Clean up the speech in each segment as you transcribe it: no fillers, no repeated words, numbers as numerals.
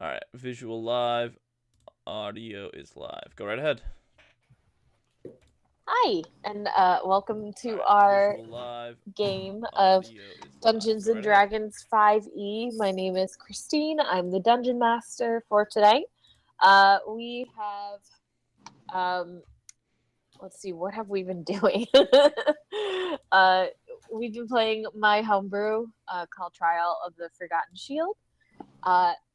All right, visual live, audio is live. Go right ahead. Hi, and welcome All to right, our visual live, game of audio is live. Dungeons Go and right ahead. Dragons 5e. My name is Christine. I'm the Dungeon Master for today. We have, let's see, what have we been doing? uh, we've been playing my homebrew called Trial of the Forgotten Shield.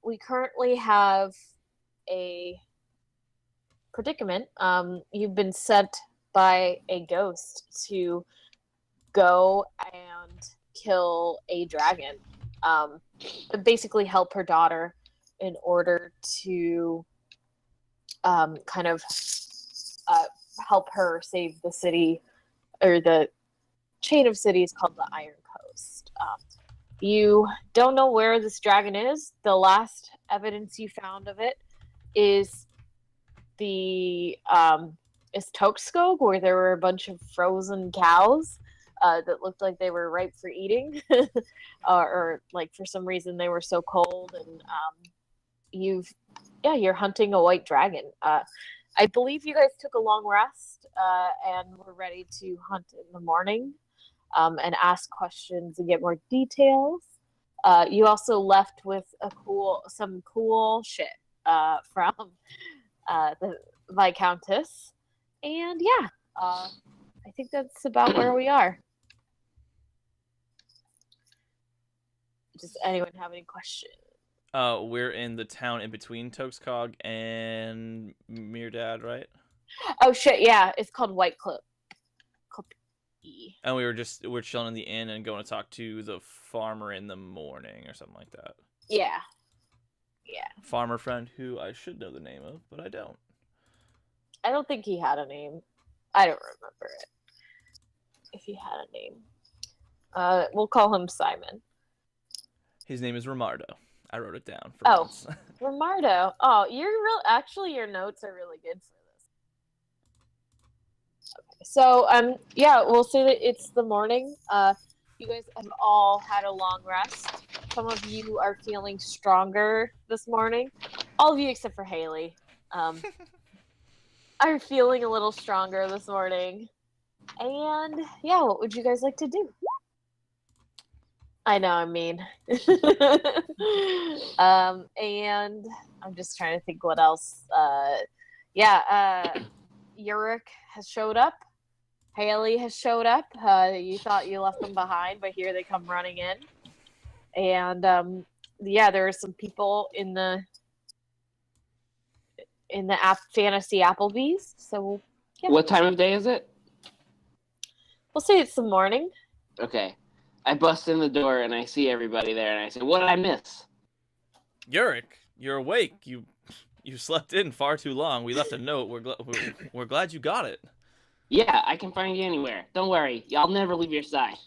We currently have a predicament. You've been sent by a ghost to go and kill a dragon. Um, Basically, help her daughter in order to kind of uh, help her save the city or the chain of cities called the Iron Coast. You don't know where this dragon is. The last evidence you found of it is the is Tokskog, where there were a bunch of frozen cows that looked like they were ripe for eating, or like for some reason they were so cold. And you're hunting a white dragon. I believe you guys took a long rest and were ready to hunt in the morning and ask questions and get more details. You also left with some cool shit from the Viscountess. And yeah, I think that's about where we are. Does anyone have any questions? We're in the town in between Tokskog and Mirdad, right? Oh shit, yeah, it's called White Clip. And we're chilling in the inn and going to talk to the farmer in the morning or something like that. Yeah. Farmer friend who I should know the name of, but I don't. I don't think he had a name. I don't remember it. If he had a name. We'll call him Simon. His name is Romardo. I wrote it down for once. Romardo. Oh, actually your notes are really good for this. Okay. So yeah, we'll say that it's the morning. You guys have all had a long rest. Some of you are feeling stronger this morning. All of you except for Haley. Are feeling a little stronger this morning. And yeah, what would you guys like to do? I know, I mean. And I'm just trying to think what else. Yurik has showed up. Haley has showed up. You thought you left them behind, but here they come running in. And yeah, there are some people in the fantasy Applebee's. So yeah. What time of day is it? We'll say it's the morning. Okay. I bust in the door and I see everybody there and I say, "What did I miss?" Yurik, you're awake. You slept in far too long. We left a note. We're glad you got it. Yeah, I can find you anywhere. Don't worry. I'll never leave your side.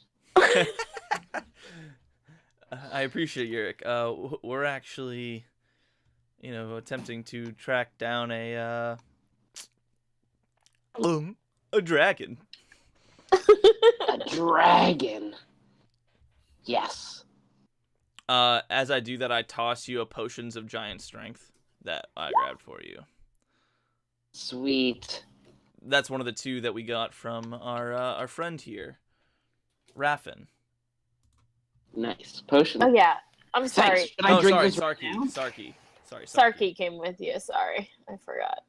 I appreciate Yurik. We're actually, attempting to track down a dragon. A dragon. Yes. As I do that, I toss you a potions of giant strength that I grabbed for you. Sweet. That's one of the two that we got from our friend here, Raffin. Nice. Potion. Oh yeah. I'm sorry. Thanks. Should I drink this Sarky. right now? Sarky. Sorry, Sarky came with you. Sorry, I forgot.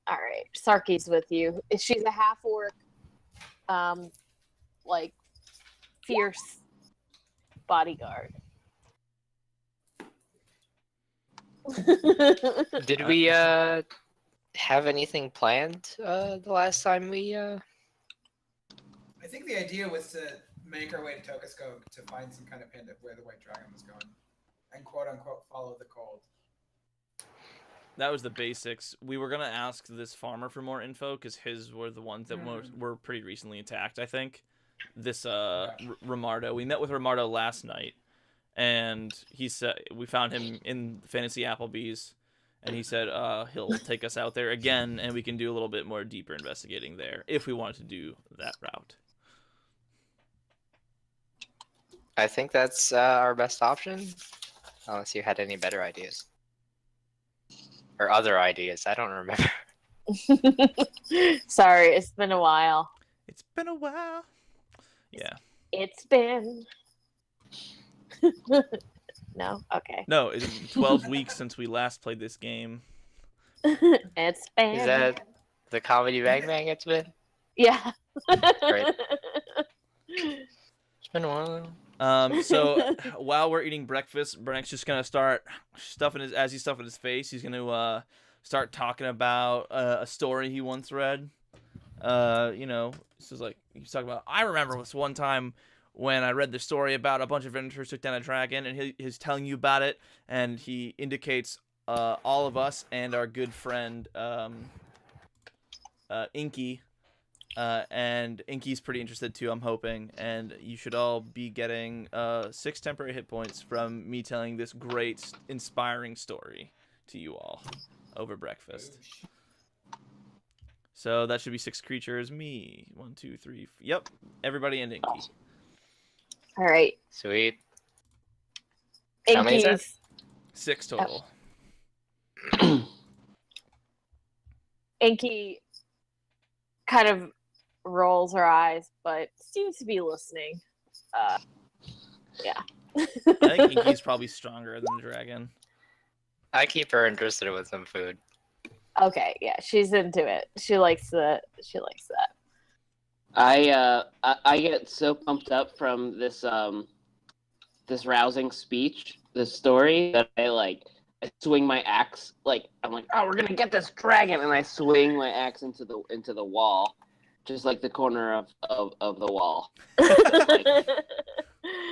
All right, Sarky's with you. She's a half orc, like fierce bodyguard. Did we have anything planned the last time we I think the idea was to make our way to Tokaskog to find some kind of hint of where the White Dragon was going, and quote unquote follow the cold. That was the basics. We were gonna ask this farmer for more info because his were the ones that were pretty recently attacked. I think this Romardo. We met with Romardo last night, and he said we found him in Fantasy Applebee's, and he said he'll take us out there again, and we can do a little bit more deeper investigating there if we wanted to do that route. I think that's our best option. Unless you had any better ideas. Or other ideas, I don't remember. Sorry, it's been a while. It's been a while. Yeah. It's been. No? Okay. No, it's 12 weeks since we last played this game. It's been. Is that the Comedy Bang Bang it's been? Yeah. Great. It's been a while. So while we're eating breakfast, Brennick's just gonna start as he's stuffing his face, he's gonna start talking about a story he once read. This is like he's talking about. I remember this one time when I read the story about a bunch of adventurers took down a dragon, and he's telling you about it, and he indicates all of us and our good friend Inky. And Inky's pretty interested too, I'm hoping, and you should all be getting 6 temporary hit points from me telling this great, inspiring story to you all over breakfast. So that should be 6 creatures. Me, 1, 2, 3. Yep, everybody and Inky. All right. Sweet. How many is that? Inky's 6 total. Inky kind of rolls her eyes, but seems to be listening. Yeah. I think Inky's probably stronger than the dragon. I keep her interested with some food. Okay, yeah, she's into it. She likes that. I get so pumped up from this this rousing speech, this story, that I swing my axe. I'm like, oh, we're gonna get this dragon, and I swing my axe into the wall, just like the corner of the wall,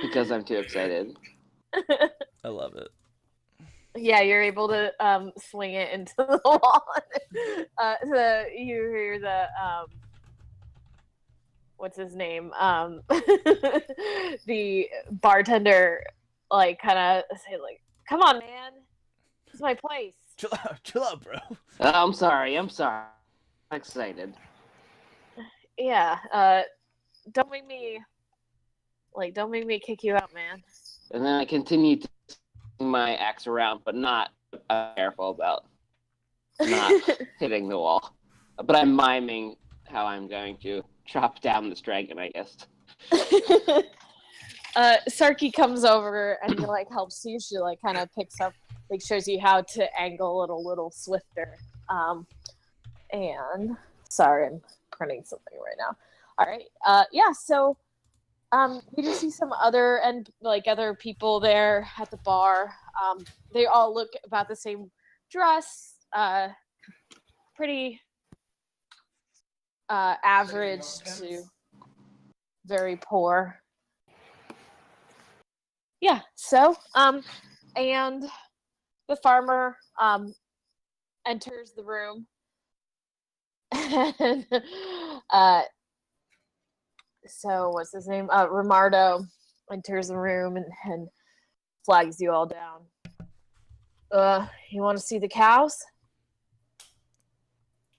because I'm too excited. I love it. Yeah, you're able to swing it into the wall. You hear the what's his name? The bartender kind of say "Come on, man, this is my place." Chill out, bro. I'm sorry. I'm excited. Yeah, don't make me kick you out, man. And then I continue to swing my axe around, but not careful about not hitting the wall. But I'm miming how I'm going to chop down this dragon, I guess. Sarky comes over and helps you. She kind of picks up, shows you how to angle it a little swifter. And sorry, I'm printing something right now. All right. Yeah. So, you just see some other people there at the bar. They all look about the same dress. Pretty average to very poor. Yeah. So, and the farmer enters the room. And so what's his name? Romardo enters the room and flags you all down. You want to see the cows?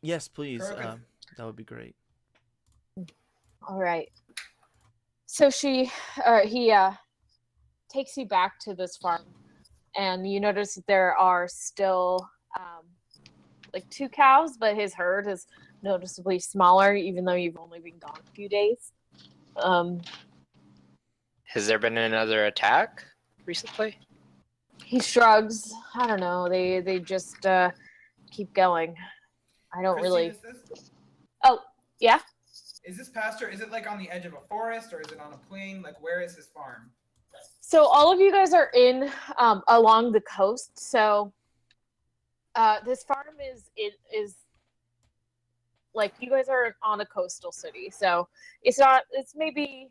Yes, please. Perfect. That would be great. All right. So he takes you back to this farm, and you notice that there are still 2 cows, but his herd is noticeably smaller, even though you've only been gone a few days. Has there been another attack recently? He shrugs. I don't know. They just keep going. I don't Christine, really. is this- Oh, yeah. Is this pasture? Is it on the edge of a forest, or is it on a plain? Where is his farm? So all of you guys are in along the coast. So this farm is you guys are on a coastal city. So it's maybe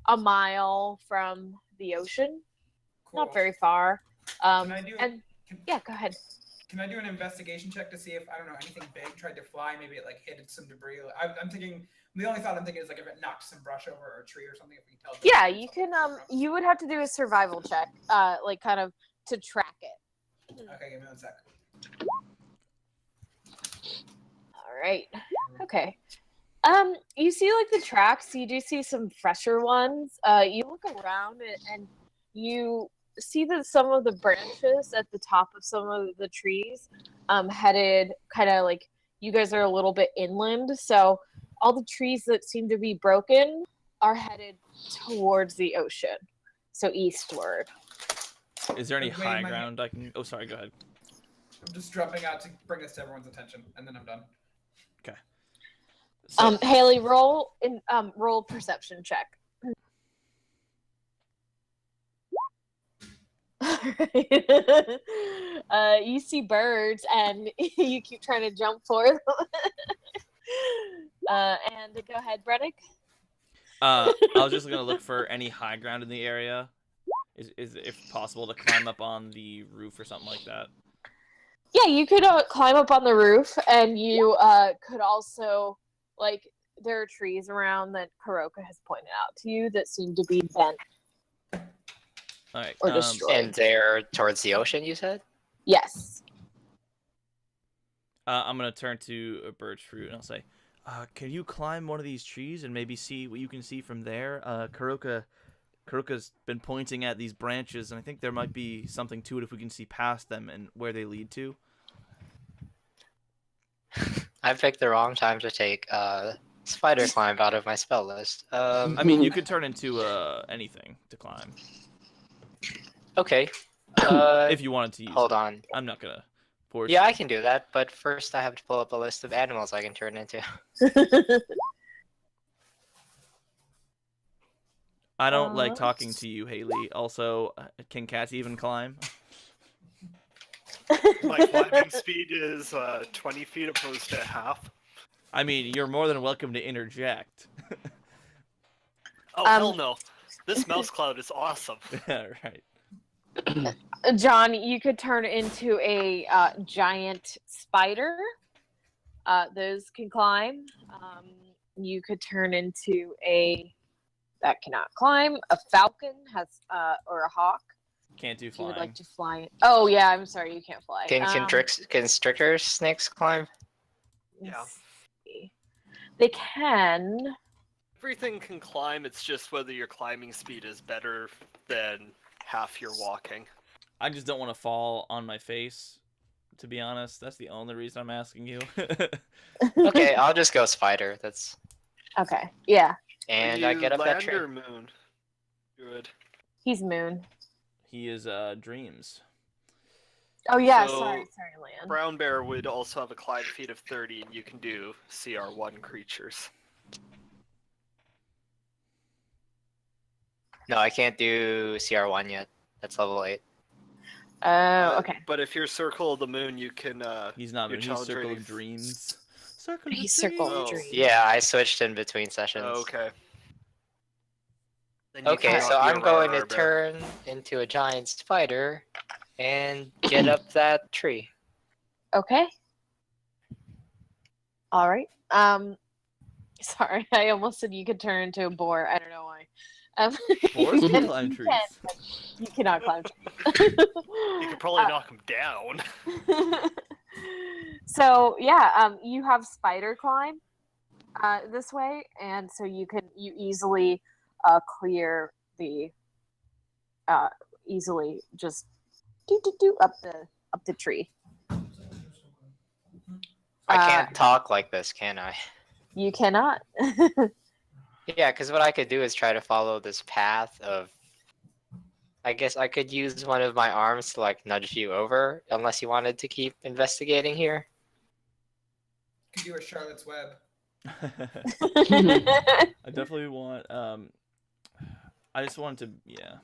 a mile from the ocean. Cool. Not very far. Can I do? Yeah, go ahead. Can I do an investigation check to see if anything big tried to fly? Maybe it hit some debris. I'm thinking. The only thought I'm thinking is if it knocked some brush over or a tree or something. If we tell. Yeah, you can. You would have to do a survival check, kind of to track it. Okay, give me 1 sec. All right. Okay. You see the tracks. You do see some fresher ones. You look around and you see that some of the branches at the top of some of the trees headed kind of like you guys are a little bit inland, so all the trees that seem to be broken are headed towards the ocean, so eastward. Is there any Wait, high my- ground I can? Oh, sorry. Go ahead. I'm just dropping out to bring this to everyone's attention, and then I'm done. So, Haley, roll perception check. You see birds and you keep trying to jump for them. And go ahead, Brennick. I was just gonna look for any high ground in the area. Is if possible to climb up on the roof or something like that? Yeah, you could climb up on the roof, and you could also like there are trees around that Kuroka has pointed out to you that seem to be bent All right. or destroyed. And they're towards the ocean, you said? Yes. I'm gonna turn to a birch fruit and I'll say, "Can you climb one of these trees and maybe see what you can see from there?" Kuroka's been pointing at these branches, and I think there might be something to it if we can see past them and where they lead to. I picked the wrong time to take spider climb out of my spell list. I mean, you could turn into anything to climb Okay. if you wanted to use. Hold it. on. I'm not gonna force. Yeah, you. I can do that, but first I have to pull up a list of animals I can turn into. I don't like Uh, talking to you, Haley. Also, can cats even climb? My climbing speed is 20 feet opposed to half. I mean, you're more than welcome to interject. Oh, hell no. This mouse cloud is awesome. Right. John, you could turn into a giant spider. Those can climb. You could turn into a that cannot climb. A falcon has or a hawk. Can't do If you would flying. like to fly. Oh yeah, I'm sorry, you can't fly. Can constrictor snakes climb? Yeah. let's see. They can. Everything can climb, it's just whether your climbing speed is better than half your walking. I just don't want to fall on my face. To be honest, that's the only reason I'm asking you. Okay, I'll just go spider. That's Okay. Yeah, and Are I you get up that land tree. or moon? Good. he's moon. He is dreams. Oh yeah, So, sorry, Land. Brown bear would also have a climb feat of 30, and you can do CR1 creatures. No, I can't do CR1 yet. That's level 8. Oh, okay. But if you're Circle of the Moon, you can. He's not. Your He's challenge circle rating of is- dreams. Circle of He's Circle Oh. of Dreams. Yeah, I switched in between sessions. Oh, okay. Then you Okay, cannot so be a I'm going to rare bear. turn into a giant spider and get up that tree. Okay. All right. Sorry, I almost said you could turn into a boar. I don't know why. Boars you can can- climb you trees. can, but you cannot climb You could probably knock him down. trees. So yeah, you have spider climb this way, and so you easily clear the easily just do up the tree. I Uh, can't talk like this, can I? You cannot. Yeah, because what I could do is try to follow this path of. I guess I could use one of my arms to like nudge you over, unless you wanted to keep investigating here. Could do a Charlotte's Web. I definitely want. I just want to. Yeah.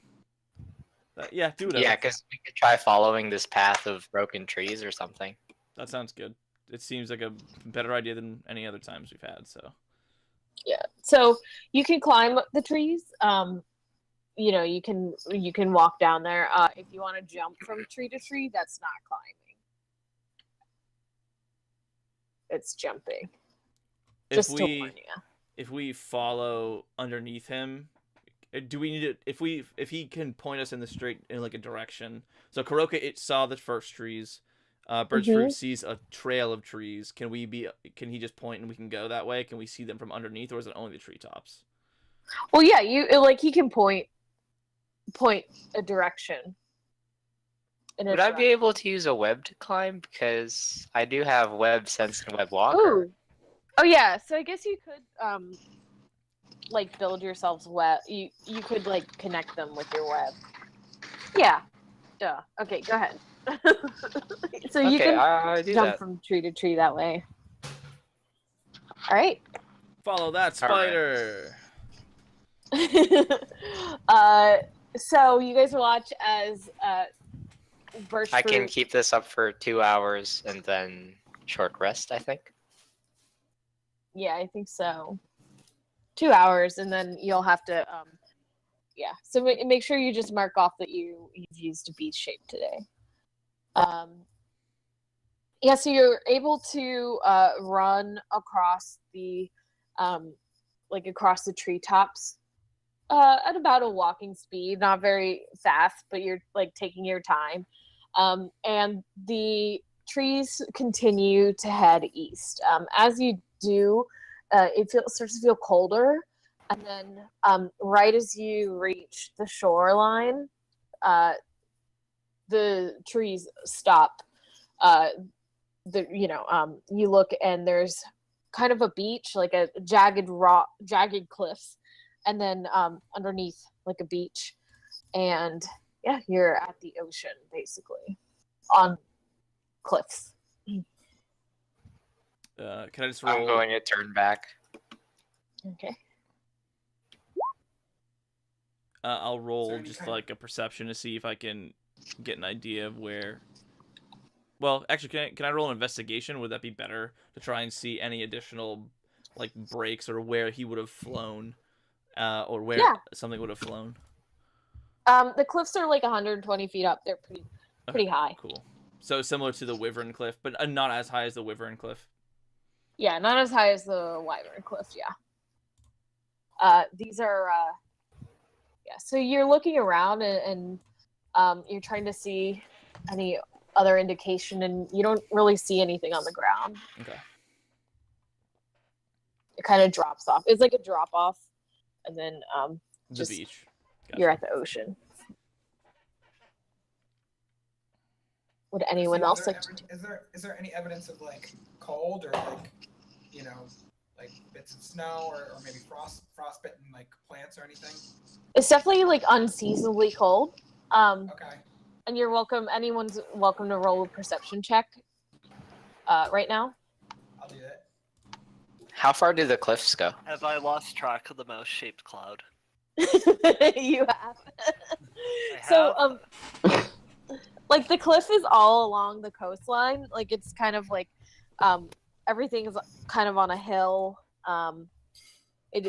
Yeah. Do whatever. Yeah, because we could try following this path of broken trees or something. That sounds good. It seems like a better idea than any other times we've had. So. Yeah. So you can climb the trees. You can walk down there. If you want to jump from tree to tree, that's not climbing. It's jumping. Just to warn you. If we follow underneath him, do we need to? If he can point us in the straight in like a direction. So Kuroka saw the first trees. Birch Fruit sees a trail of trees. Can he just point and we can go that way? Can we see them from underneath, or is it only the treetops? Well, yeah, he can point a direction in a Would I be direction. able to use a web to climb? Because I do have web sense and web walker. Ooh. Oh yeah, so I guess you could like build yourselves web. You could like connect them with your web. Yeah. Duh. Okay, go ahead. So you Okay, can I do jump that. from tree to tree that way. All right. Follow that All right. spider. So you guys watch as Birch I can Fruit. keep this up for 2 hours and then short rest, I think. Yeah, I think so. 2 hours, and then you'll have to. Yeah. So make sure you just mark off that you've used a beach shape today. Yeah. So you're able to run across the, across the treetops, at about a walking speed, not very fast, but you're like taking your time. And the trees continue to head east. As you do, starts to feel colder, and then right as you reach the shoreline, the trees stop. You look and there's kind of a beach, like a jagged cliffs, and then underneath like a beach, and yeah, you're at the ocean basically on cliffs. Can I just I'm roll? going to turn back. Okay. I'll roll any just kind- like a perception to see if I can get an idea of where. Well, actually, can I roll an investigation? Would that be better to try and see any additional like breaks or where he would have flown, or where Yeah. something would have flown? The cliffs are like 120 feet up. They're pretty high. Cool. So similar to the Wyvern Cliff, but not as high as the Wyvern Cliff. Yeah, not as high as the Wyvern Cliff. Yeah. These are. Yeah. So you're looking around and you're trying to see any other indication, and you don't really see anything on the ground. Okay. It kind of drops off. It's like a drop off, and then The just beach. you're at the ocean. Would anyone else like to? Is there any evidence of like cold or like, you know, like bits of snow or maybe frostbitten like plants or anything? It's definitely like unseasonably cold. Okay. And you're welcome. Anyone's welcome to roll a perception check. Right now. I'll do that. How far do the cliffs go? Have I lost track of the mouse-shaped cloud? You have. I So have. like the cliff is all along the coastline. Like it's kind of like everything is kind of on a hill.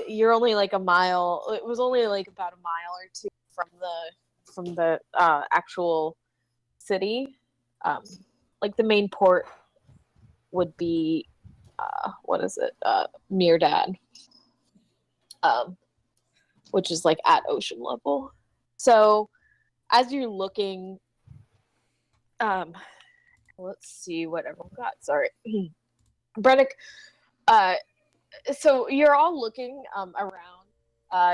You're only like a mile. It was only like about a mile or two from the actual city. Like the main port would be what is it? Mirdad. Which is like at ocean level. So as you're looking, let's see what everyone got. Sorry. Brennick, so you're all looking around.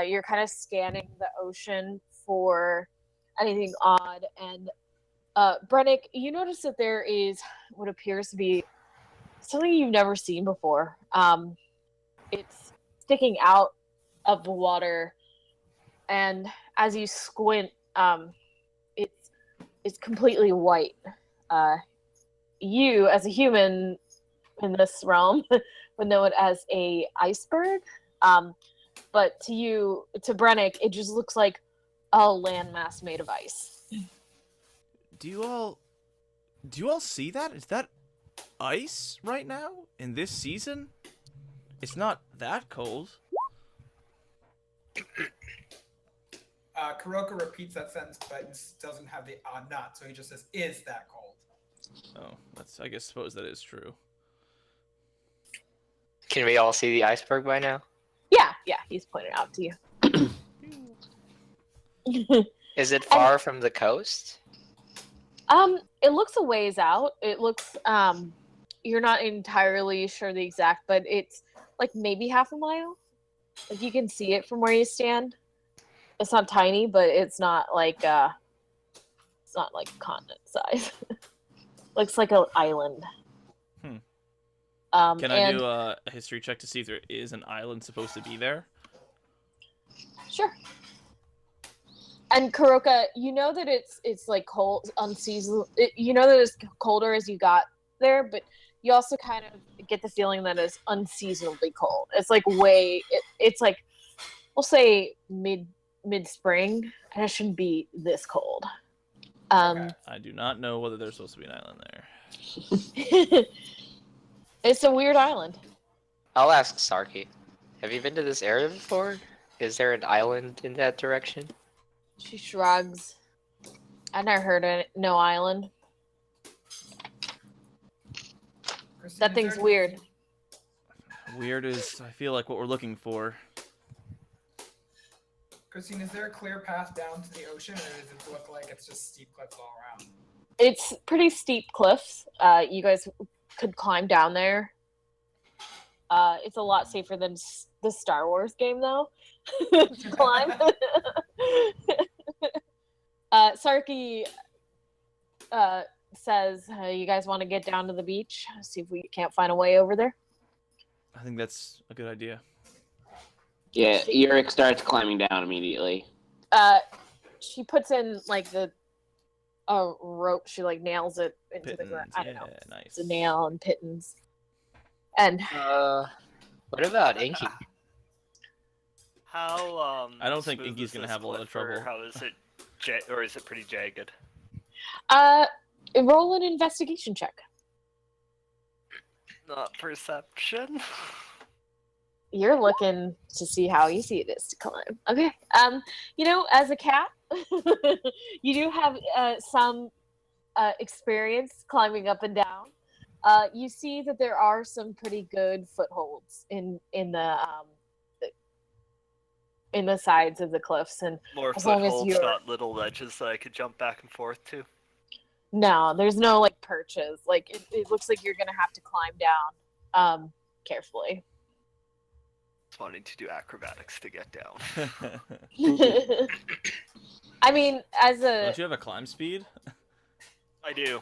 You're kind of scanning the ocean for anything odd. And Brennick, you notice that there is what appears to be something you've never seen before. It's sticking out of the water, and as you squint, it's completely white. You, as a human in this realm, would know it as a iceberg. But to Brennick, it just looks like a landmass made of ice. Do you all see that? Is that ice right now in this season? It's not that cold. Kuroko repeats that sentence, but doesn't have the not, so he just says, "Is that cold?" Oh, I suppose that is true. Can we all see the iceberg by now? Yeah, he's pointed out to you. Is it far from the coast? It looks a ways out. It looks you're not entirely sure the exact, but it's like maybe half a mile. Like you can see it from where you stand. It's not tiny, but it's not like It's not like continent size. Looks like an island. Can And I do a history check to see if there is an island supposed to be there? sure. And Kuroka, you know that it's like cold, unseasonal. You know that it's colder as you got there, but you also kind of get the feeling that it's unseasonably cold. It's like it's like we'll say mid spring, and it shouldn't be this cold. Okay. I do not know whether there's supposed to be an island there. It's a weird island. I'll ask Sarky. Have you been to this area before? Is there an island in that direction? She shrugs. I never heard of no island. Christine, That is thing's there- weird. Weird is, I feel like, what we're looking for. Christine, is there a clear path down to the ocean, or does it look like it's just steep cliffs all around? It's pretty steep cliffs. You guys could climb down there. It's a lot safer than the Star Wars game, though, to climb. Sarky says, you guys want to get down to the beach? See if we can't find a way over there? I think that's a good idea. Yeah, Yurik starts climbing down immediately. She puts in, like, the rope. She, like, nails it into the ground. Pittons, I don't know. yeah, nice. It's a nail and pittons. And What about Inky? How I don't think smooth Inky's is gonna this have a lot of cliff, or trouble. How is it, or is it pretty jagged? roll an investigation check. Not perception. You're looking to see how easy it is to climb. Okay. You know, as a cat, you do have some experience climbing up and down. You see that there are some pretty good footholds in the sides of the cliffs, and More as long as footholds, you're- not little ledges that I could jump back and forth to. no, there's no like perches. Like it looks like you're gonna have to climb down carefully. Just wanting to do acrobatics to get down. I mean, as a Don't you have a climb speed? I do.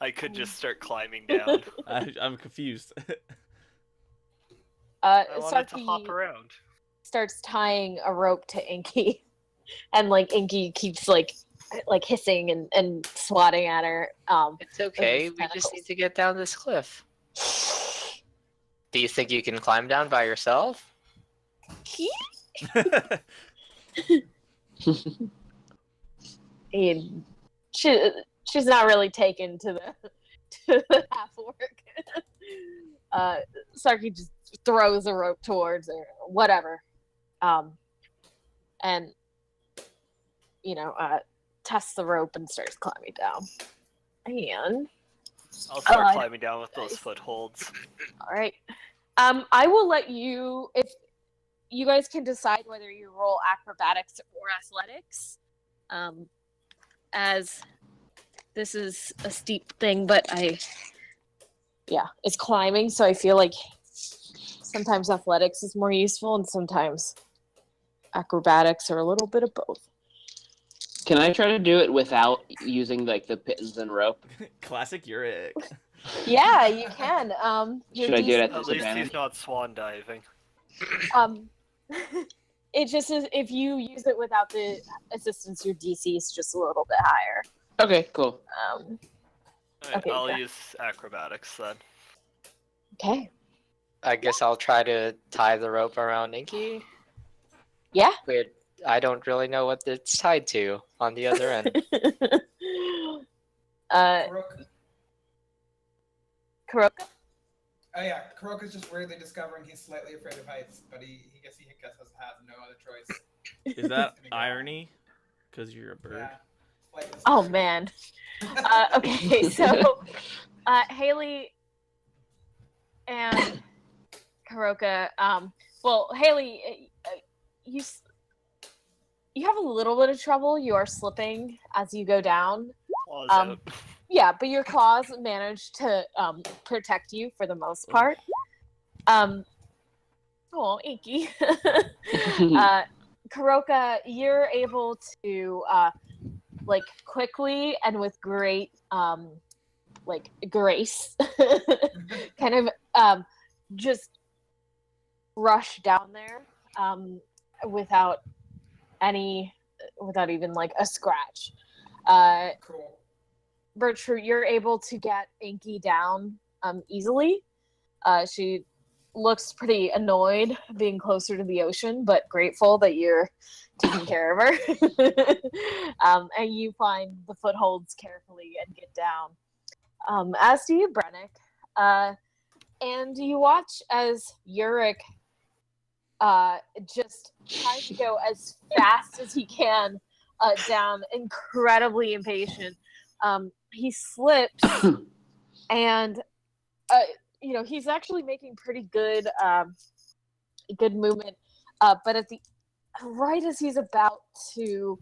I could just start climbing down. I'm confused. I wanted to hop Sarky around. starts tying a rope to Inky, and like Inky keeps like hissing and swatting at her. It's okay. his We just tentacles. need to get down this cliff. Do you think you can climb down by yourself? And she's not really taken to the half work. Sarky just throws a rope towards her, whatever, and tests the rope and starts climbing down. And I'll start I- climbing down with those nice. footholds. all right, I will let you, if you guys can decide whether you roll acrobatics or athletics, as this is a steep thing, but it's climbing, so I feel like sometimes athletics is more useful and sometimes acrobatics or a little bit of both. Can I try to do it without using like the pittons and rope? Classic Yurik. Yeah, you can. Your Should I do it DC at At least disadvantage? he's not swan diving. It just is, if you use it without the assistance, your DC is just a little bit higher. Okay, cool. Alright, Okay, I'll yeah. use acrobatics then. Okay. I guess I'll try to tie the rope around Inky. Yeah. Weird. I don't really know what it's tied to on the other end. Kurok. Kuroka? Oh yeah, Kuroka's just weirdly discovering he's slightly afraid of heights, but he has no other choice. Is that irony? Because you're a bird. Yeah. Slightly Oh scared. man. Okay, so Haley and Kuroka. Well, Haley, you have a little bit of trouble. You are slipping as you go down. Claws Um, out. Yeah, but your claws manage to protect you for the most part. Oh, Inky. Kuroka, you're able to like quickly and with great like grace, kind of just rush down there without even like a scratch. Cool. Bertrude, you're able to get Inky down easily. She looks pretty annoyed being closer to the ocean, but grateful that you're taking care of her. And you find the footholds carefully and get down. As do you, Brennick. And you watch as Yurik just tries to go as fast as he can down, incredibly impatient. He slips, and he's actually making pretty good movement. But right as he's about to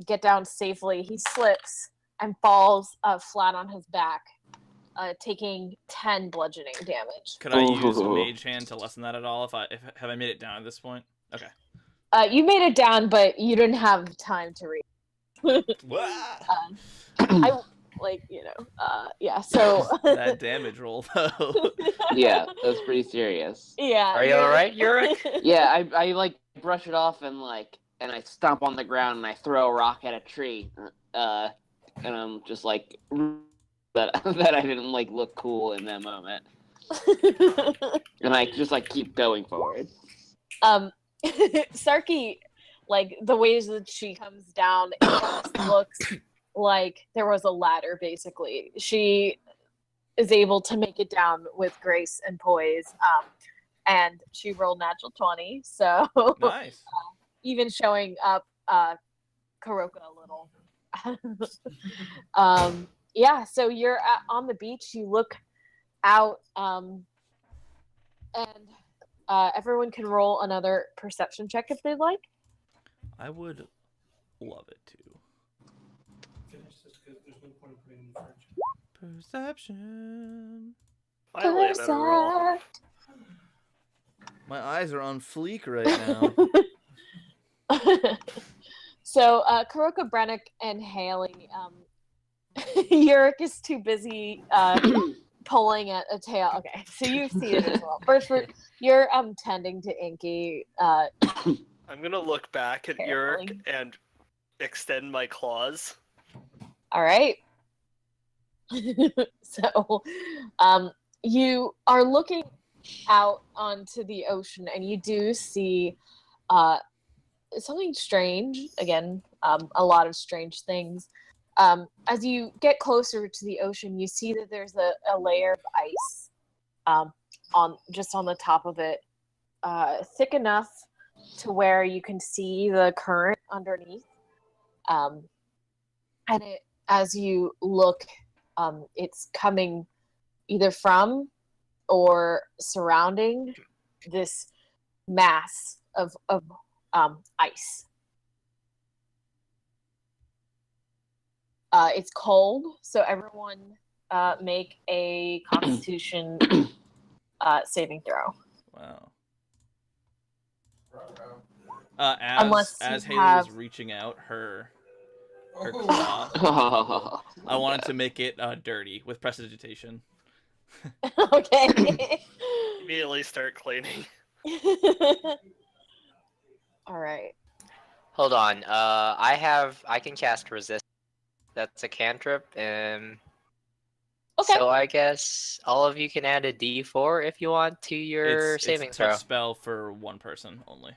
get down safely, he slips and falls flat on his back, taking 10 bludgeoning damage. Could I use Mage Hand to lessen that at all? Have I made it down at this point? Okay. You made it down, but you didn't have time to read. So that damage roll though. Yeah, that's pretty serious. Yeah. Are you alright, Yurik? Yeah, I like brush it off and I stomp on the ground and I throw a rock at a tree. And I'm just like that I didn't like look cool in that moment. And I just like keep going forward. Sarky, like the ways that she comes down, it just looks like there was a ladder. Basically, she is able to make it down with grace and poise, and she rolled natural 20, so Nice. even showing up Kuroka a little. Yeah, so you're on the beach. You look out, and everyone can roll another perception check if they'd like. I would love it to. Perception. Finally, I better roll. My eyes are on fleek right now. So, Kuroka, Brennick, and Haley, Yurik is too busy pulling at a tail. Okay, so you see it as well. Bertrude, you're tending to Inky. I'm gonna look back at Carefully. Yurik and extend my claws. All right. So, you are looking out onto the ocean, and you do see something strange. Again, a lot of strange things. As you get closer to the ocean, you see that there's a layer of ice on the top of it, thick enough to where you can see the current underneath. And as you look, it's coming either from or surrounding this mass of ice. It's cold, so everyone make a Constitution saving throw. Wow. Unless you as Haley have- was reaching out her Oh, claw, I wanted to make it dirty with prestidigitation. Okay. Immediately start cleaning. All right. Hold on. I can cast resist. That's a cantrip, and Okay. so I guess all of you can add a D4 if you want to your It's saving a throw. touch spell for one person only.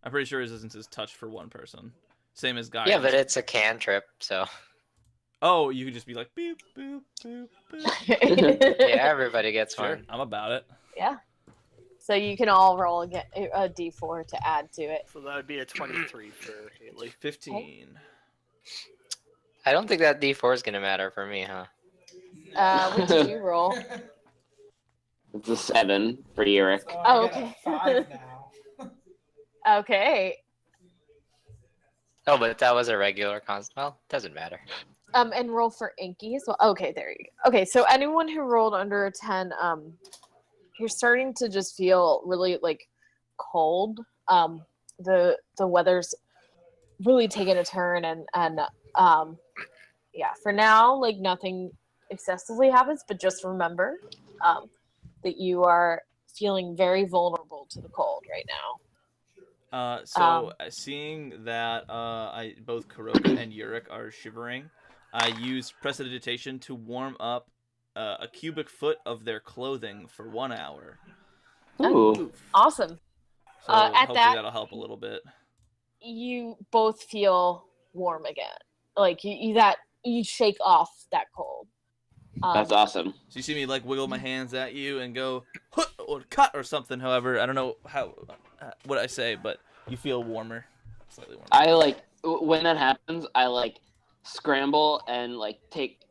I'm pretty sure resistance is touch for one person. Same as guidance. Yeah, but it's a cantrip, so Oh, you could just be like boop boop boop boop. yeah, everybody gets Sure, one. I'm about it. Yeah. So you can all roll a d4 to add to it. So that would be a 23 for Haley. 15. I don't think that D4 is gonna matter for me, huh? What did you roll? It's a 7 for Yurik. So Oh, I got a okay. 5 now. Okay. Oh, but that was a regular const. Well, doesn't matter. And roll for Inky as well. Okay, there you go. Okay, so anyone who rolled under a 10, you're starting to just feel really like cold. The weather's really taken a turn, and yeah, for now, like nothing excessively happens, but just remember that you are feeling very vulnerable to the cold right now. Seeing that both Kuroka and Yurik are shivering, I use prestidigitation to warm up a cubic foot of their clothing for 1 hour. Ooh. Awesome. So At hopefully that- that'll help a little bit. You both feel warm again. Like you shake off that cold. That's awesome. So you see me like wiggle my hands at you and go "Hut," or cut or something. However, I don't know what I say, but you feel warmer, slightly warmer. I like when that happens. I like scramble and like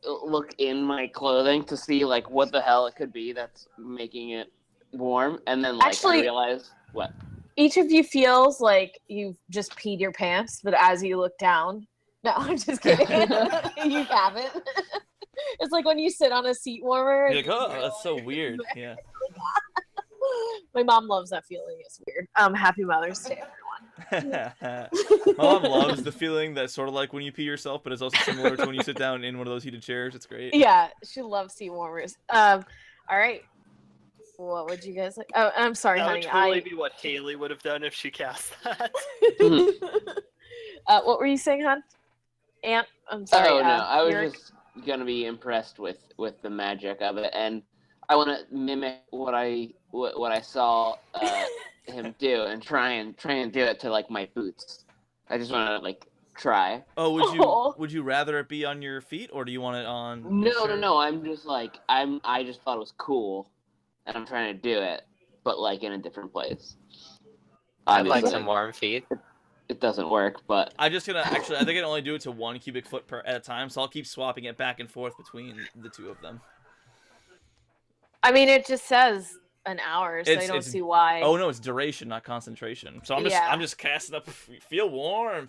look in my clothing to see like what the hell it could be that's making it warm, and then like Actually- I realize what. Each of you feels like you've just peed your pants, but as you look down, no, I'm just kidding. You haven't. It's like when you sit on a seat warmer. You're like, oh, that's so weird. Yeah. My mom loves that feeling. It's weird. Happy Mother's Day, everyone. My mom loves the feeling that's sort of like when you pee yourself, but it's also similar to when you sit down in one of those heated chairs. It's great. Yeah, she loves seat warmers. All right. What would you guys like? Oh, I'm sorry, That honey. would totally be what Haley would have done if she cast that. What were you saying, hon? Aunt? I'm sorry. Oh no, I was Yurik? just gonna be impressed with the magic of it, and I want to mimic what I saw him do, and try and do it to like my boots. I just want to like try. Oh, Oh. would you rather it be on your feet or do you want it on? your No, shirt? I'm just like I just thought it was cool, and I'm trying to do it, but like in a different place. I'd like Obviously, some warm feet. it doesn't work, but I'm just gonna actually. I think I can only do it to 1 cubic foot at a time, so I'll keep swapping it back and forth between the two of them. I mean, it just says an hour, so I don't see why. Oh no, it's duration, not concentration. So Yeah. I'm just casting up. Feel warm,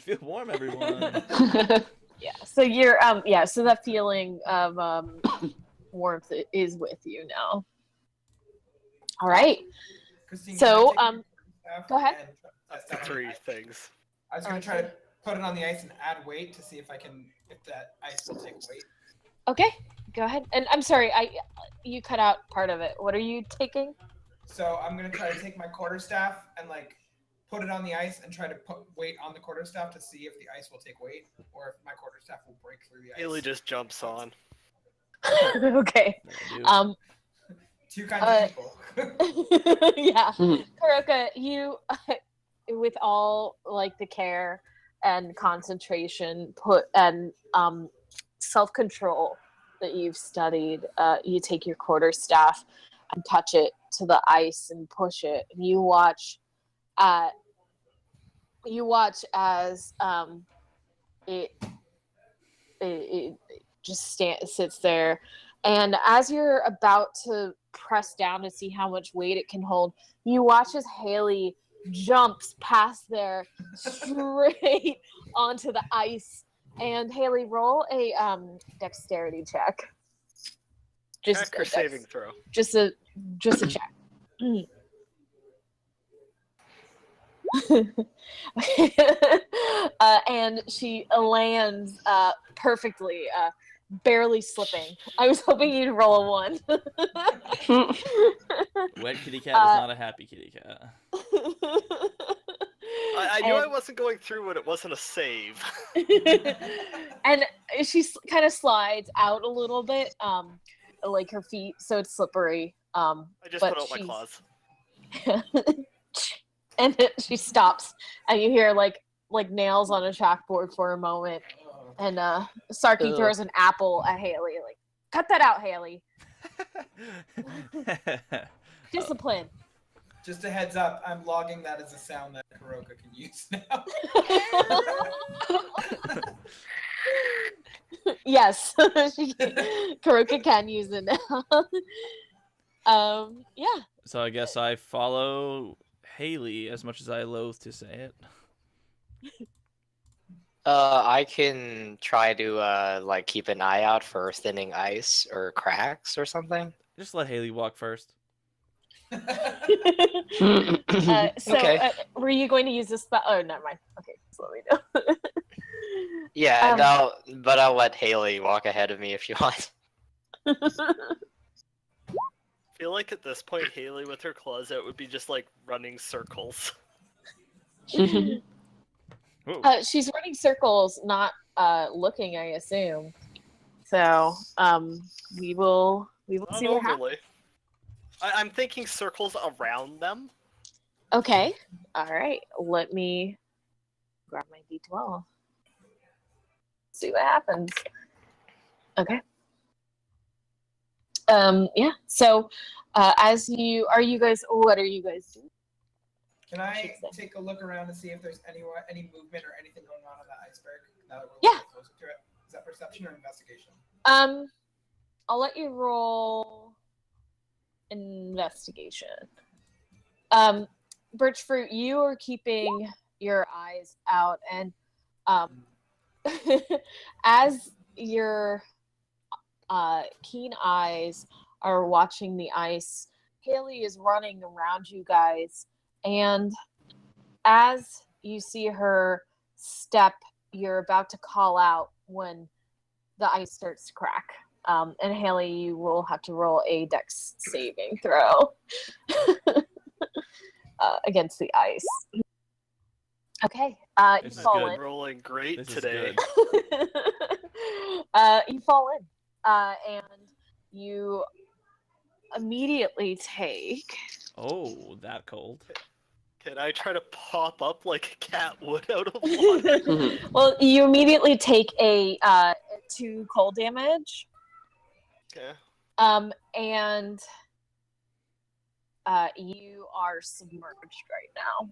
everyone. Yeah. So you're so that feeling of warmth is with you now. All right. Christine, So, can I take your staff go ahead. and That's test the down 3 things. I was gonna try to put it on the ice and add weight to see if that ice will take weight. Okay. Go ahead. And I'm sorry, you cut out part of it. What are you taking? So I'm gonna try to take my quarterstaff and like put it on the ice and try to put weight on the quarterstaff to see if the ice will take weight or if my quarterstaff will break through the ice. Haley just jumps on. Okay. That'll do. Two kinds of people. Yeah. Kuroka, you, with all like the care and concentration and self-control that you've studied, you take your quarterstaff and touch it to the ice and push it. And you watch as it just sits there. And as you're about to press down to see how much weight it can hold, you watch as Haley jumps past there straight onto the ice. And Haley, roll a dexterity check. Check or saving throw. Just a check. And she lands perfectly, barely slipping. I was hoping you'd roll a 1. Wet kitty cat is not a happy kitty cat. I knew I And- wasn't going through when it wasn't a save. And she kind of slides out a little bit, like her feet, so it's slippery. I just But put out my she's- claws. And then she stops, and you hear like nails on a chalkboard for a moment. And Sarky Ugh. throws an apple at Haley, like, cut that out, Haley. Discipline. Just a heads up, I'm logging that as a sound that Kuroka can use now. Yes, Kuroka can use it now. Yeah. So I guess I follow Haley as much as I loathe to say it. I can try to like keep an eye out for thinning ice or cracks or something. Just let Haley walk first. So, Okay. were you going to use this spell? Oh, never mind. Okay. just let me know. Yeah, and I'll let Haley walk ahead of me if she wants. I feel like at this point, Haley with her claws out would be just like running circles. Ooh. She's running circles, not looking, I assume. So, we will Not see what happens. overly. I'm thinking circles around them. Okay. All right. Let me grab my D12. See what happens. Okay. Yeah. So, what are you guys doing? Can I Should say. take a look around and see if there's any movement or anything going on the iceberg? Now that we're a Yeah. little bit closer to it. Is that perception or investigation? I'll let you roll investigation. Birchfruit, you are keeping your eyes out, and as your keen eyes are watching the ice, Haley is running around you guys, and as you see her step, you're about to call out when the ice starts to crack. And Haley, you will have to roll a dex saving throw against the ice. Okay, you This is fall good. in. Rolling great This is today. good. You fall in, and you immediately take. Oh, that cold. Can I try to pop up like a cat would out of water? Well, you immediately take a 2 cold damage. Okay. And you are submerged right now.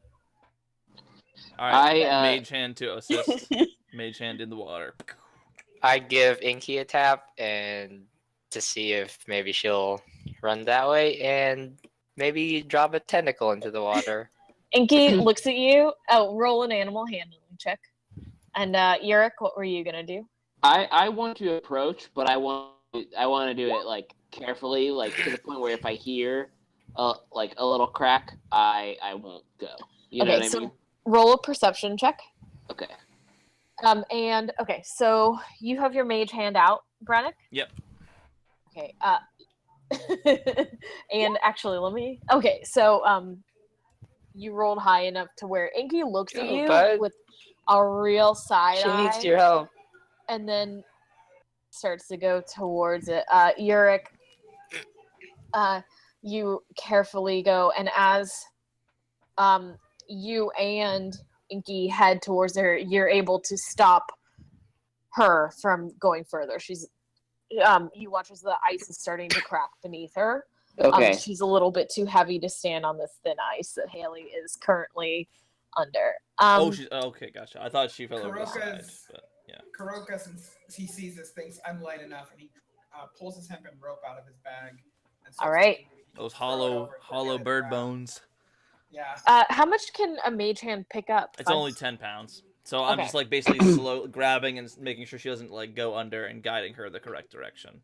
All right, I Mage Hand to assist. Mage Hand in the water. I give Inky a tap and to see if maybe she'll run that way and maybe drop a tentacle into the water. Inky looks at you. Oh, roll an animal handling check. And Yurik, what were you gonna do? I want to approach, but I want to do it like carefully, like to the point where if I hear like a little crack, I won't go. You know Okay, what I so mean? roll a perception check. Okay. And okay, so you have your mage hand out, Brannick? Yep. Okay. And actually, let me. Okay, so you rolled high enough to where Inky looks at Go, you bud. with a real side She eye, needs your help. and then starts to go towards it. Yurik, you carefully go, and as you and Inky head towards her, you're able to stop her from going further. She's you watch as the ice is starting to crack beneath her. Okay. She's a little bit too heavy to stand on this thin ice that Haley is currently under. Okay, gotcha. I thought she fell over the side, Kuroka's- but yeah. Kuroka, since he sees this thing unlight enough, and he pulls his hempen rope out of his bag. And starts All right. to Those throw it hollow over to the hollow other bird ground. bones. Yeah. How much can a mage hand pick up? It's 5? only 10 pounds. So I'm Okay. just like basically slow grabbing and making sure she doesn't like go under and guiding her the correct direction.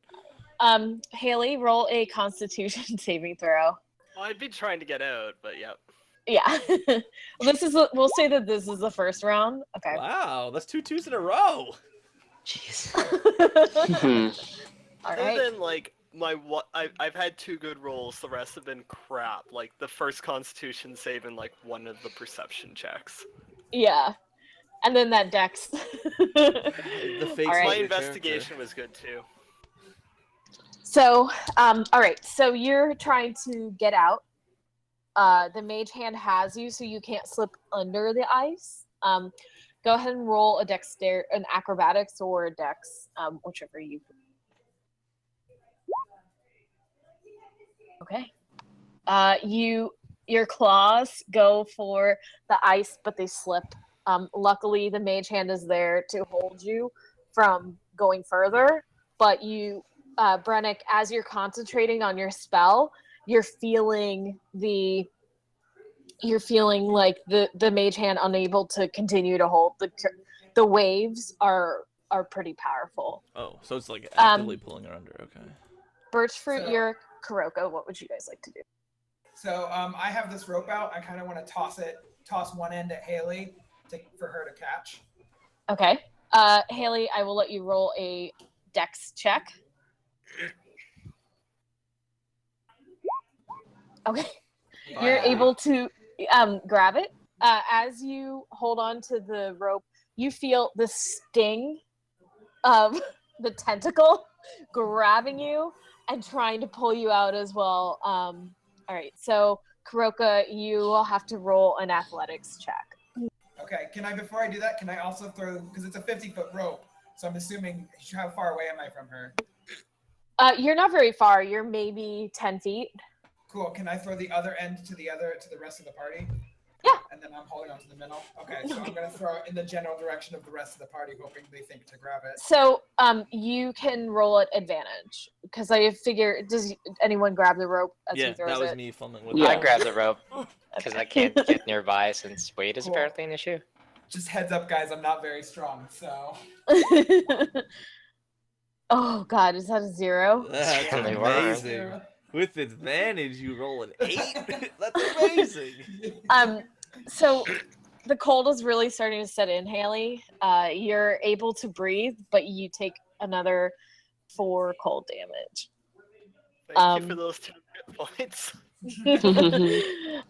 Haley, roll a Constitution saving throw. Well, I'd be trying to get out, but yeah. Yeah. We'll say that this is the first round. Okay. Wow, that's 2 2s in a row. Jeez. All Other right. than like I've had 2 good rolls. The rest have been crap. Like the first Constitution save and like one of the perception checks. Yeah. And then that dex. The face All of My right. your investigation character. was good too. So, all right. So you're trying to get out. The mage hand has you, so you can't slip under the ice. Go ahead and roll an acrobatics or a dex, whichever you. Okay. Your claws go for the ice, but they slip. Luckily, the mage hand is there to hold you from going further. But you, Brennick, as you're concentrating on your spell, you're feeling like the mage hand unable to continue to hold. The waves are pretty powerful. Oh, so it's like actively pulling her under. Okay. Birchfruit, So- you're Kuroko. What would you guys like to do? So I have this rope out. I kind of want to toss one end at Haley, for her to catch. Okay. Haley, I will let you roll a dex check. Okay. You're able to grab it. As you hold on to the rope, you feel the sting of the tentacle grabbing you and trying to pull you out as well. All right, so Kuroka, you will have to roll an athletics check. Okay, before I do that, can I also throw, because it's a 50-foot rope, so I'm assuming, how far away am I from her? You're not very far. You're maybe 10 feet. Cool, can I throw the other end to the rest of the party? Yeah. And then I'm holding on to the middle? Okay, so I'm going to throw it in the general direction of the rest of the party, hoping they think to grab it. So, you can roll at advantage, because I figure, does anyone grab the rope as he Yeah, throws that was it? me fumbling with Yeah. I grab the rope because I can't get nearby since weight is Cool. apparently an issue. Just heads up, guys, I'm not very strong, so... Oh god, is that a 0? That's Certainly amazing. With advantage, you roll an 8. That's amazing. So the cold is really starting to set in, Haley. You're able to breathe, but you take another 4 cold damage. Thank you for those 2 hit points.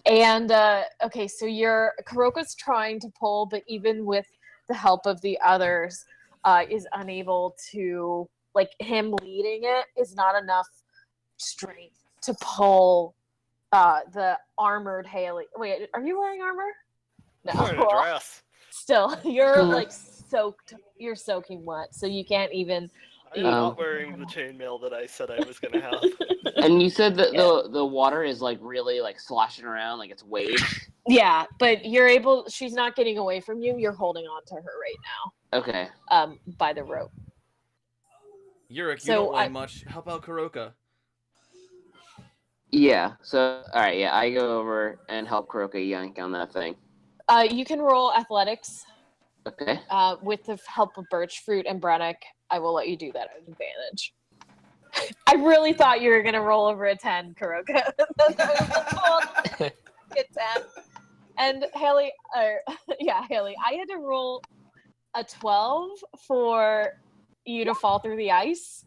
And okay, so Kuroka's trying to pull, but even with the help of the others, is unable to, like, him leading it is not enough strength to pull the armored Haley. Wait, are you wearing armor? No. Wearing a dress. Still, you're like soaked. You're soaking wet, so you can't even. I'm not wearing the chainmail that I said I was gonna have. And you said that the water is like really like sloshing around, like it's waves. Yeah, but you're able. She's not getting away from you. You're holding on to her right now. Okay. By the rope. Yurik, you So don't weigh much. How about Kuroka? Yeah. So all right. Yeah, I go over and help Kuroka yank on that thing. You can roll athletics. Okay. With the help of Birch Fruit and Brennick, I will let you do that at advantage. I really thought you were gonna roll over a 10, Kuroka. Get 10. And Haley, Haley, I had to roll a 12 for you to fall through the ice.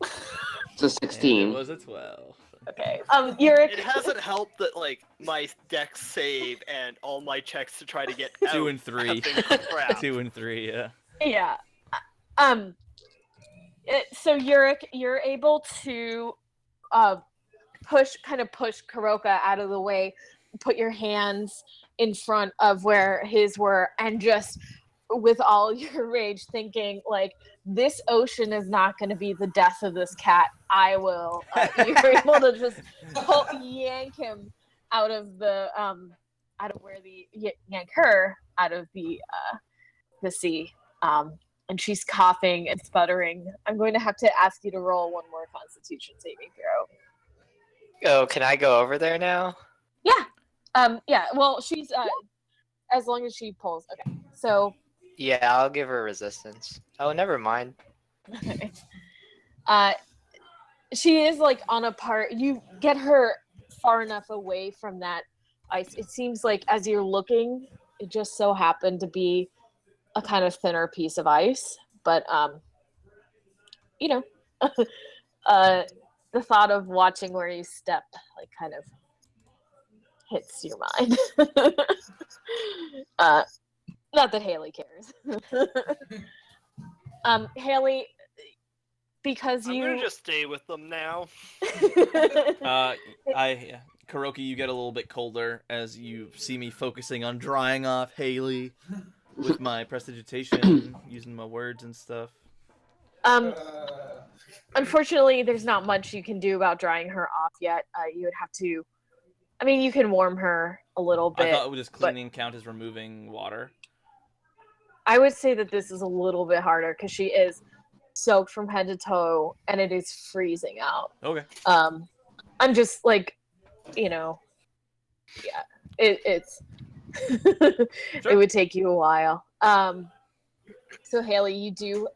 It's a 16. It was a 12. Okay. Yurik. It hasn't helped that like my dex save and all my checks to try to get out 2 and 3. have been crap. 2 and 3, yeah. Yeah. So Yurik, you're able to push Kuroka out of the way, put your hands in front of where his were, and just with all your rage thinking like, this ocean is not going to be the death of this cat. I will. You're able to just yank him out of yank her out of the sea. And she's coughing and sputtering. I'm going to have to ask you to roll one more Constitution saving throw. Oh, can I go over there now? Yeah. Yeah. Well, she's as long as she pulls. Okay. So. Yeah, I'll give her resistance. Oh, never mind. She is like on a part. You get her far enough away from that ice. It seems like as you're looking, it just so happened to be a kind of thinner piece of ice. But the thought of watching where you step like kind of hits your mind. Not that Haley cares. Haley, because I'm gonna just stay with them now. Kuroki, you get a little bit colder as you see me focusing on drying off Haley with my prestidigitation, using my words and stuff. Unfortunately, there's not much you can do about drying her off yet. You would have to. I mean, you can warm her a little bit. I thought it would just cleaning count as removing water. I would say that this is a little bit harder because she is soaked from head to toe and it is freezing out. Okay. I'm just like, yeah, it's Sure. It would take you a while. So Haley, you do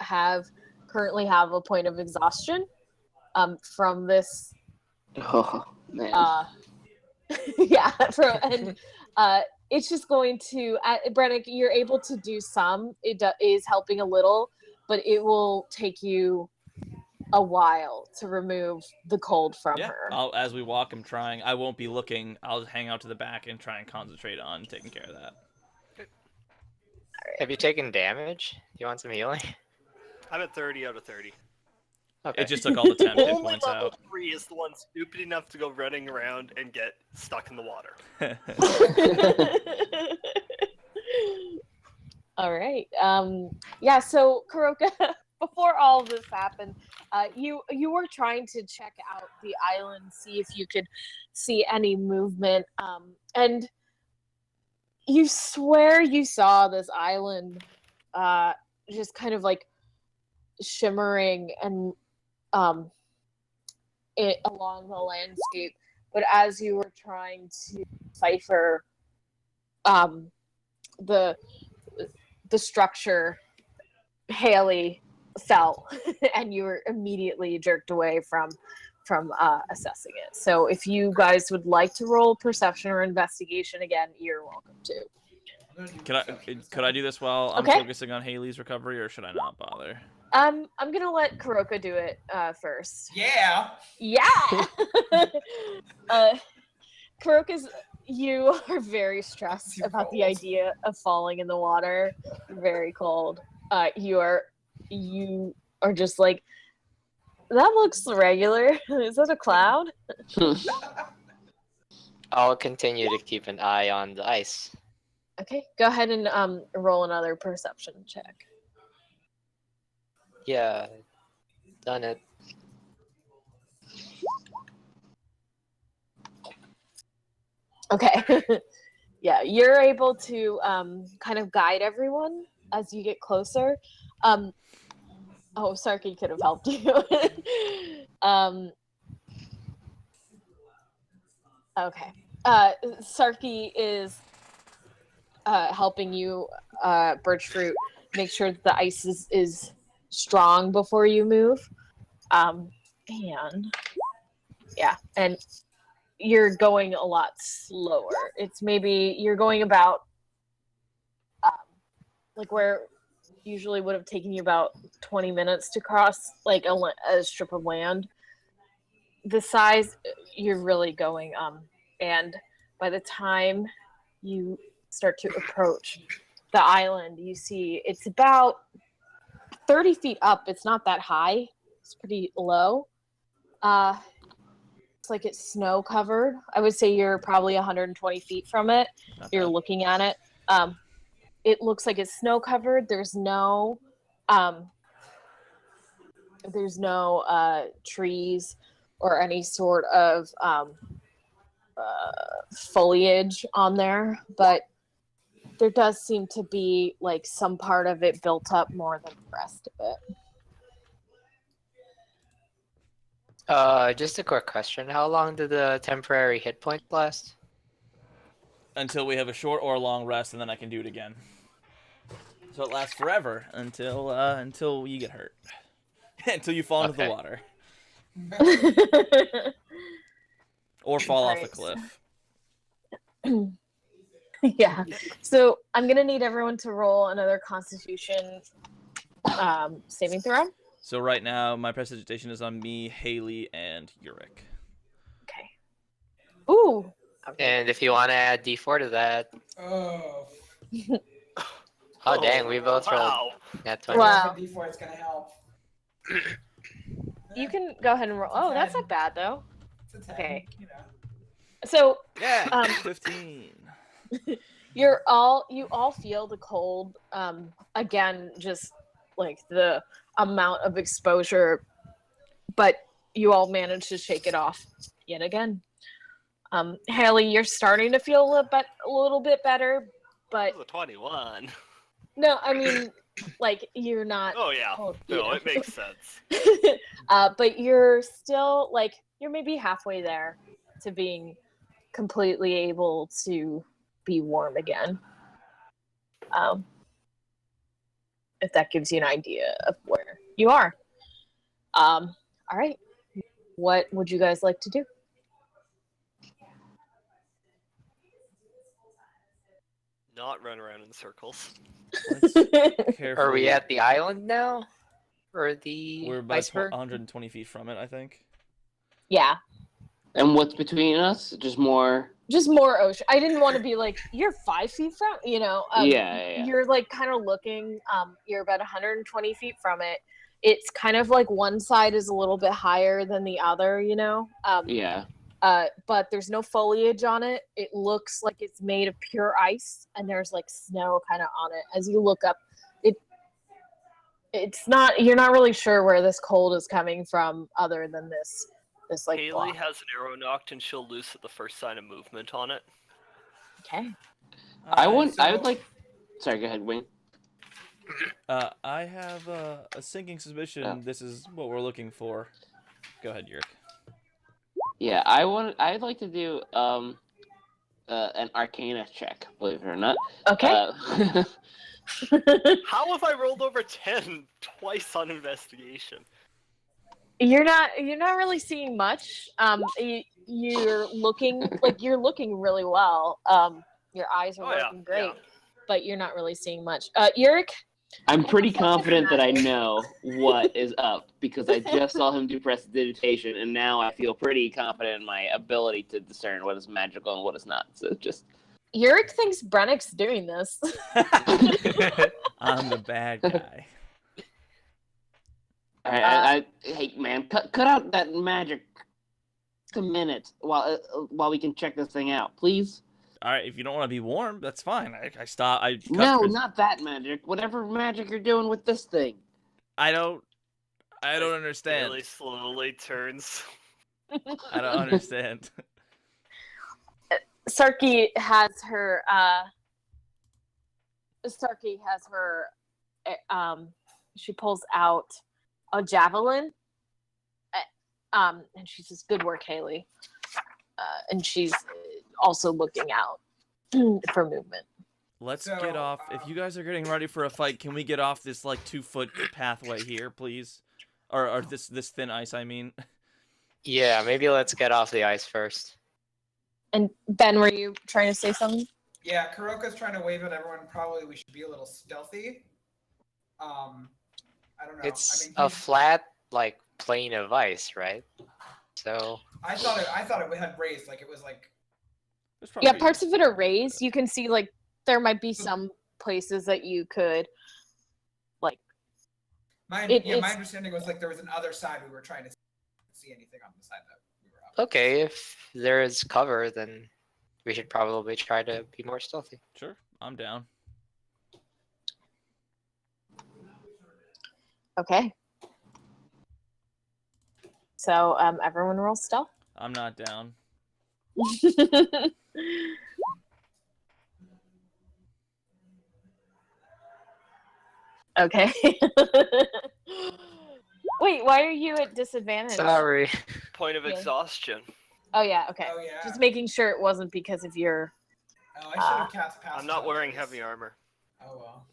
currently have a point of exhaustion from this Oh man. it's just going to, Brennick, you're able to do some. It is helping a little, but it will take you a while to remove the cold from her. As we walk, I'm trying. I won't be looking. I'll just hang out to the back and try and concentrate on taking care of that. Have you taken damage? Do you want some healing? I'm at 30 out of 30. Okay. It just took all the 10 hit Only points level out. 3 is the one stupid enough to go running around and get stuck in the water. All right. Yeah. So Kuroka, before all of this happened, you were trying to check out the island, see if you could see any movement, and you swear you saw this island, just kind of like shimmering and it along the landscape. But as you were trying to decipher the structure, Haley fell, and you were immediately jerked away from assessing it. So if you guys would like to roll perception or investigation again, you're welcome to. Could I do this while I'm focusing on Haley's recovery, or should I not bother? I'm gonna let Kuroka do it first. Yeah. Yeah. Kuroka's, you are very stressed Too about the cold. idea of falling in the water. Very cold. You are just like, that looks regular. Is that a cloud? I'll continue to keep an eye on the ice. Okay, go ahead and roll another perception check. Yeah, done it. Okay. Yeah, you're able to kind of guide everyone as you get closer. Sarky could have helped you. Okay. Sarky is helping you, Birchfruit, make sure that the ice is strong before you move. And you're going a lot slower. It's maybe you're going about like where usually would have taken you about 20 minutes to cross like a strip of land. The size, you're really going and by the time you start to approach the island, you see it's about 30 feet up. It's not that high. It's pretty low. It's like it's snow covered. I would say you're probably 120 feet from it. You're looking at it. It looks like it's snow covered. There's no trees or any sort of foliage on there, but there does seem to be like some part of it built up more than the rest of it. Just a quick question. How long do the temporary hit points last? Until we have a short or long rest, and then I can do it again. So it lasts forever until you get hurt. Until you fall into the water. Or fall off the cliff. Yeah. So I'm gonna need everyone to roll another Constitution saving throw. So right now, my prestidigitation is on me, Haley, and Uric. Okay. Ooh. And if you want to add D4 to that. Oh. Oh, dang, we both rolled that 20. Wow. D4 is gonna help. You can go ahead and roll. Oh, that's not bad though. It's a 10, Okay. You know. So Yeah, 15. you all feel the cold. Again, just like the amount of exposure, but you all manage to shake it off yet again. Haley, you're starting to feel a little bit better, but It was a 21. no, I mean, like you're not. Oh yeah. cold, No, it makes sense. But you're still like you're maybe halfway there to being completely able to be warm again. If that gives you an idea of where you are. All right. What would you guys like to do? not run around in circles. Let's Are carefully. we at the island now? Or the We're about iceberg? 120 feet from it, I think. Yeah, And what's between us? Just more. just more ocean. I didn't want to be like, you're 5 feet from, you know. Yeah. You're like kind of looking. You're about 120 feet from it. It's kind of like one side is a little bit higher than the other, you know. Yeah. But there's no foliage on it. It looks like it's made of pure ice, and there's like snow kind of on it. As you look up, it's not. You're not really sure where this cold is coming from, other than this like Haley block. has an arrow knocked and she'll loose at the first sign of movement on it. Okay. I Alright, would like. Sorry, go ahead, Wing. I have a sinking suspicion this is what we're looking for. Go ahead, Yurik. Yeah, I'd like to do an Arcana check. Believe it or not. Okay. How have I rolled over 10 twice on investigation? You're not really seeing much. You're looking really well. Your eyes are Oh, working great, yeah. but you're not really seeing much. Yurik, I'm pretty confident that I know what is up because I just saw him do prestidigitation, and now I feel pretty confident in my ability to discern what is magical and what is not. So just. Yurik thinks Brennick's doing this. I'm the bad guy. Hey man, cut out that magic. Just a minute while we can check this thing out, please. All right, if you don't want to be warm, that's fine. I stop. No, not that magic. Whatever magic you're doing with this thing. I don't understand. Haley slowly turns. I don't understand. Sarki has her. She pulls out a javelin. And she says, "Good work, Haley." And she's also looking out for movement. Let's So, get off. If you guys are getting ready for a fight, can we get off this like 2-foot pathway here, please? Or this thin ice, I mean. Yeah, maybe let's get off the ice first. And Ben, were you trying to say something? Yeah, Kuroka's trying to wave at everyone. Probably we should be a little stealthy. I don't know. It's I mean, a flat, like, plane of ice, right? So, I thought it had raised, like it was like. There's probably Yeah, parts of it are raised. You can see like there might be some places that you could like. My It's- understanding was like there was another side we were trying to see anything on the side that we were up. okay, if there is cover, then we should probably try to be more stealthy. Sure, I'm down. Okay. So everyone roll stealth. I'm not down. Okay. Wait, why are you at disadvantage? Sorry. Point of Yeah. exhaustion. Oh yeah, okay. Oh yeah. Just making sure it wasn't because of your. Oh, I should have cast past. I'm not wearing heavy armor. Oh well.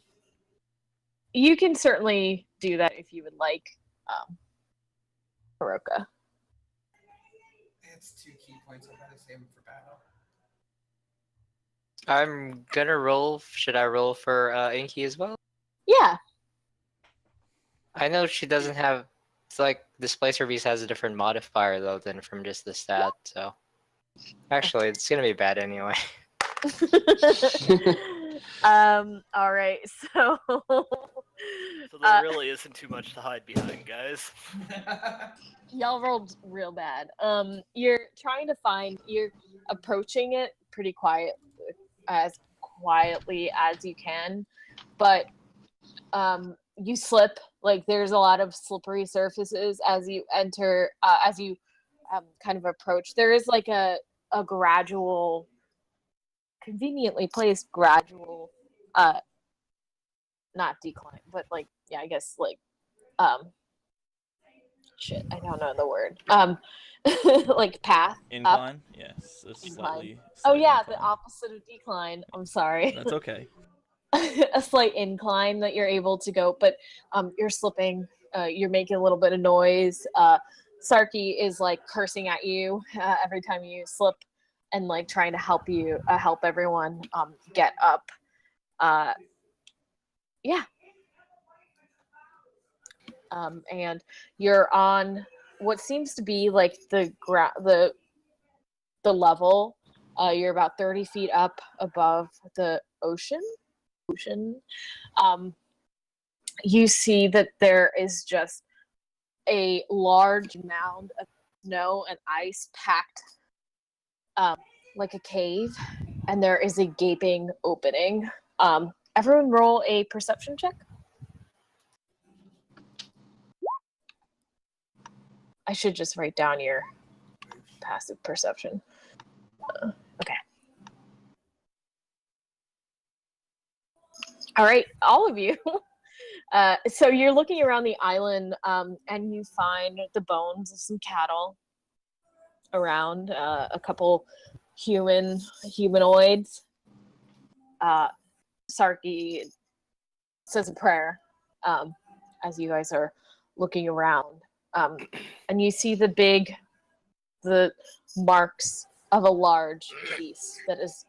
You can certainly do that if you would like, Hiroka. It's 2 key points. I'll probably save them for battle. I'm gonna roll. Should I roll for Inky as well? Yeah. I know she doesn't have. It's like Displacer Beast has a different modifier though than from just the stat. So actually, it's gonna be bad anyway. All right. So. So there really isn't too much to hide behind, guys. Y'all rolled real bad. You're trying to find. You're approaching it pretty as quietly as you can, but you slip. Like there's a lot of slippery surfaces as you enter. As you kind of approach, there is like a gradual, conveniently placed gradual, not decline, but like I guess like shit, I don't know the word. Like path up. Incline? Yes. a Incline. slightly Oh yeah, incline. the opposite of decline. I'm sorry. That's okay. A slight incline that you're able to go, but you're slipping. You're making a little bit of noise. Sarki is like cursing at you every time you slip, and like trying to help everyone get up. Yeah. And you're on what seems to be like the level. You're about 30 feet up above the ocean. You see that there is just a large mound of snow and ice packed like a cave, and there is a gaping opening. Everyone roll a perception check. I should just write down your passive perception. Okay. All right, all of you. So you're looking around the island, and you find the bones of some cattle around, a couple humanoids. Sarky says a prayer as you guys are looking around, and you see the marks of a large beast that is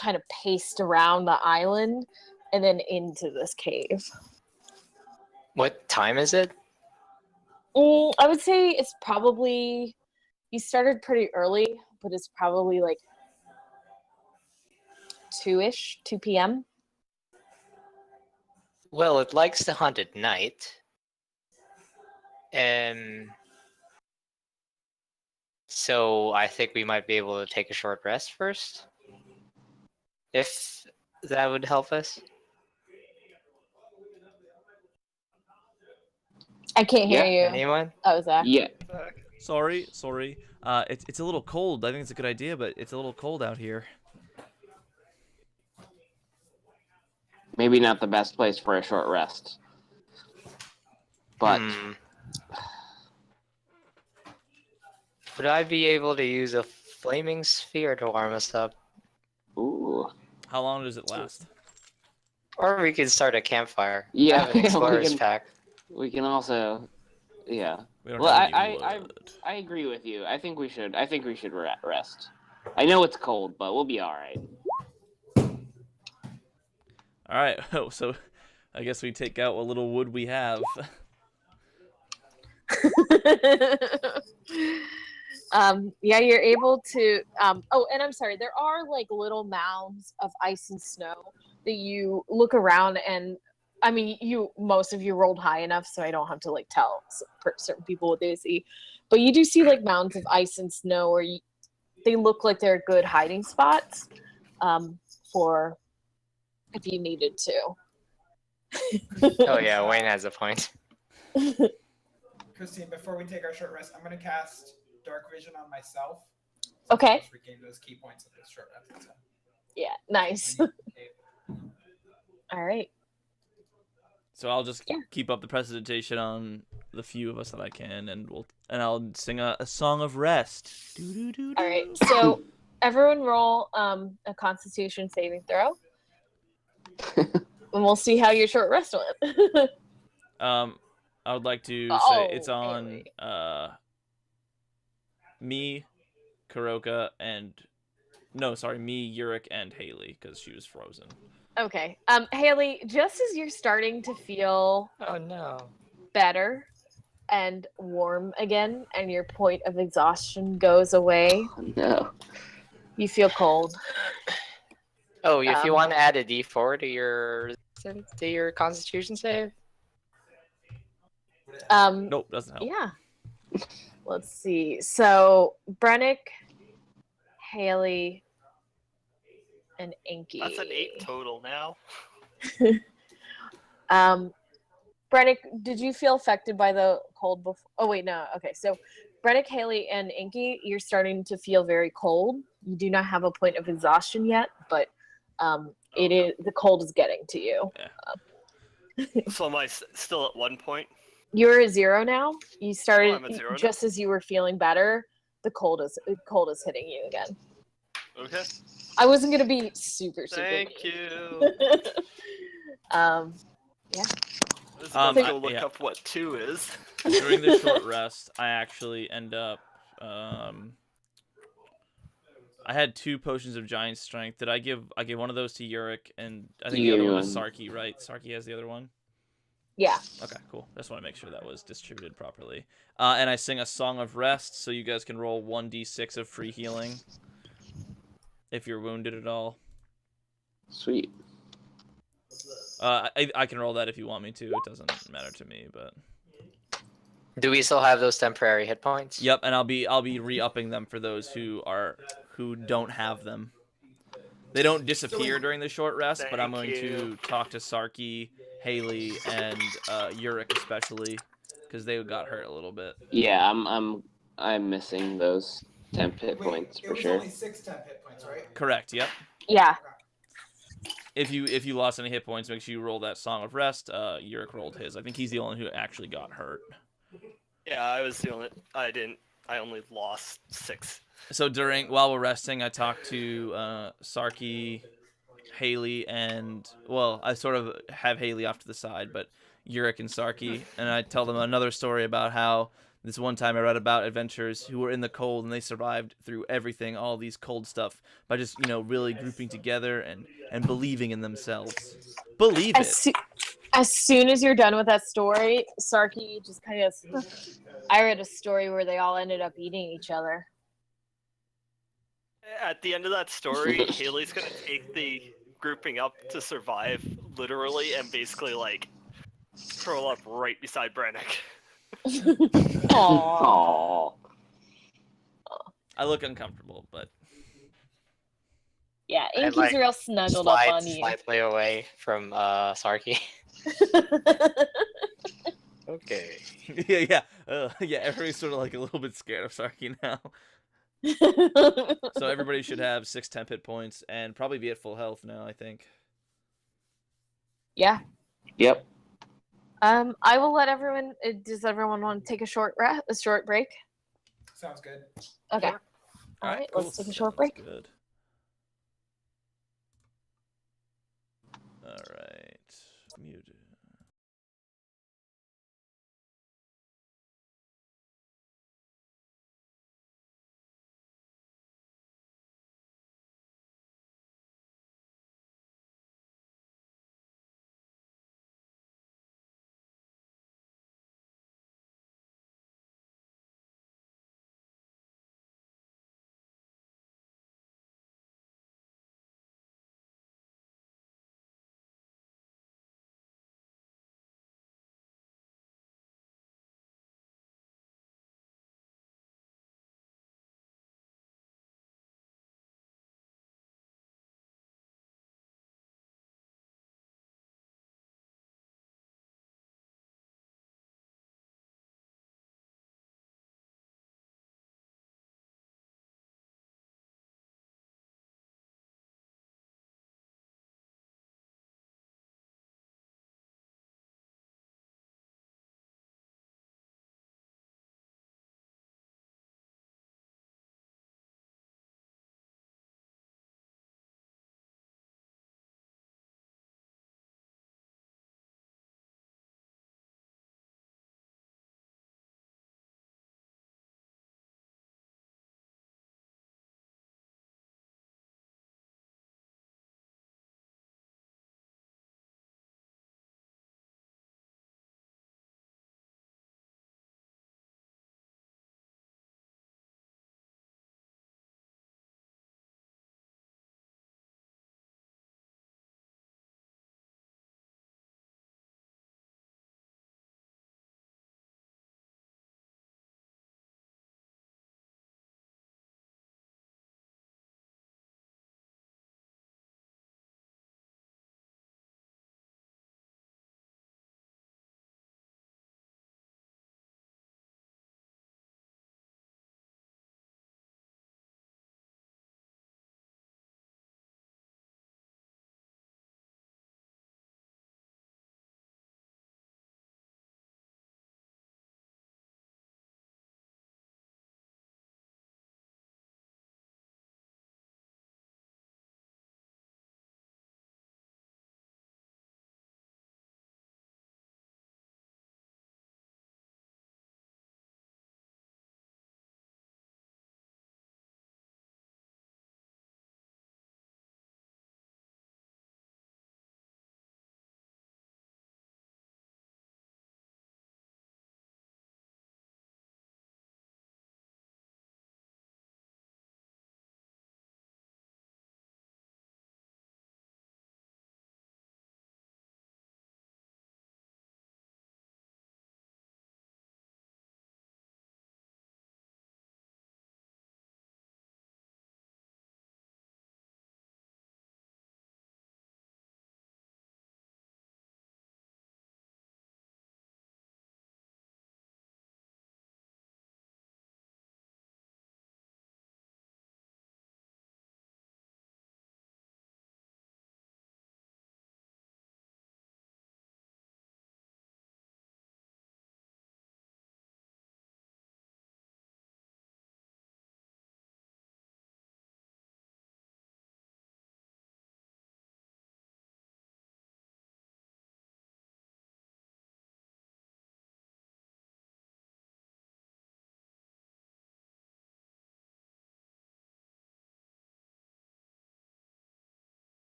kind of paced around the island and then into this cave. What time is it? I would say it's probably, you started pretty early, but it's probably like 2 p.m. Well, it likes to hunt at night. So I think we might be able to take a short rest first. If that would help us. I can't hear you. Anyone? Oh, Zach. Yeah. Sorry. It's a little cold. I think it's a good idea, but it's a little cold out here. Maybe not the best place for a short rest. But Would I be able to use a flaming sphere to warm us up? ooh. How long does it last? Or we could start a campfire. Yeah, I have an explorer's pack. We can also, yeah. We don't Well, have any wood. I agree with you. I think we should rest. I know it's cold, but we'll be all right. All right. So, I guess we take out what little wood we have. Yeah, you're able to. Oh, and I'm sorry. There are like little mounds of ice and snow that you look around, and I mean, most of you rolled high enough, so I don't have to like tell certain people what they see. But you do see like mounds of ice and snow, or they look like they're good hiding spots for if you needed to. Oh yeah, Wayne has a point. Christine, before we take our short rest, I'm going to cast Dark Vision on myself. Okay. Just regain those key points of this short rest. So. Yeah, nice. All right. So I'll just keep up the presentation on the few of us that I can, and I'll sing a song of rest. All right. So everyone roll a Constitution saving throw, and we'll see how your short rest went. I would like to say it's on me, Kuroka, and me, Yurik, and Haley, because she was frozen. Okay. Haley, just as you're starting to feel Oh no. better and warm again, and your point of exhaustion goes away, No. you feel cold. Oh, if you want to add a D4 to your Constitution save. Nope, doesn't help. Yeah. Let's see. So Brennick, Haley, and Inky. That's an 8 total now. Brennick, did you feel affected by the cold before? Oh wait, no. Okay, so Brennick, Haley, and Inky, you're starting to feel very cold. You do not have a point of exhaustion yet, but the cold is getting to you. Yeah. So am I still at 1 point? You're at 0 now. You started I'm at 0 just as you were feeling better. The cold is hitting you again. Okay. I wasn't gonna be super Thank mean. you. Yeah. Let's go look yeah. up what 2 is. During the short rest, I actually end up I had 2 potions of giant strength. Did I give one of those to Yurik, and I think You the gave other me one was one. Sarky, right? Sarky has the other one. Yeah. Okay, cool. Just want to make sure that was distributed properly. And I sing a song of rest, so you guys can roll 1d6 of free healing if you're wounded at all. Sweet. I can roll that if you want me to. It doesn't matter to me, but Do we still have those temporary hit points? yep. And I'll be re-upping them for those who don't have them. They don't disappear during the short rest, but I'm going Thank you. to talk to Sarky, Haley, and Yurik especially, because they got hurt a little bit. Yeah, I'm missing those temp hit Wait, points it for was sure. only 6 temp hit points, right? Correct. Yep. Yeah. If you lost any hit points, make sure you roll that Song of Rest. Yurik rolled his. I think he's the only who actually got hurt. Yeah, I was the only. I didn't. I only lost 6. So while we're resting, I talked to Sarky, Haley, and I sort of have Haley off to the side, but Yurik and Sarky, and I tell them another story about how this one time I read about adventurers who were in the cold and they survived through everything, all these cold stuff, by just really grouping together and believing in themselves. Believe it. As soon as you're done with that story, Sarky just kind of. I read a story where they all ended up eating each other. At the end of that story, Haley's gonna take the grouping up to survive literally and basically like curl up right beside Brannick. Aww. Aww. I look uncomfortable, but Yeah, I'd Inky's like real snuggled up on you. Slightly away from Sarky. Okay. yeah. Everybody's sort of like a little bit scared of Sarky now. So everybody should have 6 temp hit points and probably be at full health now, I think. Yeah. Yep. I will let everyone. Does everyone want to take a short break? Sounds good. Okay. Sure. All right, cool. let's take a Yeah, short that's break. Good. All right. Muted.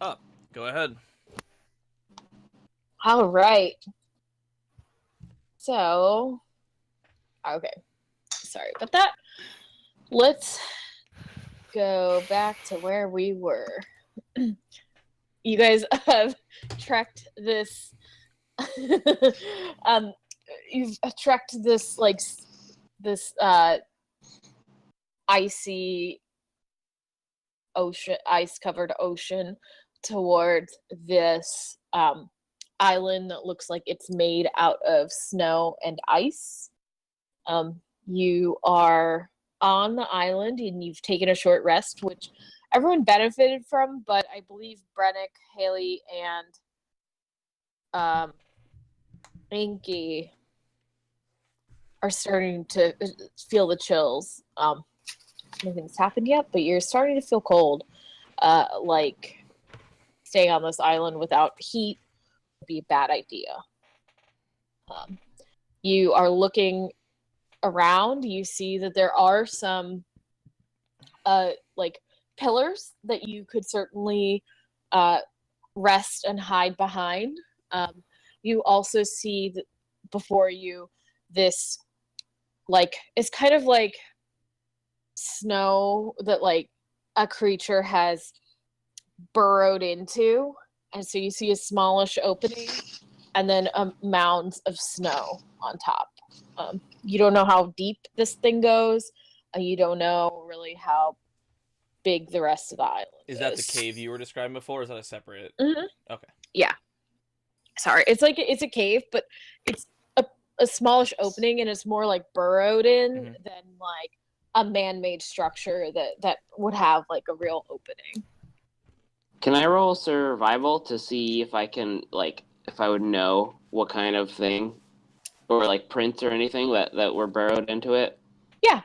up. Go ahead. All right. So, okay. Sorry about that. Let's go back to where we were. You guys have trekked this. You've trekked this this icy ocean, ice-covered ocean towards this island that looks like it's made out of snow and ice. You are on the island and you've taken a short rest, which everyone benefited from, but I believe Brennick, Haley, and Inky are starting to feel the chills. Nothing's happened yet, but you're starting to feel cold. Like staying on this island without heat would be a bad idea. You are looking around. You see that there are some like pillars that you could certainly rest and hide behind. You also see that before you this like it's kind of like snow that like a creature has burrowed into, and so you see a smallish opening and then mounds of snow on top. You don't know how deep this thing goes. You don't know really how big the rest of the island is. Is that the cave you were describing before, or is that a separate? Mm-hmm. Okay. Yeah. Sorry, it's a cave, but it's a smallish opening, and it's more like burrowed in than like a man-made structure that would have like a real opening. Can I roll survival to see if I can, like, if I would know what kind of thing, or like prints or anything that were burrowed into it? Yeah.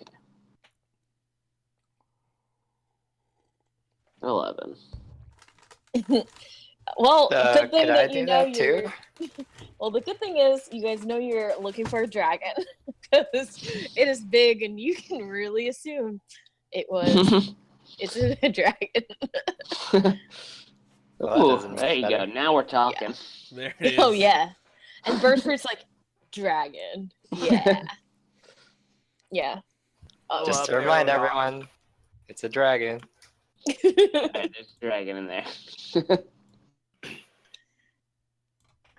Okay. 11. Well, good thing Could I that do you know that too? Well, the good thing is you guys know you're looking for a dragon because it is big, and you can really assume it's a dragon. Well, that Ooh, doesn't there you matter. go. Now we're talking. There it is. Oh yeah, and Birdfruit's like dragon. Yeah, yeah. Just to Up, remind arrow everyone, it's a dragon. Alright, there's a dragon in there.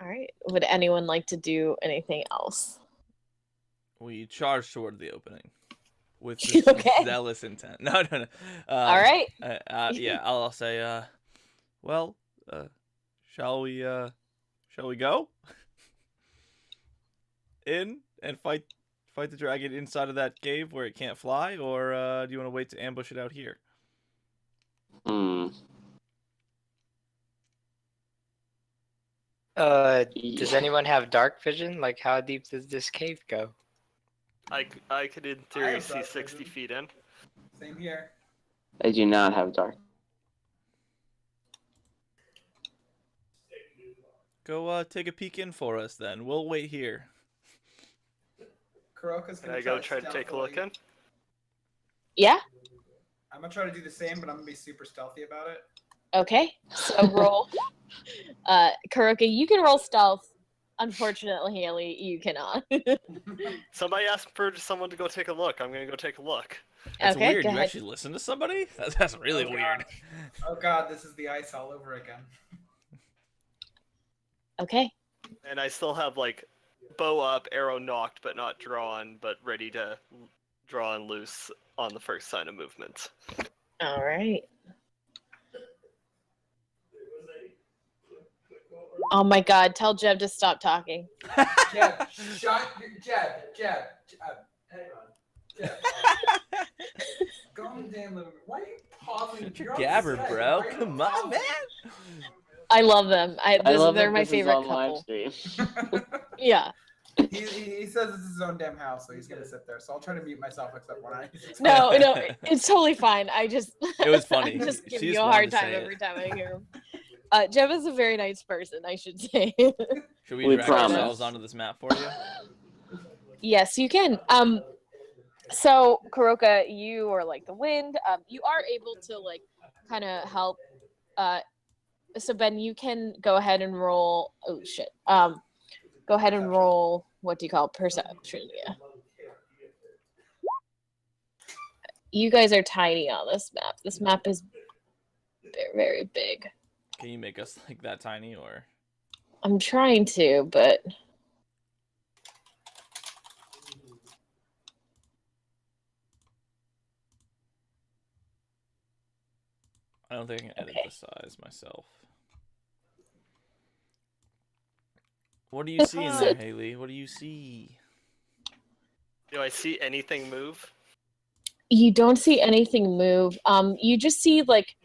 All right. Would anyone like to do anything else? We charge toward the opening with this Okay. zealous intent. No. All right. Yeah, I'll say, well, shall we go in and fight the dragon inside of that cave where it can't fly, or do you want to wait to ambush it out here? Does anyone have dark vision? Like, how deep does this cave go? I could in I theory have see dark 60 vision. feet in. Same here. I do not have dark. Go take a peek in for us then. We'll wait here. Kuroka's Can gonna I go try to take a look stealthily- in? Yeah. I'm gonna try to do the same, but I'm gonna be super stealthy about it. Okay. So roll. Kuroka, you can roll stealth. Unfortunately, Haley, you cannot. Somebody asked for someone to go take a look. I'm gonna go take a look. That's Okay, weird. go You ahead. actually listen to somebody? That's really Oh, weird. God. Oh god, this is the ice all over again. Okay. And I still have like bow up, arrow knocked, but not drawn, but ready to draw and loose on the first sign of movement. All right. Oh my God! Tell Jeb to stop talking. Jeb, shut Jeb. Hang on. Jeb. Go in the damn living room. Why are you pausing? Shut your You're on gabber, Skype. bro. Why are you Come on, pausing? man. I love them. I love They're that my this is favorite on live couple. stream. Yeah. He says it's his own damn house, so he's gonna sit there. So I'll try to mute myself except when I. No, it's totally fine. I just It was funny. I'm just She giving just you a wanted hard to time say it. every time I hear him. Jeb is a very nice person, I should say. Should we We drag promise. ourselves onto this map for you? Yes, you can. So Kuroka, you are like the wind. You are able to like kind of help. So Ben, you can go ahead and roll. Oh shit. Go ahead and roll. What do you call it? Perception? Yeah. You guys are tiny on this map. This map is very, very big. Can you make us like that tiny, or? I'm trying to, but I don't think I can edit Okay. the size myself. What do you see in there, Haley? What do you see? Do I see anything move? you don't see anything move. You just see like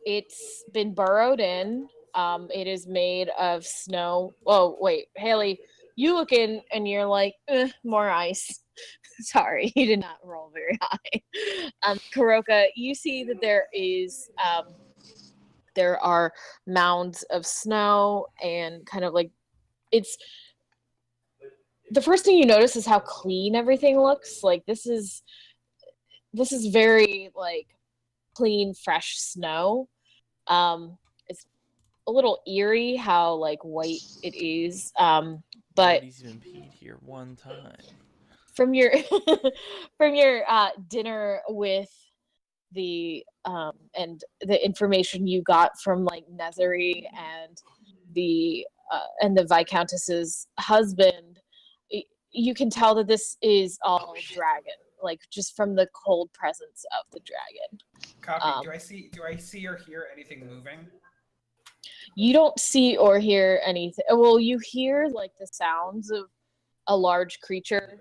it's been burrowed in. It is made of snow. Oh wait, Haley, you look in and you're like, more ice. Sorry, you did not roll very high. Kuroka, you see that there are mounds of snow and kind of like it's the first thing you notice is how clean everything looks. Like this is very like clean, fresh snow. It's a little eerie how like white it is. But Nobody's even peed here one time. from your from your dinner with the and the information you got from like Nezari and the Viscountess's husband, you can tell that this is all dragon, like just from the cold presence of the dragon. Copy. Do I see or hear anything moving? You don't see or hear anything. Well, you hear like the sounds of a large creature.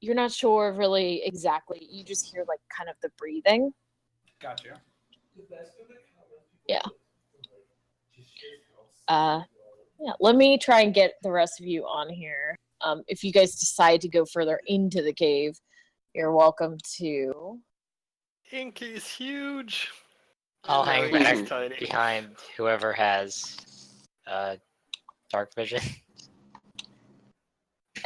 You're not sure really exactly. You just hear like kind of the breathing. Gotcha. Yeah. Yeah. Let me try and get the rest of you on here. If you guys decide to go further into the cave, you're welcome to. Inky's huge. I'll hang Really back tiny. behind whoever has dark vision.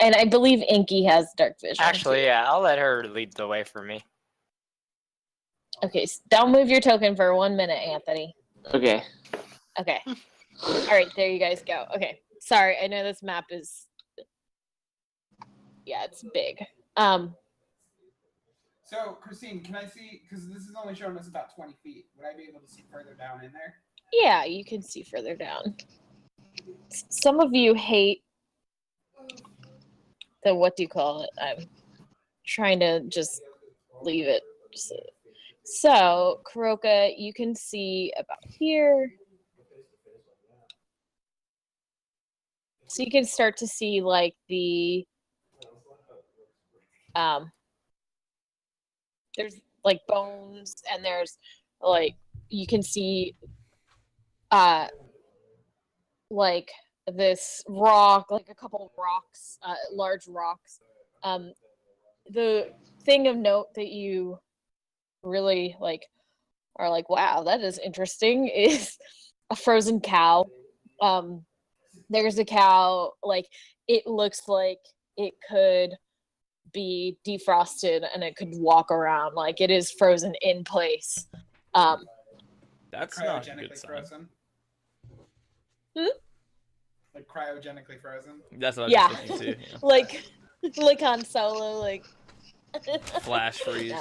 And I believe Inky has dark vision. Actually, too. yeah, I'll let her lead the way for me. Okay. Don't move your token for 1 minute, Anthony. Okay. Okay. All right. There you guys go. Okay. Sorry. I know this map is. Yeah, it's big. So, Christine, can I see? Because this is only showing us about 20 feet. Would I be able to see further down in there? Yeah, you can see further down. Some of you hate the what do you call it? I'm trying to just leave it. So, Kuroka, you can see about here. So you can start to see like the there's like bones and there's like you can see like this rock, like a couple of rocks, large rocks. The thing of note that you really like are like, wow, that is interesting, is a frozen cow. There's a cow, like it looks like it could be defrosted and it could walk around, like it is frozen in place. That's not a good Cryogenically sign. frozen. Hmm? Like cryogenically frozen. That's what I Yeah. was thinking too. Yeah. like on Solo, like Flash freeze.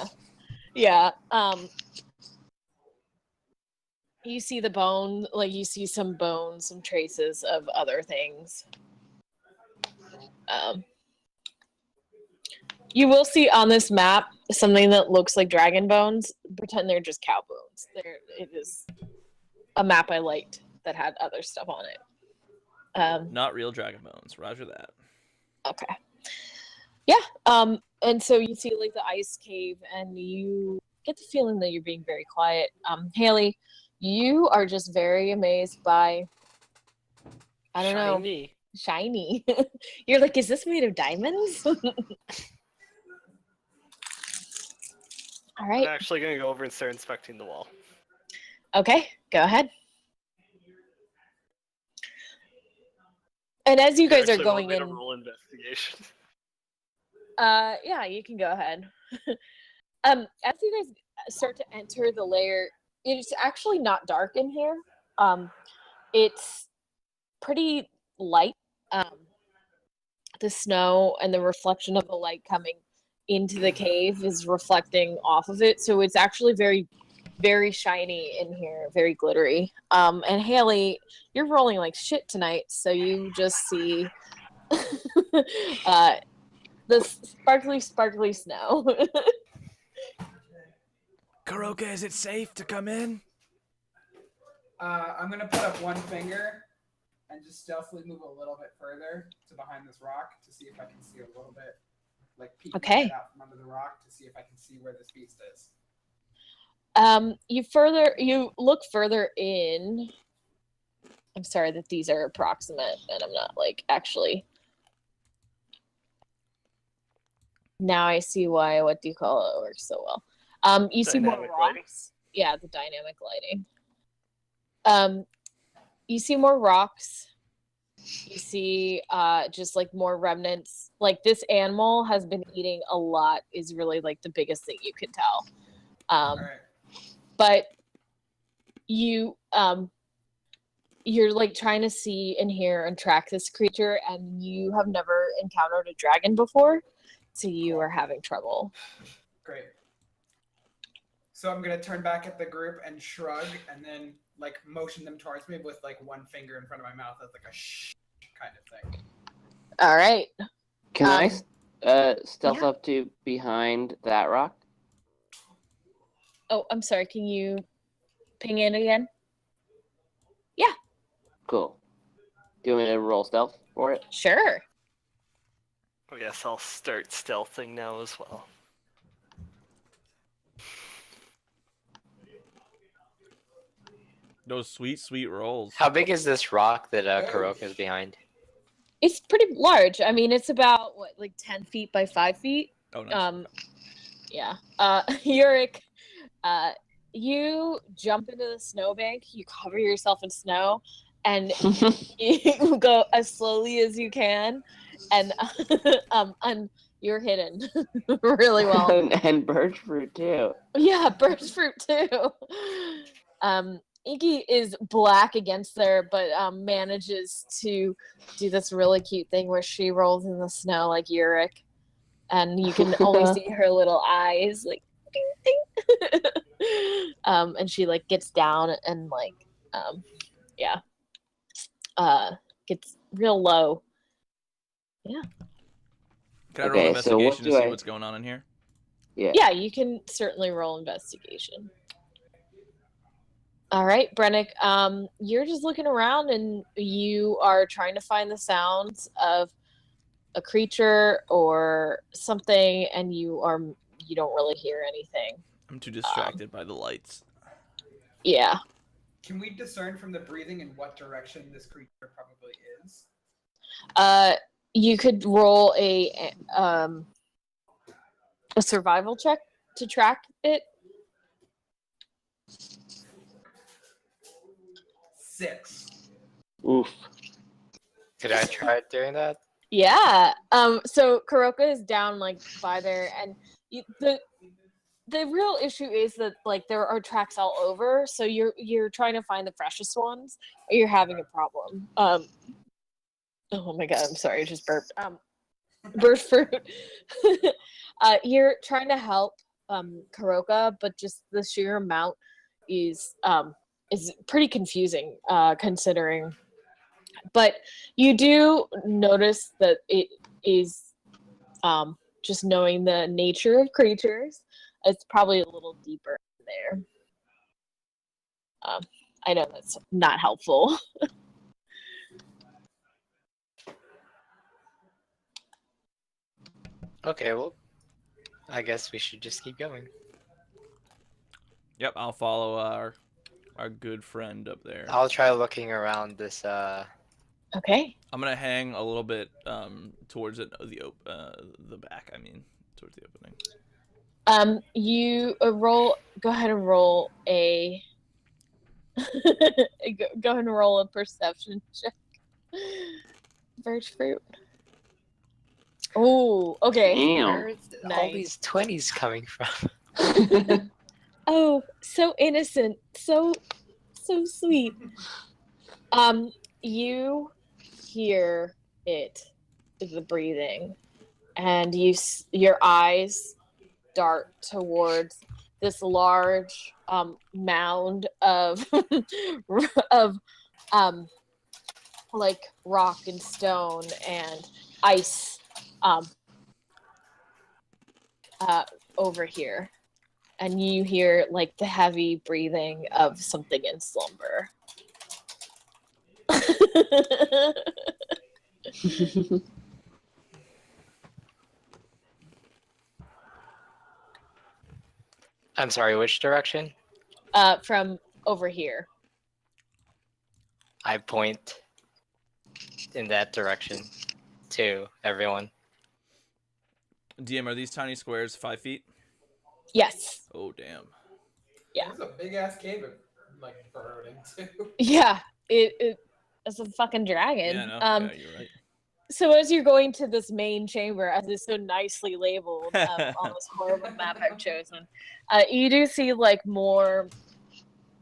Yeah. You see the bone, like you see some bones, some traces of other things. You will see on this map something that looks like dragon bones. Pretend they're just cow bones. It is a map I liked that had other stuff on it. Not real dragon bones. Roger that. Okay. Yeah. And so you see like the ice cave, and you get the feeling that you're being very quiet. Haley, you are just very amazed by. I don't know. Shiny. Shiny. You're like, is this made of diamonds? All I'm right. actually gonna go over and start inspecting the wall. Okay, go ahead. And as you guys are Actually want going me to in, roll investigation. yeah, you can go ahead. As you guys, start to enter the lair, it's actually not dark in here. It's pretty light. The snow and the reflection of the light coming into the cave is reflecting off of it, so it's actually very, very shiny in here, very glittery. And Haley, you're rolling like shit tonight, so you just see the sparkly snow. Kuroka, is it safe to come in? I'm gonna put up one finger and just stealthily move a little bit further to behind this rock to see if I can see a little bit, like peek my Okay. head out from under the rock to see if I can see where this beast is. You look further in. I'm sorry that these are approximate and I'm not like actually. Now I see why what do you call it works so well. You see more Dynamic rocks. lighting? Yeah, the dynamic lighting. You see more rocks. You see just like more remnants. Like this animal has been eating a lot is really like the biggest thing you can tell. All right. But you're like trying to see and hear and track this creature, and you have never encountered a dragon before, so you are having trouble. Great. So I'm gonna turn back at the group and shrug, and then like motion them towards me with like one finger in front of my mouth as like a shh kind of thing. All right. Can I stealth yeah. up to behind that rock? Oh, I'm sorry. Can you ping in again? Cool. Do you want me to roll stealth for it? Sure. I guess I'll start stealthing now as well. Those sweet, sweet rolls. How big is this rock that Kuroka is behind? It's pretty large. I mean, it's about what, like 10 feet by 5 feet. Oh, nice. Yeah. Yurik, you jump into the snowbank. You cover yourself in snow, and you go as slowly as you can, and you're hidden really well. And birch fruit too. Yeah, birch fruit too. Inky is black against there, but manages to do this really cute thing where she rolls in the snow like Yurik, and you can only see her little eyes like ding, ding. And she like gets down and like gets real low. Yeah. Can I roll Okay, so what investigation do to see I- what's going on in here? Yeah, you can certainly roll investigation. All right, Brennick, you're just looking around and you are trying to find the sounds of a creature or something, and you don't really hear anything. I'm too distracted by the lights. Yeah. Can we discern from the breathing in what direction this creature probably is? You could roll a survival check to track it. 6. Oof. Could I try doing that? Yeah. So Kuroka is down like by there, and the real issue is that like there are tracks all over, so you're trying to find the freshest ones, or you're having a problem. Oh my god, I'm sorry, I just burped. Bird fruit. You're trying to help Kuroka, but just the sheer amount is pretty confusing considering. But you do notice that it is just knowing the nature of creatures, it's probably a little deeper there. I know that's not helpful. Okay, well, I guess we should just keep going. Yep, I'll follow our good friend up there. I'll try looking around this. Okay. I'm gonna hang a little bit towards the back. I mean, towards the opening. You roll. Go ahead and roll a. Go ahead and roll a perception check. Birch fruit. Oh, okay. Damn. Where are all Nice. these 20s coming from? Oh, so innocent, so sweet. You hear it, the breathing, and your eyes dart towards this large mound of of like rock and stone and ice um, over here, and you hear like the heavy breathing of something in slumber. I'm sorry, which direction? From over here. I point in that direction to everyone. DM, are these tiny squares 5 feet? Yes. Oh, damn. Yeah. This is a big ass cave, like burrowed into. Yeah. It's a fucking dragon. Yeah, no. Yeah, you're right. So as you're going to this main chamber, as it's so nicely labeled on this horrible map I've chosen, you do see like more.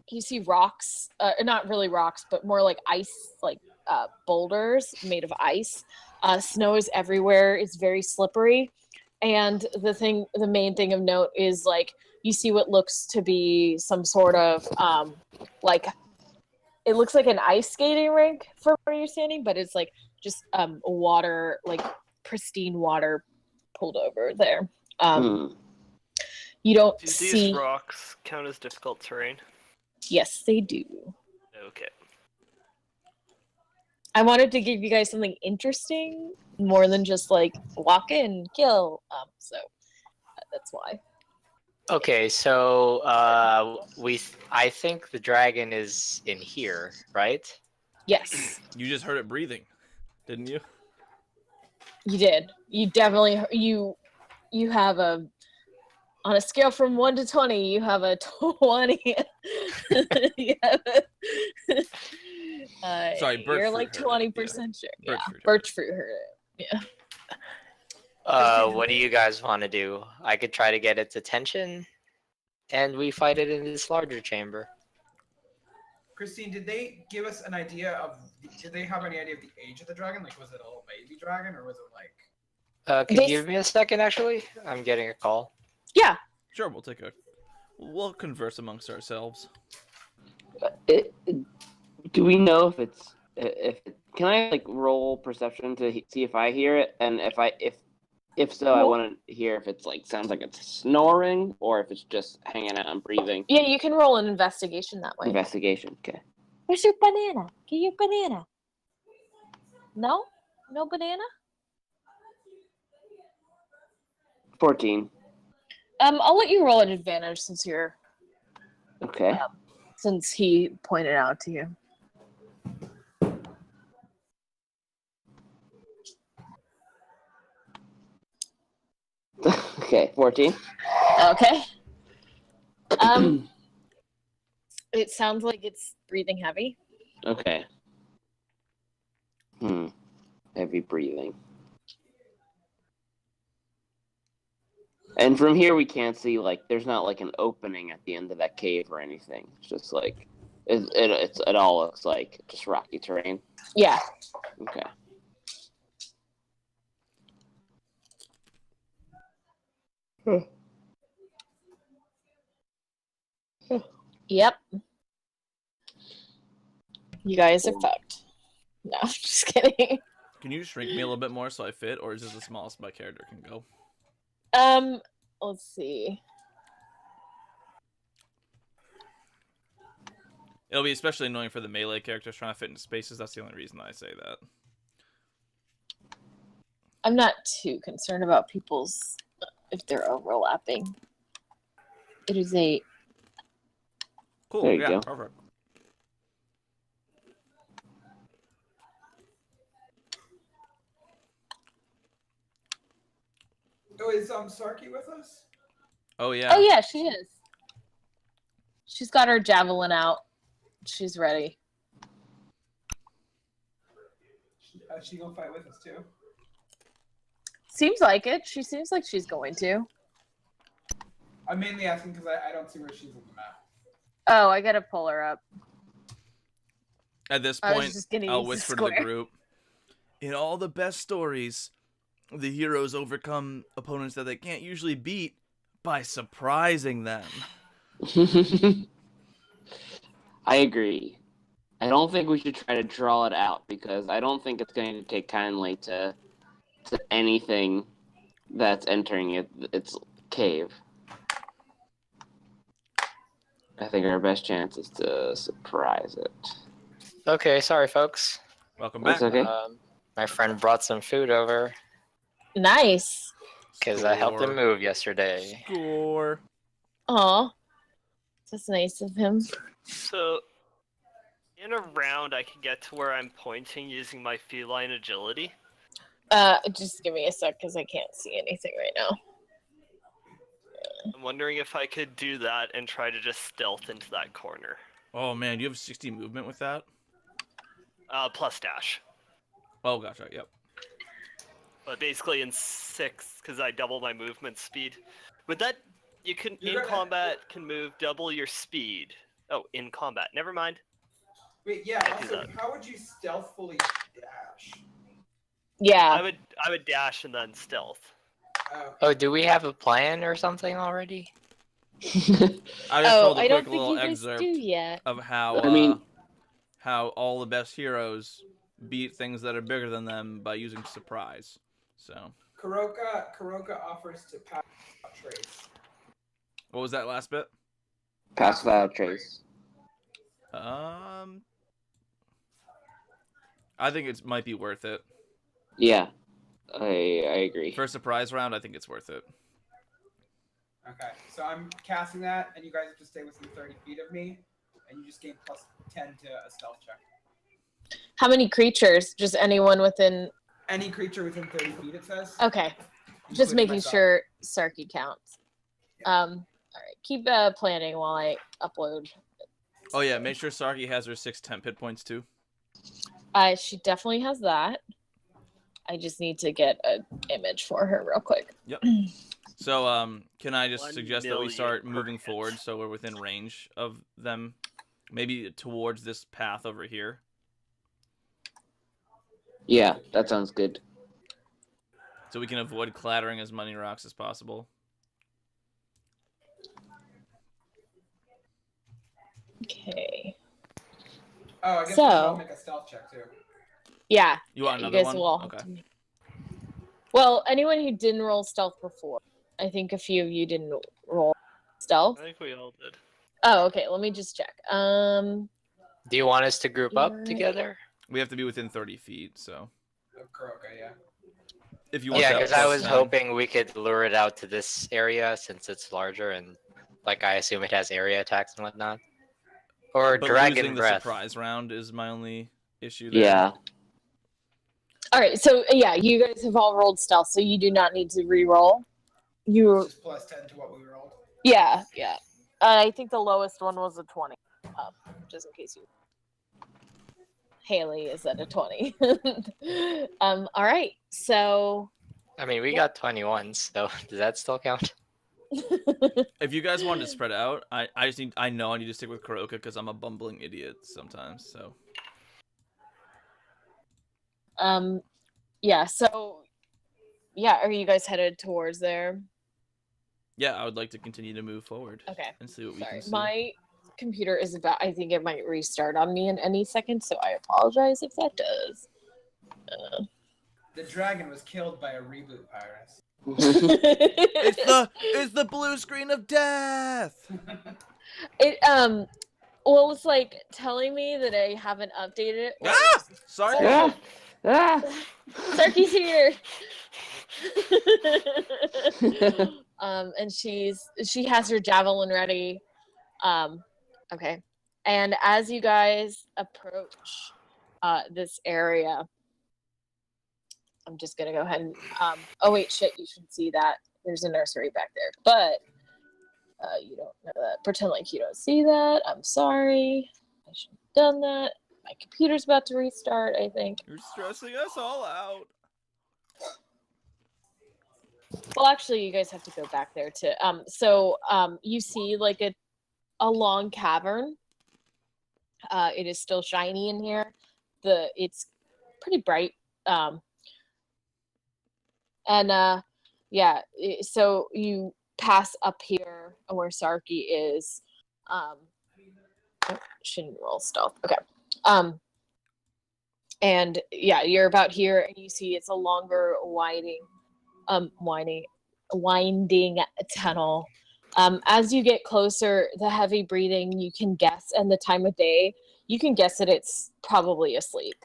You see rocks, not really rocks, but more like ice, like boulders made of ice. Snow is everywhere. It's very slippery, and the main thing of note is like you see what looks to be some sort of like it looks like an ice skating rink from where you're standing, but it's like just water, like pristine water pulled over there. You don't Do see. these rocks count as difficult terrain? Yes, they do. Okay. I wanted to give you guys something interesting more than just like walk in, kill. So that's why. Okay, so I think the dragon is in here, right? Yes, You just heard it breathing, didn't you? you did. You definitely you have a on a scale from 1 to 20. You have a 20. You have Sorry, birch you're fruit like heard it, 20% sure. Birch Yeah, fruit. birch fruit heard it. Yeah. What do you guys want to do? I could try to get its attention, and we fight it in this larger chamber. Christine, did they give us an idea of? Did they have any idea of the age of the dragon? Like, was it a little baby dragon, or was it like? Could you give me a second, actually? I'm getting a call. Yeah. Sure, we'll converse amongst ourselves. Do we know if it's can I like roll perception to see if I hear it, and if so, I want to hear if it's like sounds like it's snoring or if it's just hanging out and breathing. Yeah, you can roll an investigation that way. Investigation. Okay. Where's your banana? Get your banana. No? No banana? 14. I'll let you roll an advantage since you're Okay. since he pointed out to you. Okay, 14. Okay. It sounds like it's breathing heavy. Okay. Heavy breathing. And from here we can't see, like, there's not like an opening at the end of that cave or anything. It's just like it all looks like just rocky terrain. Yeah. Okay. Yep. You guys are fucked. No, I'm just kidding. Can you shrink me a little bit more so I fit, or is this the smallest my character can go? Let's see. It'll be especially annoying for the melee characters trying to fit into spaces. That's the only reason I say that. I'm not too concerned about people's if they're overlapping. It is a Cool. There you yeah, go. perfect. Oh, is Sarky with us? Oh yeah. Oh yeah, she is. She's got her javelin out. She's ready. She gonna fight with us too? Seems like it. She seems like she's going to. I'm mainly asking because I don't see where she's on the map. Oh, I gotta pull her up. At this I was point, just gonna I'll use the whisper to the square. group. In all the best stories, the heroes overcome opponents that they can't usually beat by surprising them. I agree. I don't think we should try to draw it out because I don't think it's going to take kindly to anything that's entering its cave. I think our best chance is to surprise it. Okay, sorry, folks. Welcome back. That's okay. My friend brought some food over Nice. because I helped him Score. move yesterday. Score. Aw. That's nice of him. So, in a round, I can get to where I'm pointing using my feline agility. Just give me a sec because I can't see anything right now. I'm wondering if I could do that and try to just stealth into that corner. Oh man, you have 60 movement with that? Plus dash. Oh gotcha, yep. But basically in 6, because I double my movement speed. With that, you can You're in gonna- combat can move double your speed. Oh, in combat. Never mind. Wait, yeah. Can't do Also, that. how would you stealthfully dash? Yeah. I would dash and then stealth. Oh, do we have a plan or something already? I just Oh, told a I don't quick think little you guys excerpt do yet. of how I mean- how all the best heroes beat things that are bigger than them by using surprise. So Kuroka offers to pass without trace. what was that last bit? Pass without trace. I think it might be worth it. Yeah, I agree. For a surprise round, I think it's worth it. Okay, so I'm casting that, and you guys have to stay within 30 feet of me, and you just gain plus 10 to a stealth check. How many creatures? Just anyone within. Any creature within 30 feet, it says. Okay. Just including making myself. sure Sarky counts. All right. Keep planning while I upload. Oh yeah, make sure Sarky has her 6 temp hit points too. She definitely has that. I just need to get an image for her real quick. Yep. So can I just 1 suggest that we million start per moving hit. forward so we're within range of them? Maybe towards this path over here. Yeah, that sounds good. So we can avoid clattering as many rocks as possible. Okay. Oh, I guess So- we should all make a stealth check too. Yeah. You want you another guys one? will all have Okay. to make- Well, anyone who didn't roll stealth before, I think a few of you didn't roll stealth. I think we all did. Oh, okay. Let me just check. Do you want us to group up Yeah. together? We have to be within 30 feet, so Oh, Kuroka, yeah. if you want Yeah, that because I plus was 10. hoping we could lure it out to this area since it's larger and, like, I assume it has area attacks and whatnot. Or But dragon losing the breath. surprise round is my only issue there. Yeah. all right. So yeah, you guys have all rolled stealth, so you do not need to re-roll. You, Just plus 10 to what we rolled. yeah. I think the lowest one was a 20. Just in case you. Haley is at a 20. All right. So. I mean, we got 21, so does that still count? If you guys wanted to spread out, I know I need to stick with Kuroka because I'm a bumbling idiot sometimes. So Yeah. So. Yeah. Are you guys headed towards there? yeah, I would like to continue to move forward Okay. and see what we Sorry, can see. my computer is about. I think it might restart on me in any second, so I apologize if that does. The dragon was killed by a reboot virus. It's the blue screen of death. It well, it's like telling me that I haven't updated it. or- Ah! Sorry. Yeah. Ah! Sarky's here. And she has her javelin ready. Okay. And as you guys approach this area, I'm just gonna go ahead and oh wait, shit, you should see that. There's a nursery back there. But you don't know that. Pretend like you don't see that. I'm sorry. I should have done that. My computer's about to restart, I think. You're stressing us all out. Well, actually, you guys have to go back there to. You see like a long cavern. It is still shiny in here. It's pretty bright. So you pass up here where Sarky is. Shouldn't roll stealth. Okay. And yeah, you're about here, and you see it's a longer, winding tunnel. As you get closer, the heavy breathing you can guess, and the time of day, you can guess that it's probably asleep.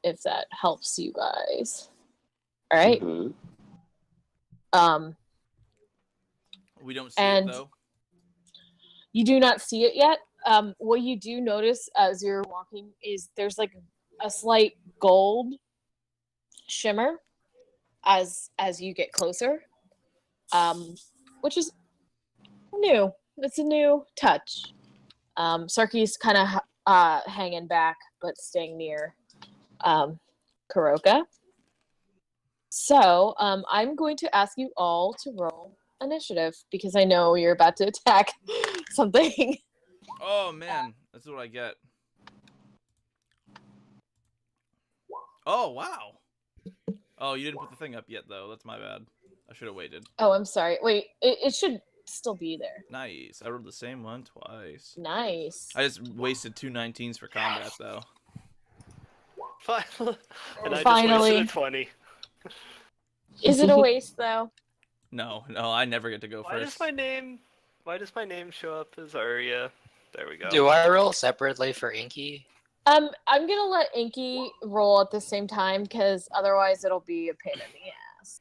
If that helps you guys. All right. Mhm. We don't see And it though. you do not see it yet. What you do notice as you're walking is there's like a slight gold shimmer as you get closer, which is new. It's a new touch. Sarky's kind of hanging back but staying near Kuroka. So I'm going to ask you all to roll initiative because I know you're about to attack something. Oh man, that's what I get. Oh wow. Oh, you didn't put the thing up yet though. That's my bad. I should have waited. Oh, I'm sorry. Wait, it should still be there. Nice. I rolled the same one twice. Nice. I just wasted 2 19s for combat though. Finally. And I Finally. just wasted a 20. Is it a waste though? No, I never get to go Why first. does my name show up as Arya? There we go. Do I roll separately for Inky? I'm gonna let Inky roll at the same time because otherwise it'll be a pain in the ass.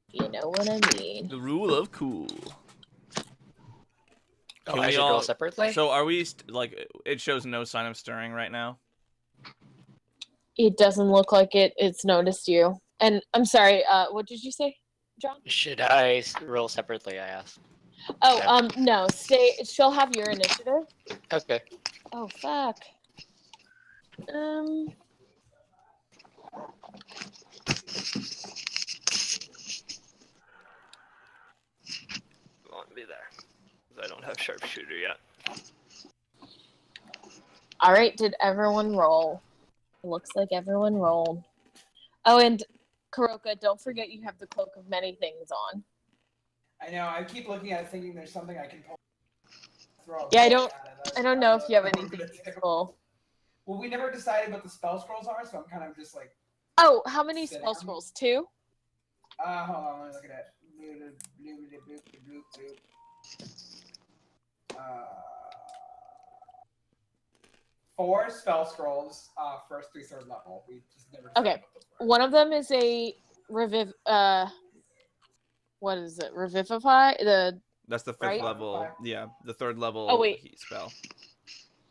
You know what I mean? The rule of cool. Oh, Can I we should all- roll separately? So are we it shows no sign of stirring right now? It doesn't look like it's noticed you. And I'm sorry, what did you say, John? Should I roll separately, I asked. Oh, no, she'll have your initiative. Okay. Oh, fuck. Won't be there. 'Cause I don't have sharpshooter yet. All right, did everyone roll? Looks like everyone rolled. Oh, and Kuroka, don't forget you have the Cloak of Many Things on. I know. I keep looking at it, thinking there's something I can pull. Throw a Yeah, bolt at it. I don't know if you have what I'm anything gonna do. useful. Well, we never decided what the spell scrolls are, so I'm kind of just like, Oh, how many Sit spell down. scrolls? 2? hold on, let me look at it. Bloop, bloop, bloop, bloop, bloop, bloop. 4 spell scrolls, first through 3rd level. We just never decided Okay. what those were. One of them is a what is it? Revivify? That's the 5th Right? level. Yeah, the 3rd level Oh, wait. heat spell.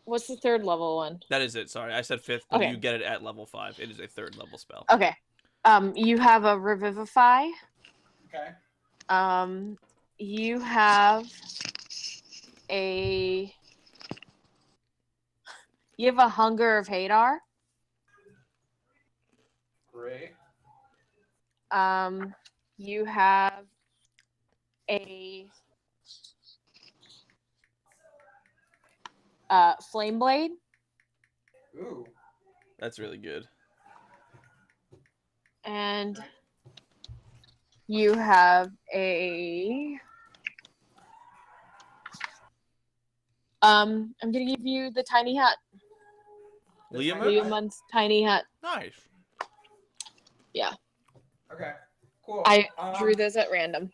What's the 3rd level one? That is it. Sorry, I said 5th, but Okay. you get it at level 5. It is a 3rd level spell. Okay. You have a Revivify. Okay. You have a Hunger of Hadar. Great. You have a Flame Blade. Ooh. That's really good. And you have a I'm gonna give you the tiny hut. Liam? Liamon's tiny hut. Nice. Okay. Cool. I drew those at random.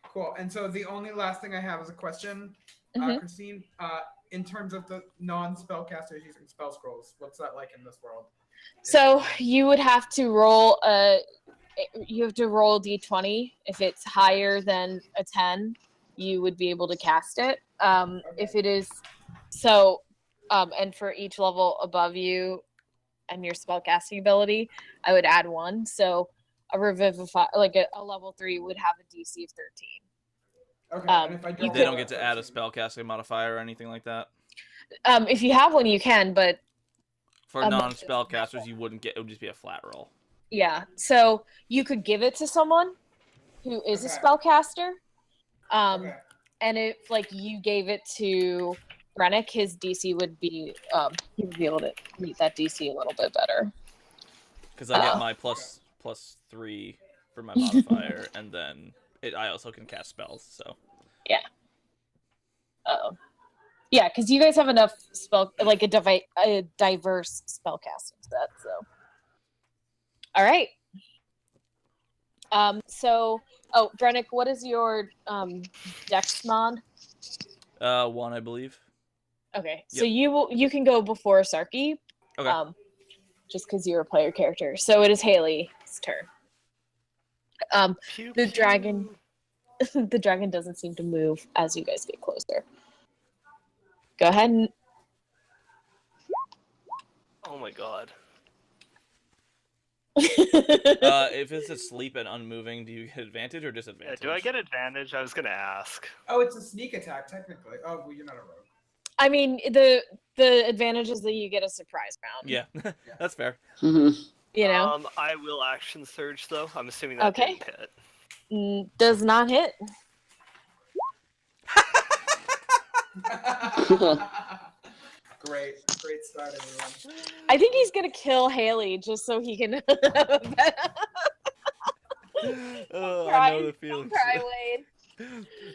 Cool. And so the only last thing I have is a question, Mhm. Christine. In terms of the non-spellcasters using spell scrolls, what's that like in this world? So you would have to roll you have to roll d20. If it's higher than a 10, you would be able to cast it. If it is so, and for each level above you and your spellcasting ability, I would add 1. So a revivify, like a level 3, would have a DC of 13. Okay. Um, and if I you They could- don't get to add a spellcasting modifier or anything like that. If you have one, you can, but For non-spellcasters, you wouldn't get. It would just be a flat roll. Yeah. So you could give it to someone who is a Okay. spellcaster. Okay. And if like you gave it to Rennick, his DC would be he would be able to meet that DC a little bit better. Because I get my +3 for my modifier, and then I also can cast spells. So Yeah, because you guys have enough like a diverse spellcasting set. So, all right. So, Brennick, what is your dex mod? 1, I believe. Okay, so you can go before Sarky. Okay. Just because you're a player character. So it is Haley's turn. Pew, The pew. dragon, the dragon doesn't seem to move as you guys get closer. Go ahead and Oh my god. If it's asleep and unmoving, do you get advantage or Yeah, disadvantage? do I get advantage? I was gonna ask. Oh, it's a sneak attack technically. Oh, well, you're not a rogue. I mean, the advantage is that you get a surprise round. Yeah, that's fair. You know, I will action surge though. I'm assuming that Okay. didn't hit. Does not hit. Great start, everyone. I think he's gonna kill Haley just so he can. Oh, cry. I know the feeling. Cry, Wade.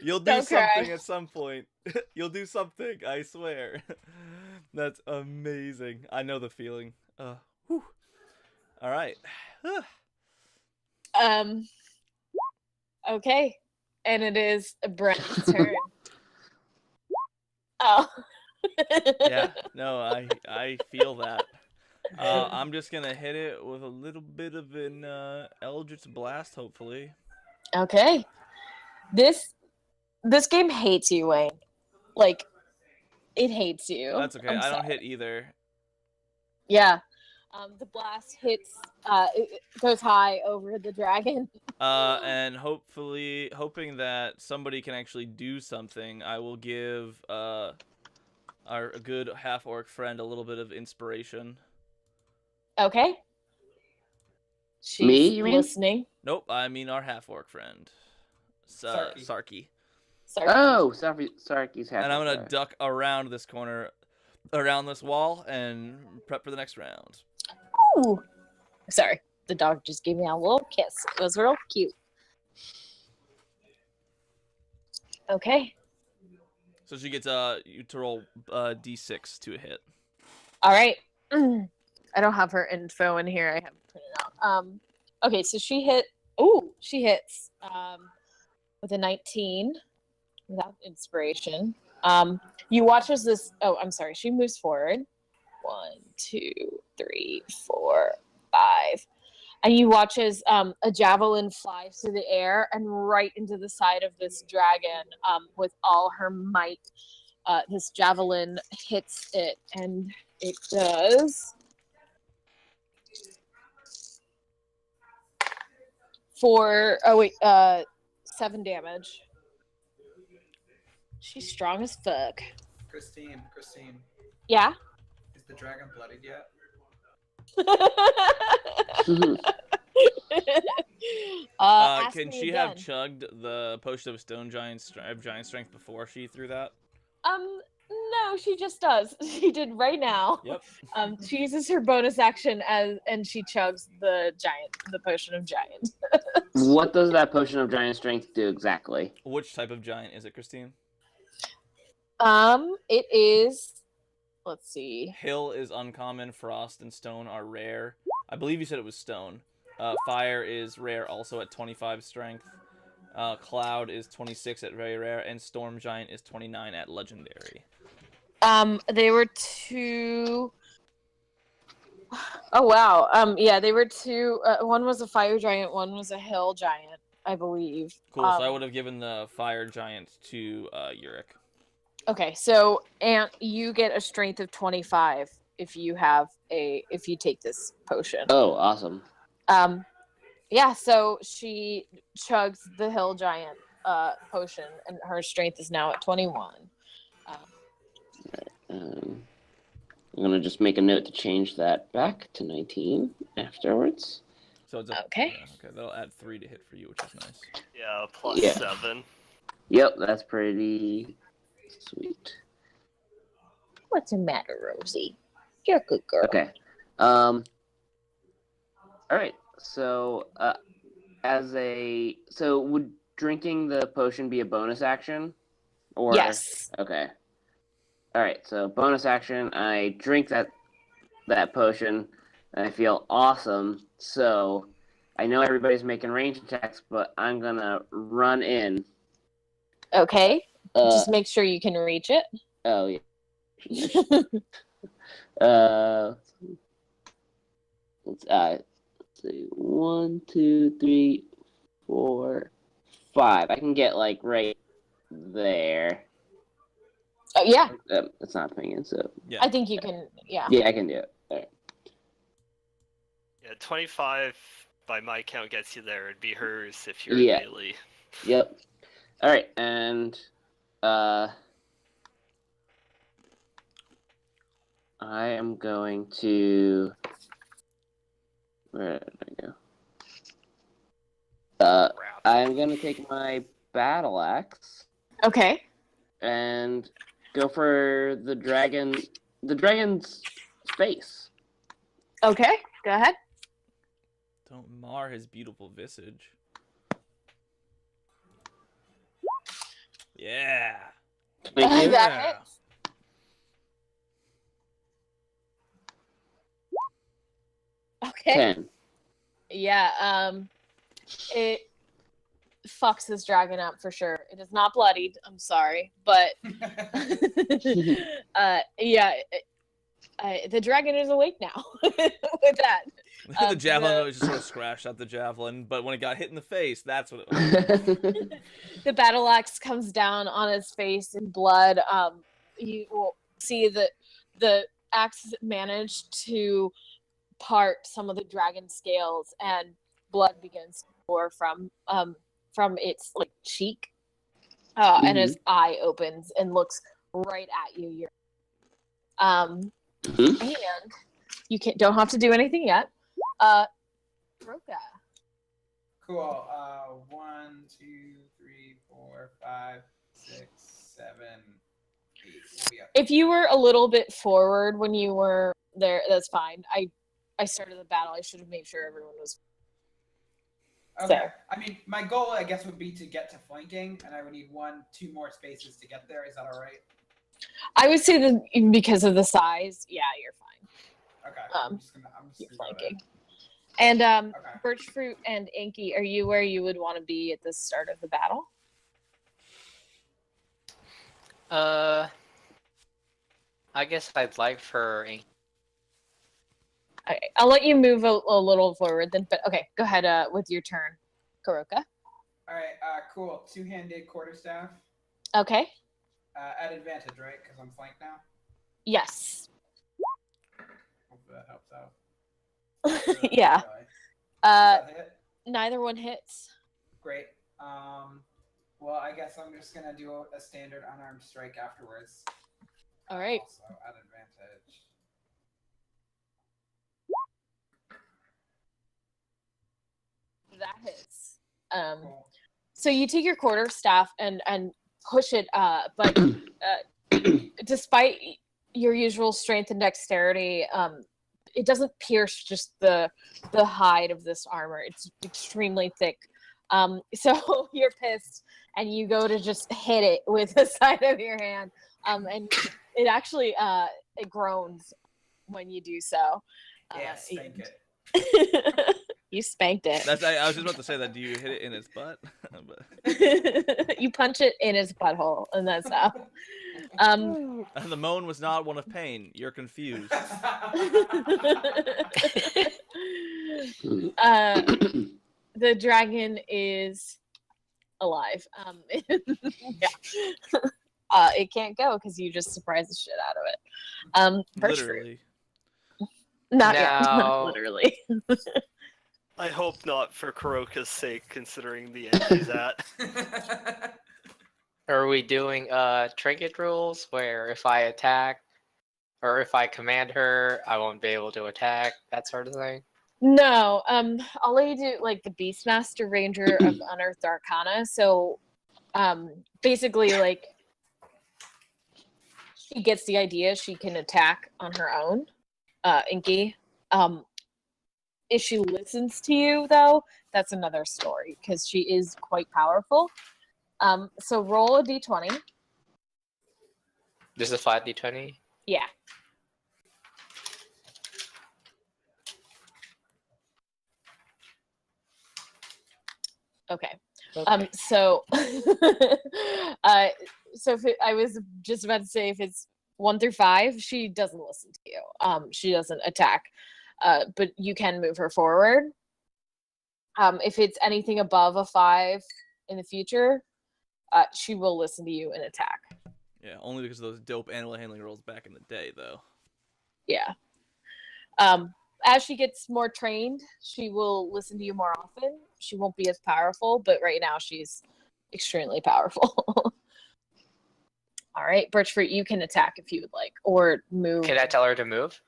You'll do Don't cry. something at some point. You'll do something, I swear. That's amazing. I know the feeling. Whew. All right. Okay, and it is Brent's turn. Oh. Yeah, no, I feel that. I'm just gonna hit it with a little bit of an Eldritch Blast, hopefully. Okay. This game hates you, Wayne. Like, it hates you. That's okay. I'm I don't sorry. hit either. Yeah. The blast hits. It goes high over the dragon. And hoping that somebody can actually do something, I will give our good half-orc friend a little bit of inspiration. Okay. She's Me, you mean? listening. Nope, I mean our half-orc friend, Sarky. Sarky. Sorry. Oh, Sarky's happy. And I'm gonna duck around this corner, around this wall, and prep for the next round. Ooh. Sorry. The dog just gave me a little kiss. It was real cute. Okay. So she gets you to roll d6 to a hit. All right. I don't have her info in here. I have it printed out. Okay, so she hit. Ooh, she hits with a 19 without inspiration. You watch as this. Oh, I'm sorry. She moves forward. 1, 2, 3, 4, 5. And you watch as a javelin flies through the air and right into the side of this dragon with all her might. This javelin hits it, and it does 7 damage. She's strong as fuck. Christine, Yeah. is the dragon bloodied yet? Ask Can me she again. have chugged the potion of stone giant strength before she threw that? No, she just does. She did right now. Yep. She uses her bonus action and she chugs the potion of giant. What does that potion of giant strength do exactly? Which type of giant is it, Christine? It is. Let's see. Hill is uncommon. Frost and stone are rare. I believe you said it was stone. Fire is rare, also at 25 strength. Cloud is 26 at very rare, and Storm Giant is 29 at legendary. They were two. Oh wow. Yeah, they were two. One was a fire giant. One was a hill giant, I believe. Cool. So I would have given the fire giant to Uric. Okay, so Ant, you get a strength of 25 if you take this potion. Oh, awesome. Yeah, so she chugs the hill giant potion, and her strength is now at 21. I'm gonna just make a note to change that back to 19 afterwards. So it's a, Okay. yeah, okay, that'll add 3 to hit for you, which is nice. Yeah, plus Yeah. 7. Yep, that's pretty sweet. What's the matter, Rosie? You're a good girl. Okay. All right. So, so would drinking the potion be a bonus action? Or Yes. Okay. All right. So bonus action, I drink that potion, and I feel awesome. So I know everybody's making range attacks, but I'm gonna run in. Okay. Just Just make sure you can reach it. Oh yeah. Let's see. 1, 2, 3, 4, 5. I can get like right there. Oh, yeah. It's not pinging, so Yeah. I think you can. Yeah. yeah, I can do it. All right. Yeah, 25 by my count gets you there. It'd be hers if you're Yeah. melee. Yep. All right, and I am going to. Where did I go? I'm gonna take my battle axe Okay. and go for the dragon's face. Okay. Go ahead. Don't mar his beautiful visage. Yeah. Thank you. That Yeah. hits. Okay. 10. Yeah. It fucks this dragon up for sure. It is not bloodied. I'm sorry, but yeah. The dragon is awake now. With that, The javelin was just sort of scratched at the javelin, but when it got hit in the face, that's what it was. the battle axe comes down on his face in blood. You will see that the axe managed to part some of the dragon scales, and blood begins to pour from its like cheek, and his eye opens and looks right at you. You're and you don't have to do anything yet. Roka. Cool. 1, 2, 3, 4, 5, 6, 7, 8. We'll be up. If you were a little bit forward when you were there, that's fine. I started the battle. I should have made sure everyone was. Okay. So. I mean, my goal, I guess, would be to get to flanking, and I would need 1, 2 more spaces to get there. Is that all right? I would say that because of the size, yeah, you're fine. Okay. I'm just You're gonna go flanking. And there. Okay. Birchfruit and Inky, are you where you would want to be at the start of the battle? I guess I'd like for Okay, I'll let you move a little forward then. But okay, go ahead with your turn, Kuroka. All right. Cool. Two-handed quarterstaff. Okay. At advantage, right? Because I'm flanked now. Yes. Hopefully that helps out. Yeah. Really. Does that hit? Neither one hits. Great. Well, I guess I'm just gonna do a standard unarmed strike afterwards. All right. Also at advantage. That hits. Cool. So you take your quarterstaff and push it, but despite your usual strength and dexterity, it doesn't pierce just the hide of this armor. It's extremely thick. So you're pissed, and you go to just hit it with the side of your hand, and it actually it groans when you do so. Yeah, spank it. You spanked it. I was just about to say that. Do you hit it in its butt? But... You punch it in his butthole, and that's how. The moan was not one of pain. You're confused. The dragon is alive. Yeah. It can't go because you just surprised the shit out of it. Birchfruit. Literally. Not yet. Now- Literally. I hope not for Kuroka's sake, considering the end he's at. Are we doing trinket rules where if I attack, Or if I command her, I won't be able to attack, that sort of thing. No, I'll let you do like the Beastmaster Ranger of Unearthed Arcana. So, basically, like, she gets the idea she can attack on her own, Inky. If she listens to you, though, that's another story, because she is quite powerful. So roll a d20. This is a 5d20. Yeah. Okay. So, so if I was just about to say, if it's 1 through 5, she doesn't listen to you. She doesn't attack, but you can move her forward. If it's anything above a 5 in the future, she will listen to you and attack. Yeah, only because of those dope animal handling rolls back in the day, though. Yeah. As she gets more trained, she will listen to you more often. She won't be as powerful, but right now she's extremely powerful. All right, Birchfruit, you can attack if you would like, or move. Can I tell her to move?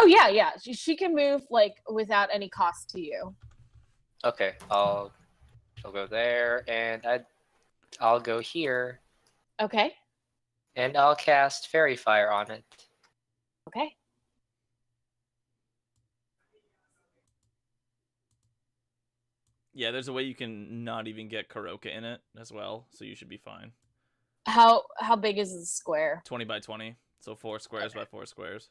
Oh yeah. She can move like without any cost to you. Okay, I'll go there, and I'll go here, Okay. and I'll cast Fairy Fire on it. Okay. Yeah, there's a way you can not even get Karoka in it as well, so you should be fine. How big is the square? 20 by 20, so 4 squares by 4 squares.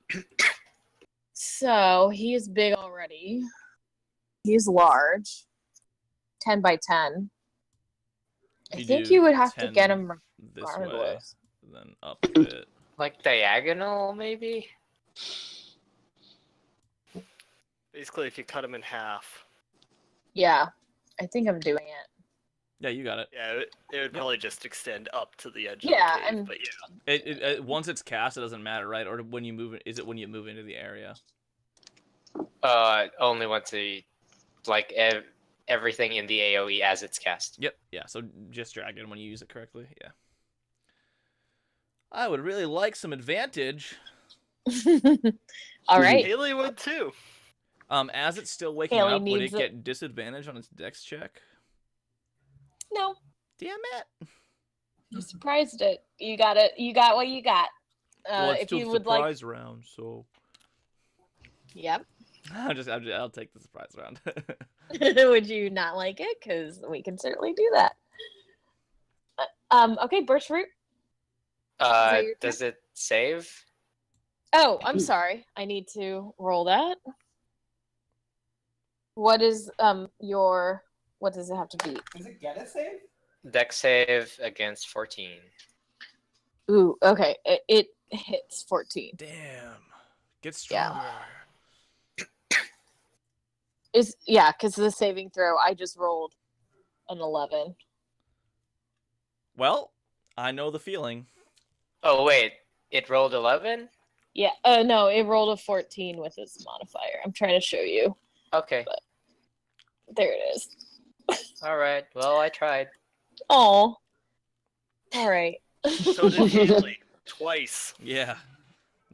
So he is big already. He's large. 10 by 10. I You think do you would have to 10 get him this way, regardless. then up a bit. Like diagonal, maybe? Basically, if you cut him in half. Yeah, I think I'm doing it. Yeah, you got it. Yeah, it would probably just extend up to the edge Yeah, of the cave, and- but yeah. It once it's cast, it doesn't matter, right? Or when you move, is it when you move into the area? Only once everything in the AoE as it's cast. Yep. Yeah. So just dragon when you use it correctly. Yeah. I would really like some advantage. All right. Haley would too. As it's still waking Haley up, would it needs it. get disadvantage on its dex check? No, Damn it! you surprised it. You got it. You got what you got. Well, it's If still you the would like, surprise round, so yep. I'll take the surprise round. Would you not like it? Because we can certainly do that. Okay, Birchfruit. that your Does it save? Oh, I'm sorry. I need to roll that. What is your? What does it have to beat? Does it get a save? Dex save against 14. Ooh, okay. It hits 14. Damn. Get Yeah. stronger. Because the saving throw I just rolled an 11. Well, I know the feeling. Oh wait, it rolled 11? Yeah. No, it rolled a 14 with its modifier. I'm trying to show you. Okay. There it is. Alright, well I tried. Oh. All right. So did Haley. Twice. Yeah.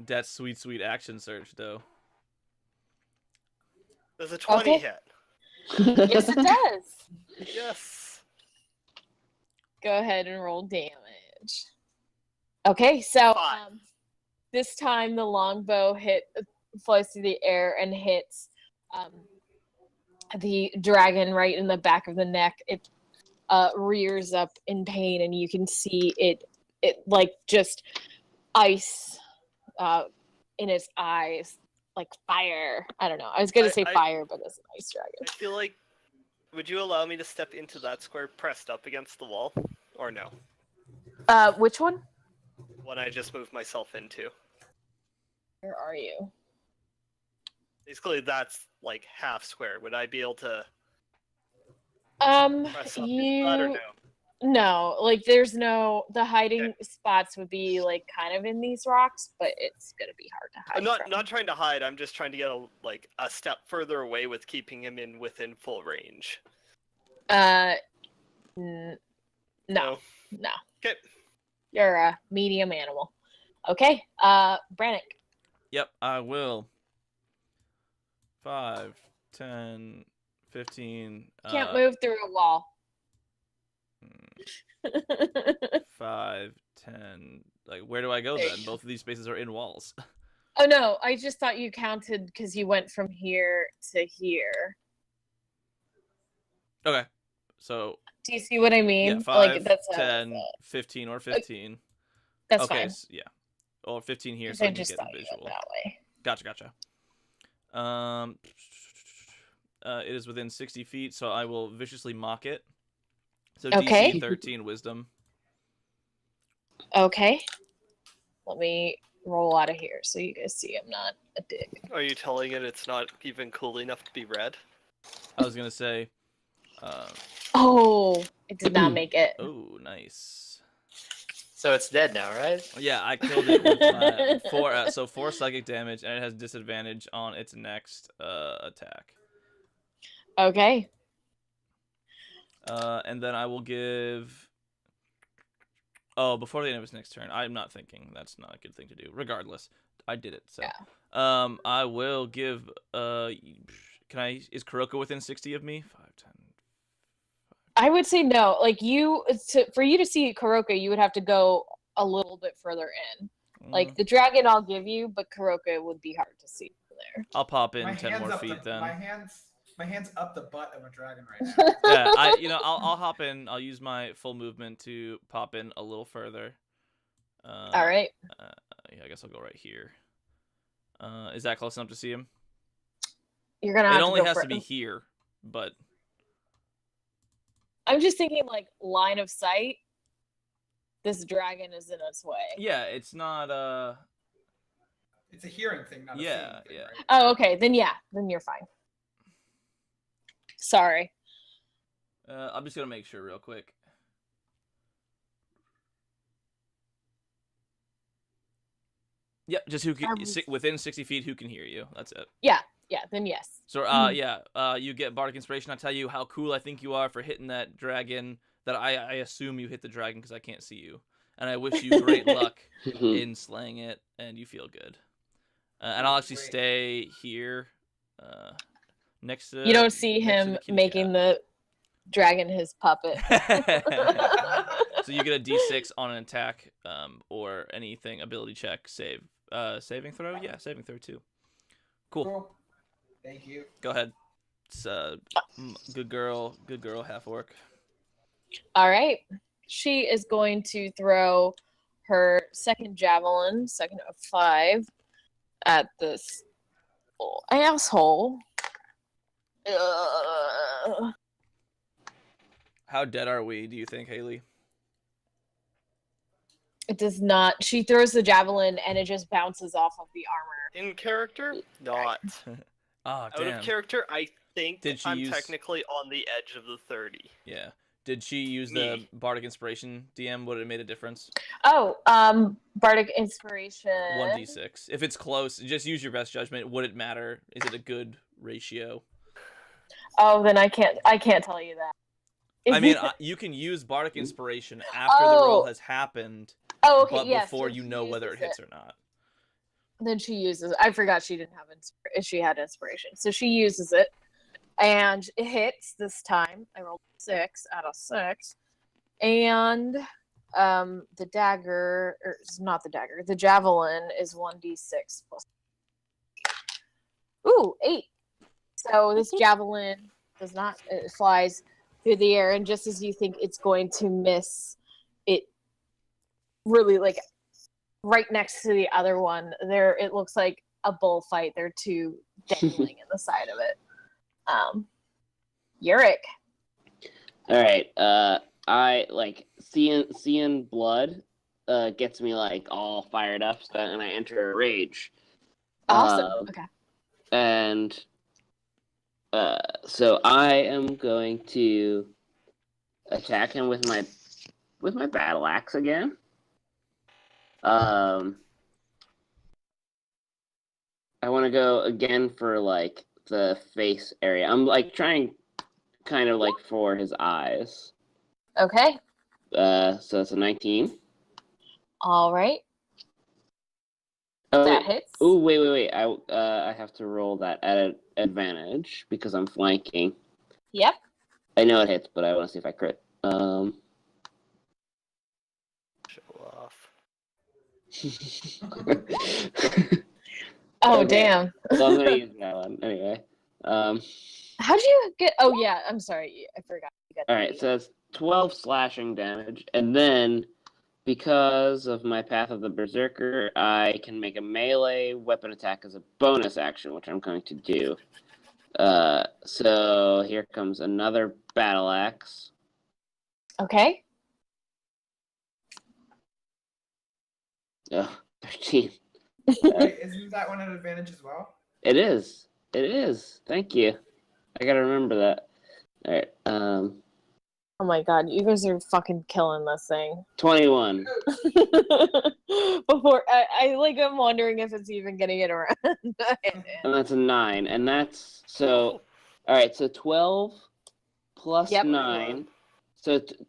That sweet, sweet action surge, though. Does a 20 Okay. hit? Yes, it does. Yes. Go ahead and roll damage. Okay, so 5. this time the longbow flies through the air and hits the dragon right in the back of the neck. It rears up in pain, and you can see it like just ice in its eyes, like fire. I don't know. I was gonna say I- fire, but it's an ice dragon. I feel like. Would you allow me to step into that square pressed up against the wall? Or no? Which one? One I just moved myself into. Where are you? Basically, that's like half square. Would I be able to press up into that or You no? no, like there's no the hiding spots would be like kind of in these rocks, but it's gonna be hard to hide. I'm not from. not trying to hide. I'm just trying to get a step further away with keeping him within full range. No, no. Okay. You're a medium animal. Okay. Brannick. Yep, I will. 5, 10, 15. Can't move through a wall. 5, 10. Like, where do I go There then? you go. Both of these spaces are in walls. Oh no, I just thought you counted because you went from here to here. Okay. So, Do you see what I mean? yeah, 5, that's 10, 15, or 15. That's Okay, fine. yeah. Or 15 here 'Cause so I I can just get the thought you went visual. that way. Gotcha. It is within 60 feet, so I will viciously mock it. So Okay. DC 13 wisdom. Okay. Let me roll out of here so you guys see I'm not a dick. Are you telling it it's not even cool enough to be red? I was going to say, Oh, it did not make it. oh, nice. So it's dead now, right? Yeah, I killed it with my 4 psychic damage, and it has disadvantage on its next attack. Okay. And then I will give... Oh, before the end of his next turn. I'm not thinking. That's not a good thing to do. Regardless, I did it. So, Yeah. I will give... Is Kuroko within 60 of me? 5, 10... I would say no. Like for you to see Kuroko, you would have to go a little bit further in. Like the dragon I'll give you, but Kuroko would be hard to see from there. I'll pop in My 10 hands more up feet then. my hands up the butt of a dragon right now. Yeah, I'll hop in. I'll use my full movement to pop in a little further. All right. Yeah, I guess I'll go right here. Is that close enough to see him? You're gonna. It only has to be here, but I'm just thinking like line of sight. This dragon is in its way. yeah, it's not. It's a hearing thing, not a seeing thing, yeah. Right? Oh, okay. Then you're fine. Sorry. I'm just gonna make sure real quick. Yep, just within 60 feet, who can hear you? That's it. Yeah, then yes. So, you get Bardic Inspiration. I'll tell you how cool I think you are for hitting that dragon. That I assume you hit the dragon because I can't see you. And I wish you great luck in slaying it, and you feel good. And I'll actually stay here, next to... You don't see him making the dragon his puppet. So you get a D6 on an attack, or anything, ability check, save. Saving throw? Yeah, saving throw too. Cool. Thank you. Go ahead. It's good girl, half orc. All right. She is going to throw her second javelin, second of 5, at this asshole. How dead are we, do you think, Haley? It does not. She throws the javelin and it just bounces off of the armor. In character, not. Ah, Out damn. of character, I think I'm use... technically on the edge of the 30. Yeah. Did she use the Bardic Inspiration, DM? Would it have made a difference? Oh, Bardic Inspiration. 1d6. If it's close, just use your best judgment. Would it matter? Is it a good ratio? Oh, then I can't tell you that. I mean, you can use Bardic Inspiration after the roll has happened, okay, but yes, before you know whether it hits or not. Then she uses. I forgot she didn't have she had inspiration, so she uses it, and it hits this time. I rolled 6 out of 6, and the dagger, or it's not the dagger, the javelin is 1d6 plus. Ooh, 8. So this javelin does not. It flies through the air, and just as you think it's going to miss, it really right next to the other one. There, it looks like a bullfight. They're two dangling in the side of it. Yurik. All right. I like seeing blood. Gets me like all fired up, and I enter a rage. Awesome. Okay. And so I am going to attack him with my battle axe again. I want to go again for like the face area. I'm like trying kind of like for his eyes. Okay. So it's a 19. All right. Oh, That wait. hits. Ooh, wait. I have to roll that at an advantage because I'm flanking. Yep. I know it hits, but I want to see if I crit. Show off. Oh, Okay. damn. So I'm gonna use that one anyway. How'd you get? Oh, yeah. I'm sorry. I forgot. You got All the- right, so that's 12 slashing damage, and then because of my Path of the Berserker, I can make a melee weapon attack as a bonus action, which I'm going to do. So here comes another battle axe. Okay. Oh, 13. Wait, isn't that one an advantage as well? It is. It is. Thank you. I gotta remember that. All right. Oh my god, you guys are fucking killing this thing. 21. Before I'm wondering if it's even gonna get around. And that's a 9. And that's so. All right. So 12 plus Yep. 9.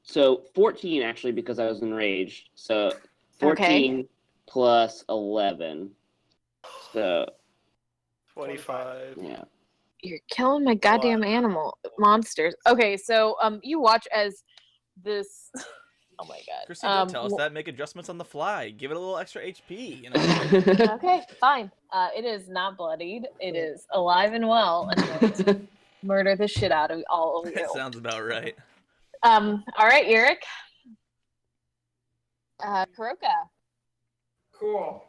So 14 actually because I was enraged. So 14 plus 11. So 25. yeah. You're killing my goddamn animal monsters. Okay, so you watch as this. Oh my god. Christy, don't tell us that. Make adjustments on the fly. Give it a little extra HP. You know. Okay, fine. It is not bloodied. It is alive and well, and going to murder the shit out of all of you. That sounds about right. All right, Eric. Kuroka, Cool.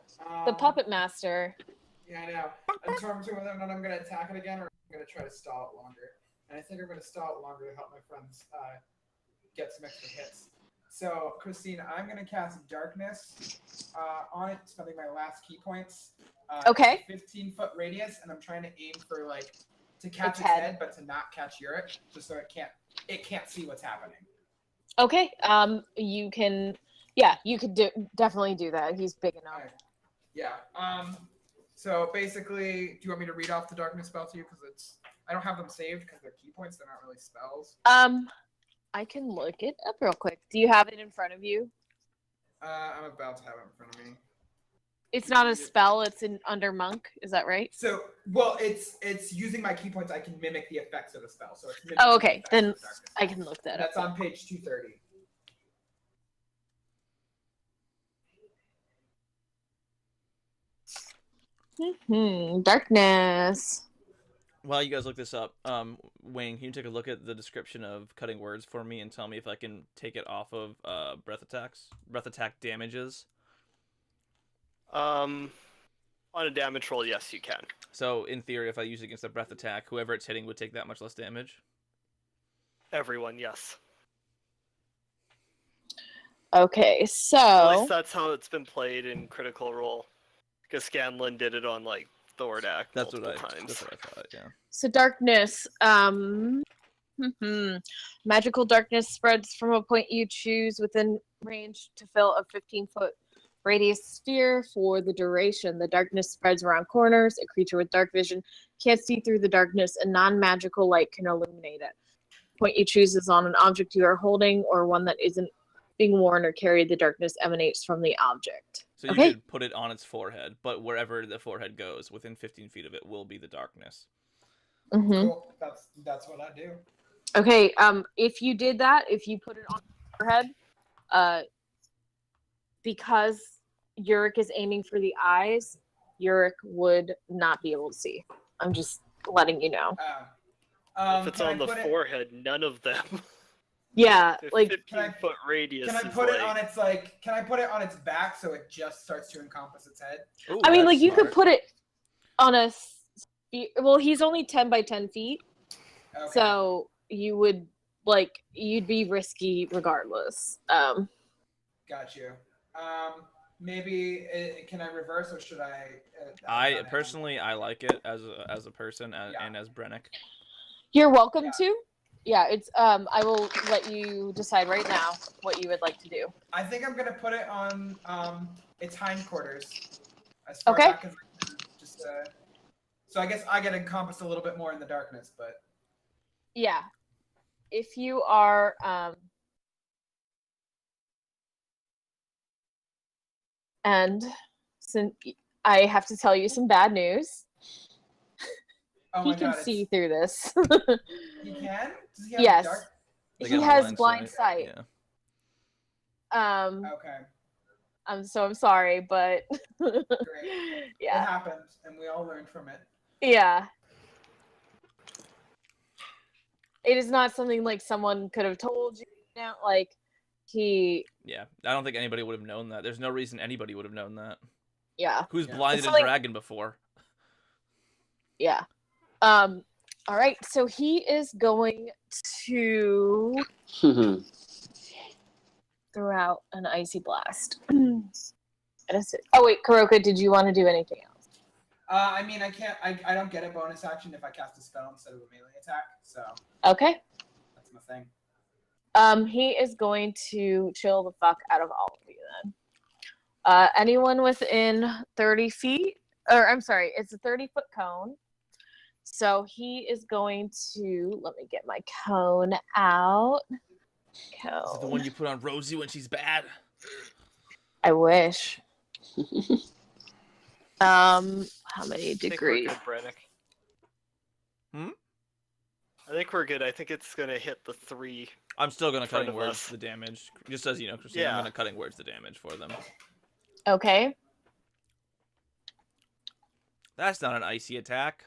the puppet master. Yeah, I know. I'm torn between whether or not I'm going to attack it again or I'm going to try to stall it longer. And I think I'm going to stall it longer to help my friends get some extra hits. So, Christine, I'm going to cast Darkness on it, spending my last key points. Okay. 15-foot radius, and I'm trying to aim for to catch Its its head. head, but to not catch Yurik, just so it can't see what's happening. Okay. You can. Yeah, you could definitely do that. He's big enough. Alright. Yeah. So basically, do you want me to read off the darkness spell to you? Because I don't have them saved because they're key points. They're not really spells. I can look it up real quick. Do you have it in front of you? I'm about to have it in front of me. It's not a spell. It's under monk. Is that right? So, well, it's using my key points. I can mimic the effects of the spell. So it's mimicking Oh, the okay. effects Then of the darkness I spell. can look that That's up. on page 230. Darkness. While you guys look this up, Wayne, can you take a look at the description of cutting words for me and tell me if I can take it off of breath attack damages? On a damage roll, yes, you can. So in theory, if I use it against a breath attack, whoever it's hitting would take that much less damage. Everyone, yes. Okay, At least so that's how it's been played in Critical Role. Because Scanlan did it on Thordak That's what multiple I. times. That's what I thought. Yeah. darkness. Magical darkness spreads from a point you choose within range to fill a 15-foot radius sphere for the duration. The darkness spreads around corners. A creature with dark vision can't see through the darkness. A non-magical light can illuminate it. The point you choose is on an object you are holding or one that isn't being worn or carried. The darkness emanates from the object. So you Okay. could put it on its forehead, but wherever the forehead goes, within 15 feet of it will be the darkness. Mm-hmm. Cool. That's what I do. Okay, if you did that, if you put it on your head, because Yurik is aiming for the eyes, Yurik would not be able to see. I'm just letting you know. If it's Can I on the put it- forehead, none of them. Yeah, The like 15-foot radius Can I is put it on its Can I put it on its back so it just starts to encompass its head? Ooh, I mean, that's like you could smart. put it on a. Well, he's only 10 by 10 feet, Okay. so you would you'd be risky regardless. Got you. Maybe can I reverse or should I? I personally, I like it as a person Yeah. and as Brennick. You're welcome Yeah. to. Yeah, it's I will let you decide right now what you would like to do. I think I'm gonna put it on its hindquarters. As far Okay. back as I can, just so I guess I get encompassed a little bit more in the darkness, but Yeah. If you are and since I have to tell you some bad news. Oh He my can god, see through this. he can? Does he have Yes. dark? They He got has blind sight. Yeah. Okay, I'm sorry, but great. yeah. It happened, and we all learned from it. Yeah. It is not something like someone could have told you. Like he. Yeah. I don't think anybody would have known that. There's no reason anybody would have known that. Yeah. Who's Yeah. blinded a Something- dragon before? Yeah. All right. So he is going to throw out an icy blast. Oh wait, Kuroka, did you want to do anything else? I mean, I can't. I don't get a bonus action if I cast a spell instead of a melee attack. So Okay. that's my thing. He is going to chill the fuck out of all of you then. Anyone within 30 feet, or I'm sorry, it's a 30-foot cone. So he is going to, let me get my cone out. Is it the one you put on Rosie when she's bad? I wish. How many I think we're degrees? good, Brennick. Hmm? I think we're good. I think it's gonna hit the 3. I'm still gonna Front cutting of words us. the damage. Just as you know, Christine, I'm Yeah. gonna cutting words the damage for them. Okay. That's not an icy attack.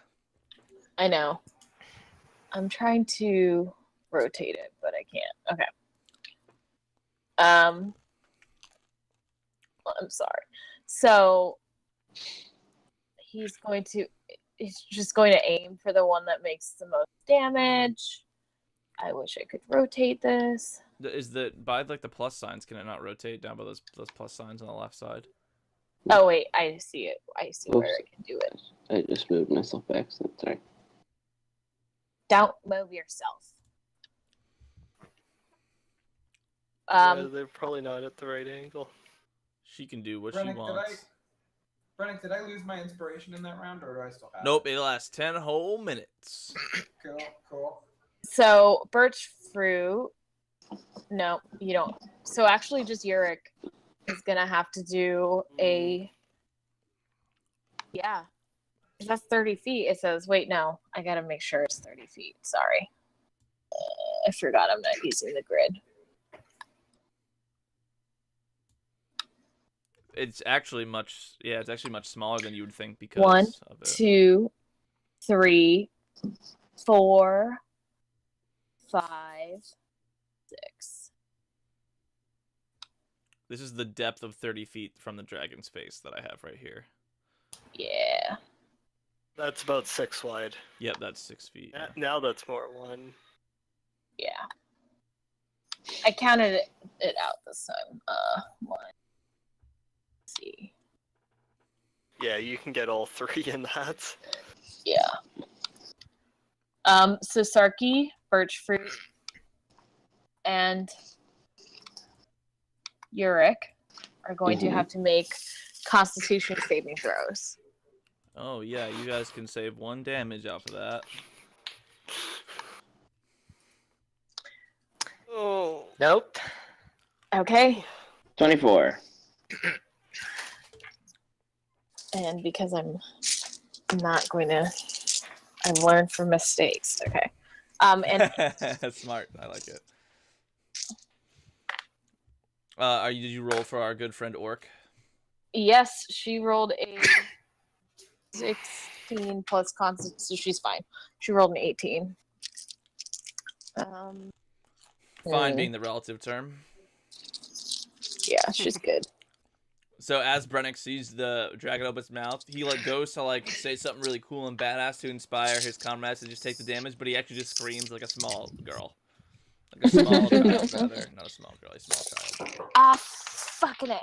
I know. I'm trying to rotate it, but I can't. Okay. Well, I'm sorry. So he's just going to aim for the one that makes the most damage. I wish I could rotate this. Is the by like the plus signs? Can it not rotate down by those plus signs on the left side? Oh wait, I see it. I see where Oops. I can do it. I just moved myself back. So sorry. Don't move yourself. Yeah, they're probably not at the right angle. She can do what she Brennick, wants. Brennick, did I lose my inspiration in that round, or do I still have Nope, it? it lasts 10 whole minutes. Cool. So birch fruit. No, you don't. So actually, just Yurik is gonna have to do a. Yeah, that's 30 feet. It says. Wait, no, I gotta make sure it's 30 feet. Sorry, I forgot I'm not using the grid. It's actually much smaller than you would think because 1, of it. 2, 3, 4, 5, 6. This is the depth of 30 feet from the dragon's face that I have right here. Yeah. That's about 6 wide. Yep, that's 6 feet. Yeah. Now that's more 1. Yeah. I counted it out this time. 1. Let's see. Yeah, you can get all 3 in that. Yeah. So Sarky, birch fruit, and Yurik are going to have to make Constitution saving throws. Oh yeah, you guys can save 1 damage off of that. Oh. Nope. Okay. 24. And because I'm not going to, I've learned from mistakes. Okay. And That's smart. I like it. Did you roll for our good friend Orc? yes, she rolled a 16 plus constant, so she's fine. She rolled an 18. Fine being the relative term. Yeah, she's good. So as Brennick sees the dragon open its mouth, he goes to say something really cool and badass to inspire his comrades to just take the damage, but he actually just screams like a small girl. Like a small child, rather. Not a small girl, a small child. Fucking it.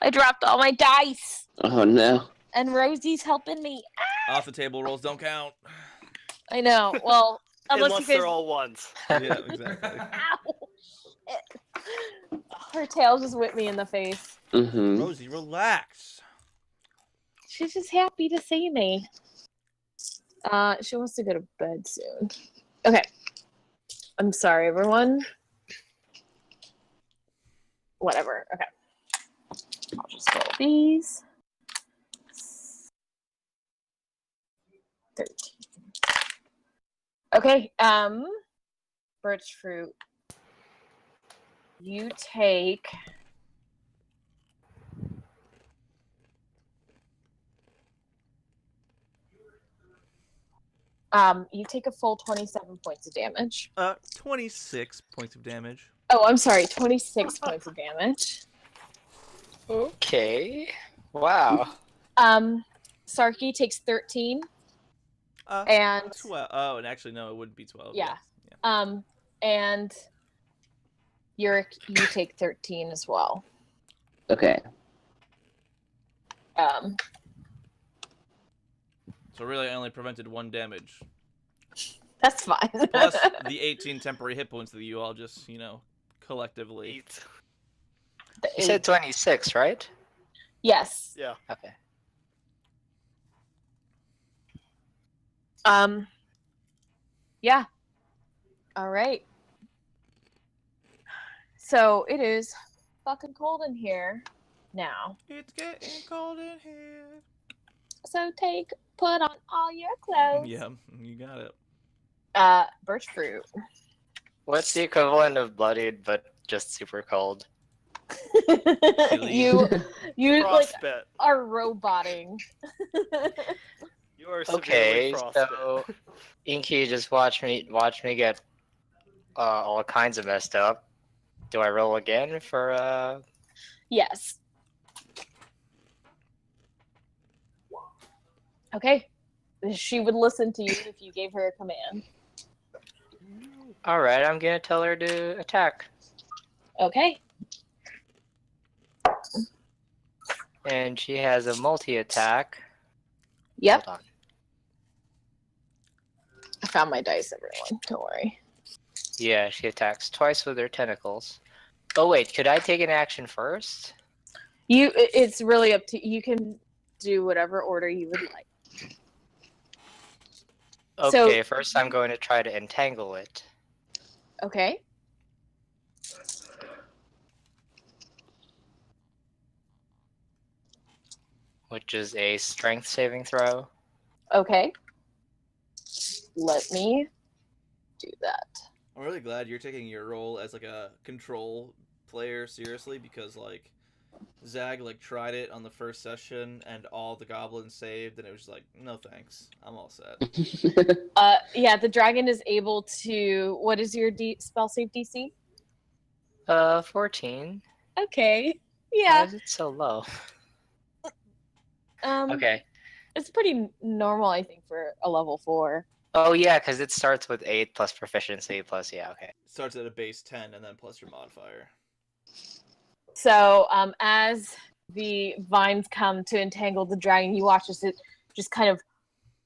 I dropped all my dice, Oh no. and Rosie's helping me. Off the table rolls don't count. I know. Well, unless Unless you guys. they're all 1s. Yeah, exactly. Ow! Her tail just whipped me in the face. Mm-hmm. Rosie, relax. She's just happy to see me. She wants to go to bed soon. Okay. I'm sorry, everyone. Whatever. Okay. I'll just roll these. 13. Okay, birch fruit. You take a full 27 points of damage. 26 points of damage. Oh, I'm sorry, 26 points of damage. Okay. Wow. Sarky takes 13, Uh, and 12. Oh, and actually, no, it wouldn't be 12. yeah. And Yurik, you take 13 as well. Okay. So really, I only prevented 1 damage. That's fine. Plus the 18 temporary hit points that you all just, collectively. 8. You said 26, right? Yes. Yeah. Okay. Yeah. All right. So it is fucking cold in here now. It's getting cold in here. So put on all your clothes. Yeah, you got it. Birch fruit. What's the equivalent of bloodied but just super cold? you like Frostbite. are roboting. You are Okay, severely frostbite. so Inky just watch me get all kinds of messed up. Do I roll again for Yes. Okay. She would listen to you if you gave her a command. Alright, I'm gonna tell her to attack. Okay. And she has a multi-attack. Yep. Hold on. I found my dice, everyone. Don't worry. Yeah, she attacks twice with her tentacles. Oh wait, could I take an action first? It's really up to you. Can do whatever order you would like. Okay, So- first I'm going to try to entangle it. Okay. Which is a strength saving throw. Okay. Let me do that. I'm really glad you're taking your role as like a control player seriously because Zag tried it on the first session and all the goblins saved and it was like, no thanks, I'm all set. Yeah, the dragon is able to. What is your spell save DC? 14. Okay. Why Yeah. is it so low? Um. Okay. It's pretty normal, I think, for a level 4. Oh yeah, because it starts with 8 plus proficiency plus okay. Starts at a base 10 and then plus your modifier. So, as the vines come to entangle the dragon, you watch as it just kind of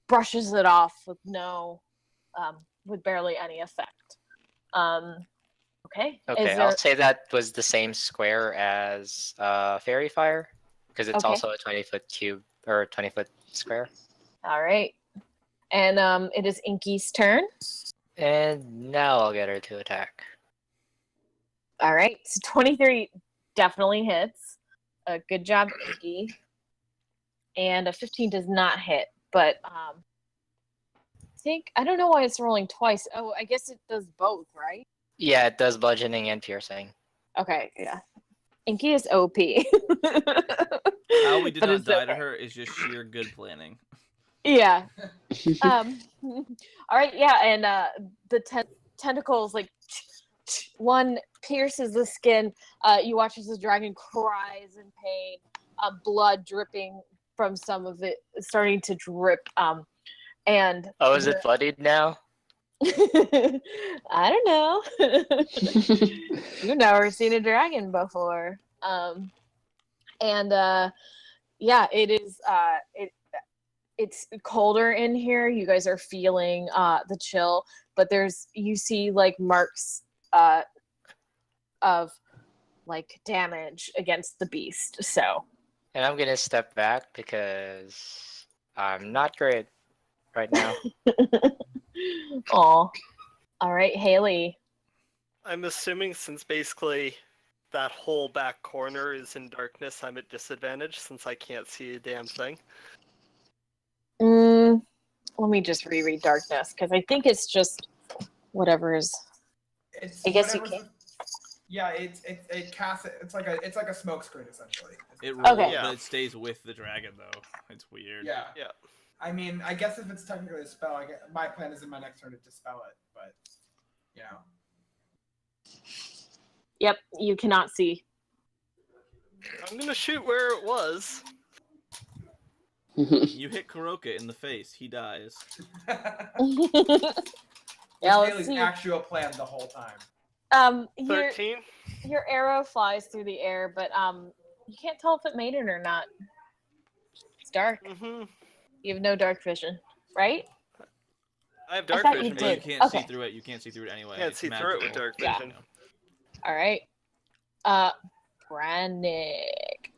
brushes it off with with barely any effect. Okay. Okay, Is there... I'll say that was the same square as Fairy Fire, because it's Okay. also a 20-foot cube or 20-foot square. All right. And it is Inky's turn. And now I'll get her to attack. All right. So 23 definitely hits. Good job, Inky. And a 15 does not hit, but I don't know why it's rolling twice. Oh, I guess it does both, right? Yeah, it does bludgeoning and piercing. Okay, yeah. Inky is OP. How we did But not it's die to okay. her is just sheer good planning. Yeah. All right, yeah, and the tentacles, one pierces the skin. You watch as the dragon cries in pain, blood dripping from some of it, starting to drip. And Oh, is it bloodied now? I don't know. You've never seen a dragon before. Yeah, it is. It's colder in here. You guys are feeling the chill, but you see marks of damage against the beast. So. And I'm gonna step back because I'm not great right now. Aw. All right, Haley. I'm assuming since basically that whole back corner is in darkness, I'm at disadvantage since I can't see a damn thing. Let me just reread darkness because I think it's just whatever is. It's I guess you whatever's can. Yeah, it casts it. It's like a smoke screen essentially. It rolls, Okay. but it stays with the dragon though. It's weird. Yeah. Yeah. I mean, I guess if it's technically a spell, my plan is in my next turn to dispel it, but you know. Yep, you cannot see. I'm gonna shoot where it was. You hit Kuroka in the face. He dies. Yeah, It's let's Haley's see. actual plan the whole time. Your 13. arrow flies through the air, but you can't tell if it made it or not. It's dark. Mm-hmm. You have no dark vision, right? I have dark thought you vision. But you did. can't see Okay. through it. You can't see through it anyway. Can't It's see through it with magical. dark Yeah. vision. All right. Brannick.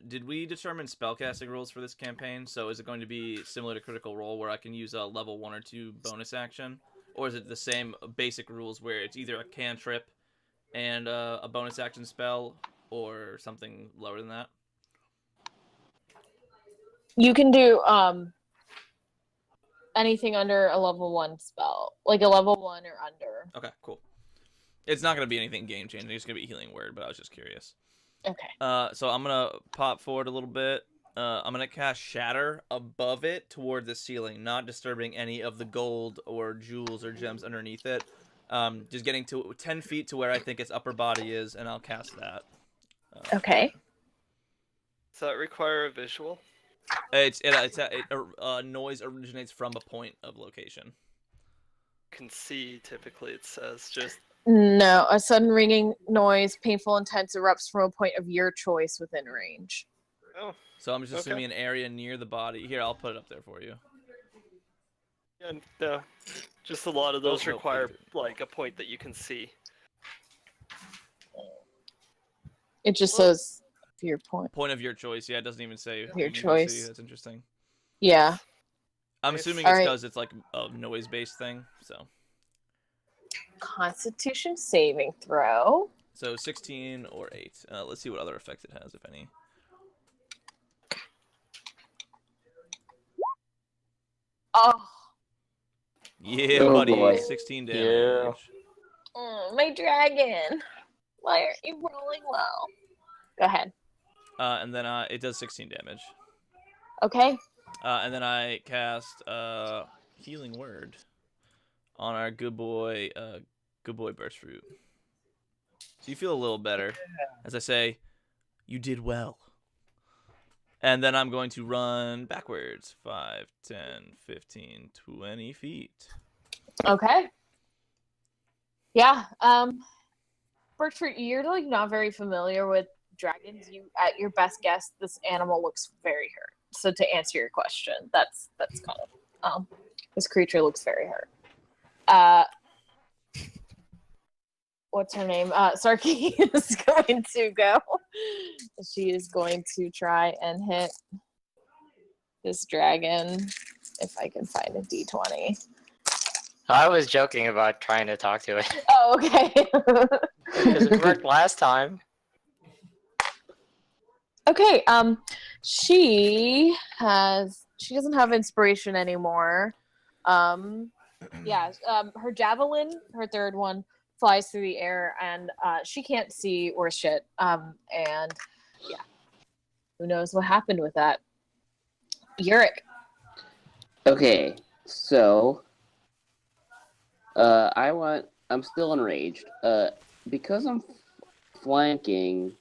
Did we determine spellcasting rules for this campaign? So is it going to be similar to Critical Role where I can use a level 1 or 2 bonus action? Or is it the same basic rules where it's either a cantrip and a bonus action spell or something lower than that? You can do anything under a level 1 spell, like a level 1 or under. Okay, cool. It's not going to be anything game-changing. It's going to be a healing word, but I was just curious. Okay. So I'm going to pop forward a little bit. I'm going to cast Shatter above it toward the ceiling, not disturbing any of the gold or jewels or gems underneath it. Just getting to 10 feet to where I think its upper body is, and I'll cast that. Okay. Does that require a visual? Noise originates from a point of location. You can see, typically it says just No, a sudden ringing noise, painful, intense, erupts from a point of your choice within range. oh So I'm just Okay. assuming an area near the body. Here, I'll put it up there for you. yeah, no. Just a lot of those Oh, no, require wait. like a point that you can see. It just Well- says to your point. Point of your choice. Yeah, it doesn't even say Your you can see. choice. That's interesting. Yeah. I'm Nice. assuming it's Alright. because it's like a noise-based thing. Constitution saving throw. So 16 or 8. Let's see what other effects it has, if any. Oh, Yeah, Oh, buddy. boy. 16 damage. Yeah. my dragon. Why aren't you rolling well? Go ahead. And then it does 16 damage. Okay. And then I cast Healing Word on our good boy Burst Fruit. So you feel a little better. As I say, you did well. And then I'm going to run backwards. 5, 10, 15, 20 feet. Okay. Yeah. Bertford, you're like not very familiar with dragons. You, at your best guess, this animal looks very hurt. So to answer your question, that's kind of this creature looks very hurt. What's her name? Sarky is going to go. She is going to try and hit this dragon. If I can find a d20. I was joking about trying to talk to it Oh, okay. because it worked last time. Okay, she doesn't have inspiration anymore. Her javelin, her third one, flies through the air, and she can't see or shit. And yeah, who knows what happened with that? Yurik. Okay, so I'm still enraged. Because I'm flanking,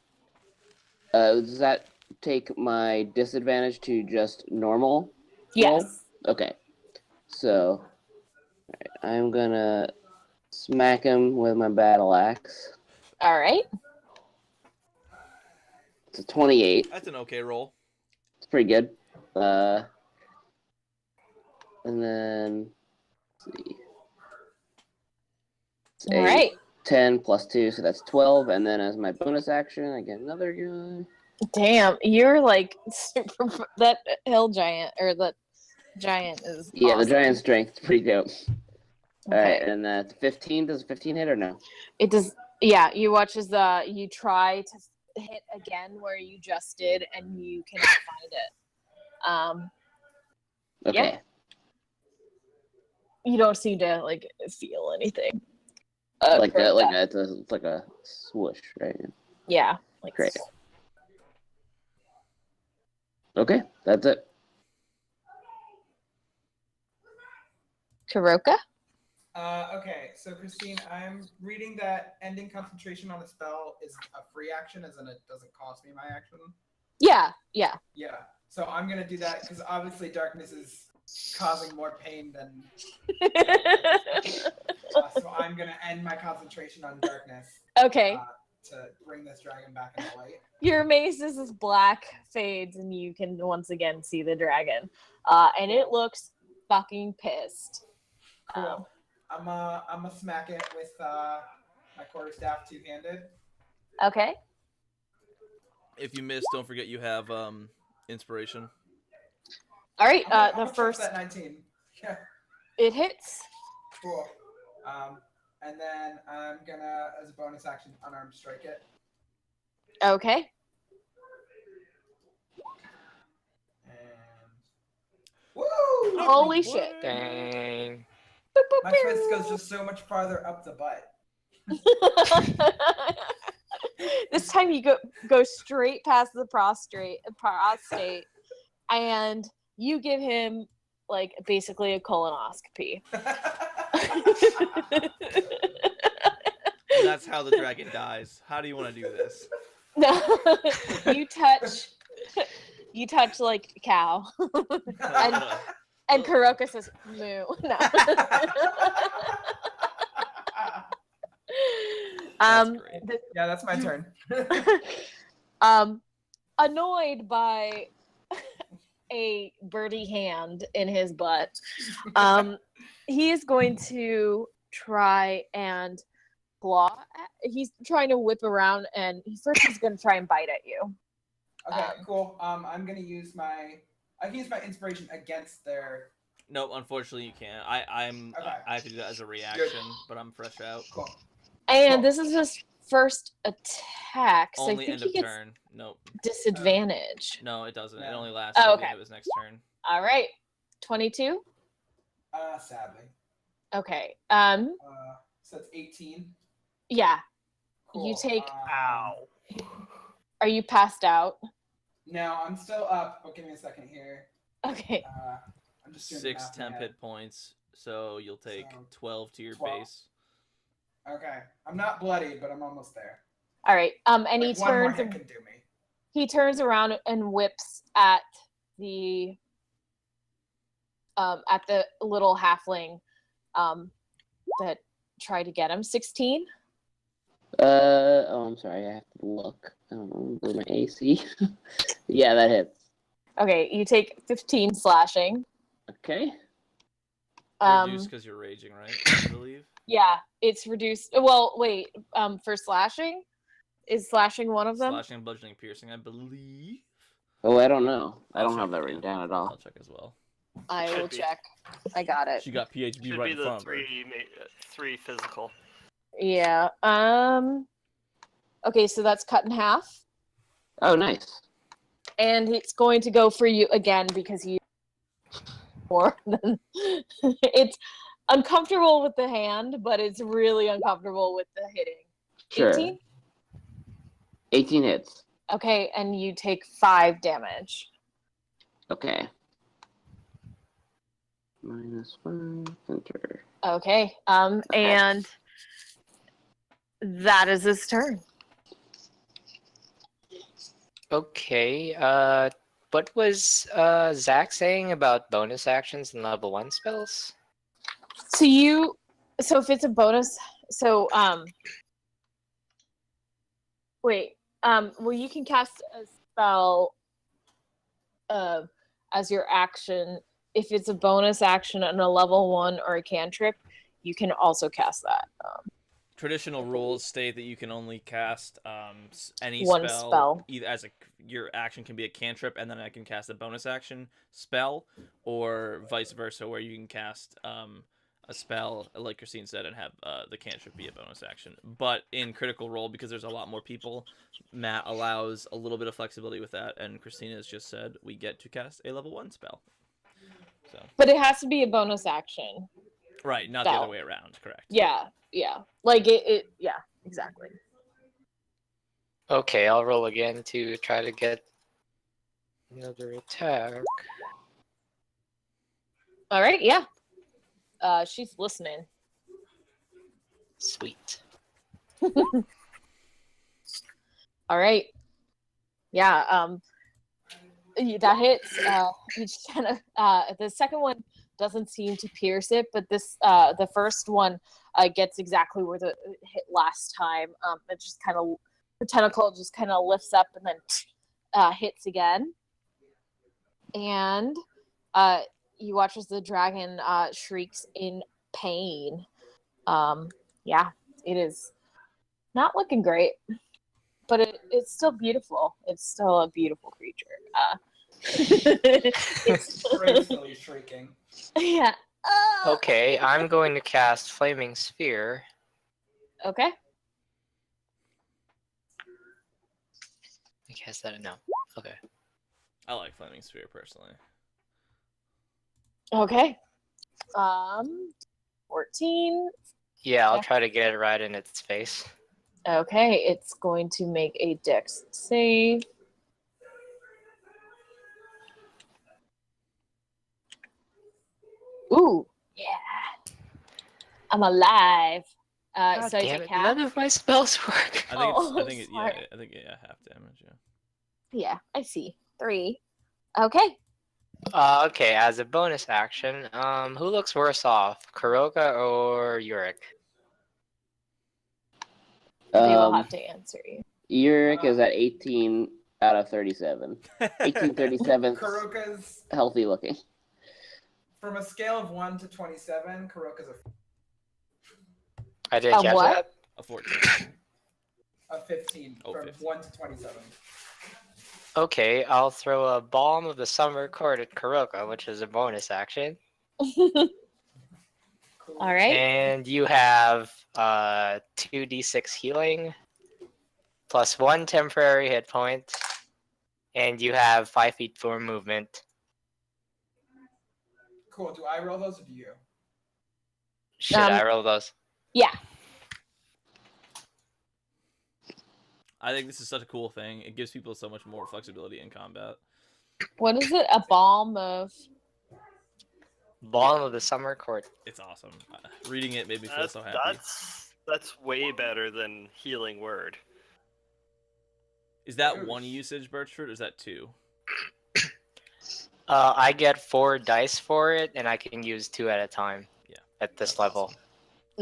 does that take my disadvantage to just normal? Yes. Okay. So alright, I'm gonna smack him with my battle axe. All right. It's a 28. That's an okay roll. It's pretty good. And then let's see. It's All right. 10 plus 2, so that's 12. And then as my bonus action, I get another guy. Damn, you're like super. That hill giant or that giant is. Yeah, awesome. the giant strength is pretty dope. All right, and that's 15. Does 15 hit or no? It does. Yeah, you watch as you try to hit again where you just did, and you cannot find it. Okay. You don't seem to like feel anything. It's like a swoosh, right? Yeah. Like, Great. Okay, that's it. Kuroka? Okay, so Christine, I'm reading that ending concentration on a spell is a free action, as in it doesn't cost me my action. Yeah. Yeah, so I'm gonna do that because obviously darkness is causing more pain than. So I'm gonna end my concentration on darkness. Okay. To bring this dragon back into light. Your mace is black fades, and you can once again see the dragon, and it looks fucking pissed. Cool. I'm gonna smack it with my quarterstaff two-handed. Okay. If you miss, don't forget you have inspiration. All right. I'm The gonna first trust that 19. Yeah. it hits. Cool. And then I'm gonna, as a bonus action, unarmed strike it. Okay. And woo! Holy shit. Dang. My fist goes just so much farther up the butt. This time you go straight past the prostate, and you give him like basically a colonoscopy. That's how the dragon dies. How do you want to do this? No, you touch like a cow, and Kuroka says moo. No. That's great. Yeah, that's my turn. Annoyed by a birdie hand in his butt, he is going to try and claw. He's trying to whip around, and he's going to try and bite at you. Okay, cool. I'm gonna use I can use my inspiration against their. Nope, unfortunately you can't. I Okay. I have to do that as a reaction, but I'm fresh out. Cool. And this is his first attack, so Only I think end he of gets turn. Nope. disadvantage. No, it doesn't. It No. only lasts Oh, till okay. the end of his next turn. All right, 22. Sadly. Okay. So it's 18. Yeah. Cool. You take. Ow. Are you passed out? No, I'm still up, but give me a second here. Okay. I'm just doing 6 the math in my temp head. hit points, so you'll take So, 12 to your 12. base. Okay, I'm not bloodied, but I'm almost there. All right. And Like, he one more turns. hit can do me. He turns around and whips at the little halfling that tried to get him. 16. I'm sorry, I have to look. I don't know, go to my AC. Yeah, that hits. Okay, you take 15 slashing. Okay. Reduced because you're raging, right? I believe. Yeah, it's reduced. Well, wait. For slashing, is slashing one of them? Slashing, bludgeoning, piercing, I believe. Oh, I don't know. I I'll don't have check that it, written yeah. down at I'll all. check as well. I will Should be. check. I got it. She got PHB Should right be in the front of her. three physical. Yeah. Okay, so that's cut in half, Oh, nice. and it's going to go for you again because you more than it's uncomfortable with the hand, but it's really uncomfortable with the hitting. Sure. 18? 18 hits. Okay, and you take 5 damage. Okay. -5, enter. Okay. And that is his turn. Okay. What was Zach saying about bonus actions and level 1 spells? So if it's a bonus, well, you can cast a spell as your action. If it's a bonus action on a level 1 or a cantrip, you can also cast that. Traditional rules state that you can only cast any One spell, spell. either as your action can be a cantrip, and then I can cast a bonus action spell, or vice versa, where you can cast a spell, like Christine said, and have the cantrip be a bonus action. But in Critical Role, because there's a lot more people, Matt allows a little bit of flexibility with that, and Christina has just said we get to cast a level 1 spell. So But it has to be a bonus action. right, not the Spell. other way around, correct? Yeah, yeah. Like it yeah, exactly. Okay, I'll roll again to try to get another attack. All right, yeah. She's listening. Sweet. All right. Yeah, that hits. You just kind of the second one doesn't seem to pierce it, but this the first one gets exactly where the hit last time. It just kind of the tentacle just kind of lifts up and then hits again, and you watch as the dragon shrieks in pain. Yeah, it is not looking great, but it's still beautiful. It's still a beautiful creature. It's Gracefully shrieking. yeah. Okay, I'm going to cast Flaming Sphere. Okay. I cast that no. Okay. I like Flaming Sphere personally. Okay. 14. Yeah, I'll Okay. try to get it right in its face. Okay, it's going to make a dex save. Ooh, yeah. I'm alive. God So I damn take it, half. none of my spells work. I think Oh, I think it, sorry. I think half damage. Yeah. Yeah, I see. 3. Okay. Okay, as a bonus action, who looks worse off, Kuroka or Yurik? They will have to answer you. Yurik is at 18 out of 37. 1837 Kuroka's healthy looking. from a scale of 1 to 27. Kuroka's I didn't catch what? that. A 14. a 15 Oh, from 15. 1 to 27. Okay, I'll throw a Balm of the Summer Court at Kuroka, which is a bonus action. Cool. All right. And you have 2d6 healing, plus 1 temporary hit point, and you have 5 feet for movement. Cool. Do I roll those or do you? Should I roll those? Yeah. I think this is such a cool thing. It gives people so much more flexibility in combat. What is it? A balm of. Balm of the Summer Court. It's awesome. Reading it made me feel so happy. That's way better than Healing Word. Is that one usage, Birchfruit, or is that 2? I get 4 dice for it, and I can use 2 at a time. Yeah, At this that's level. awesome.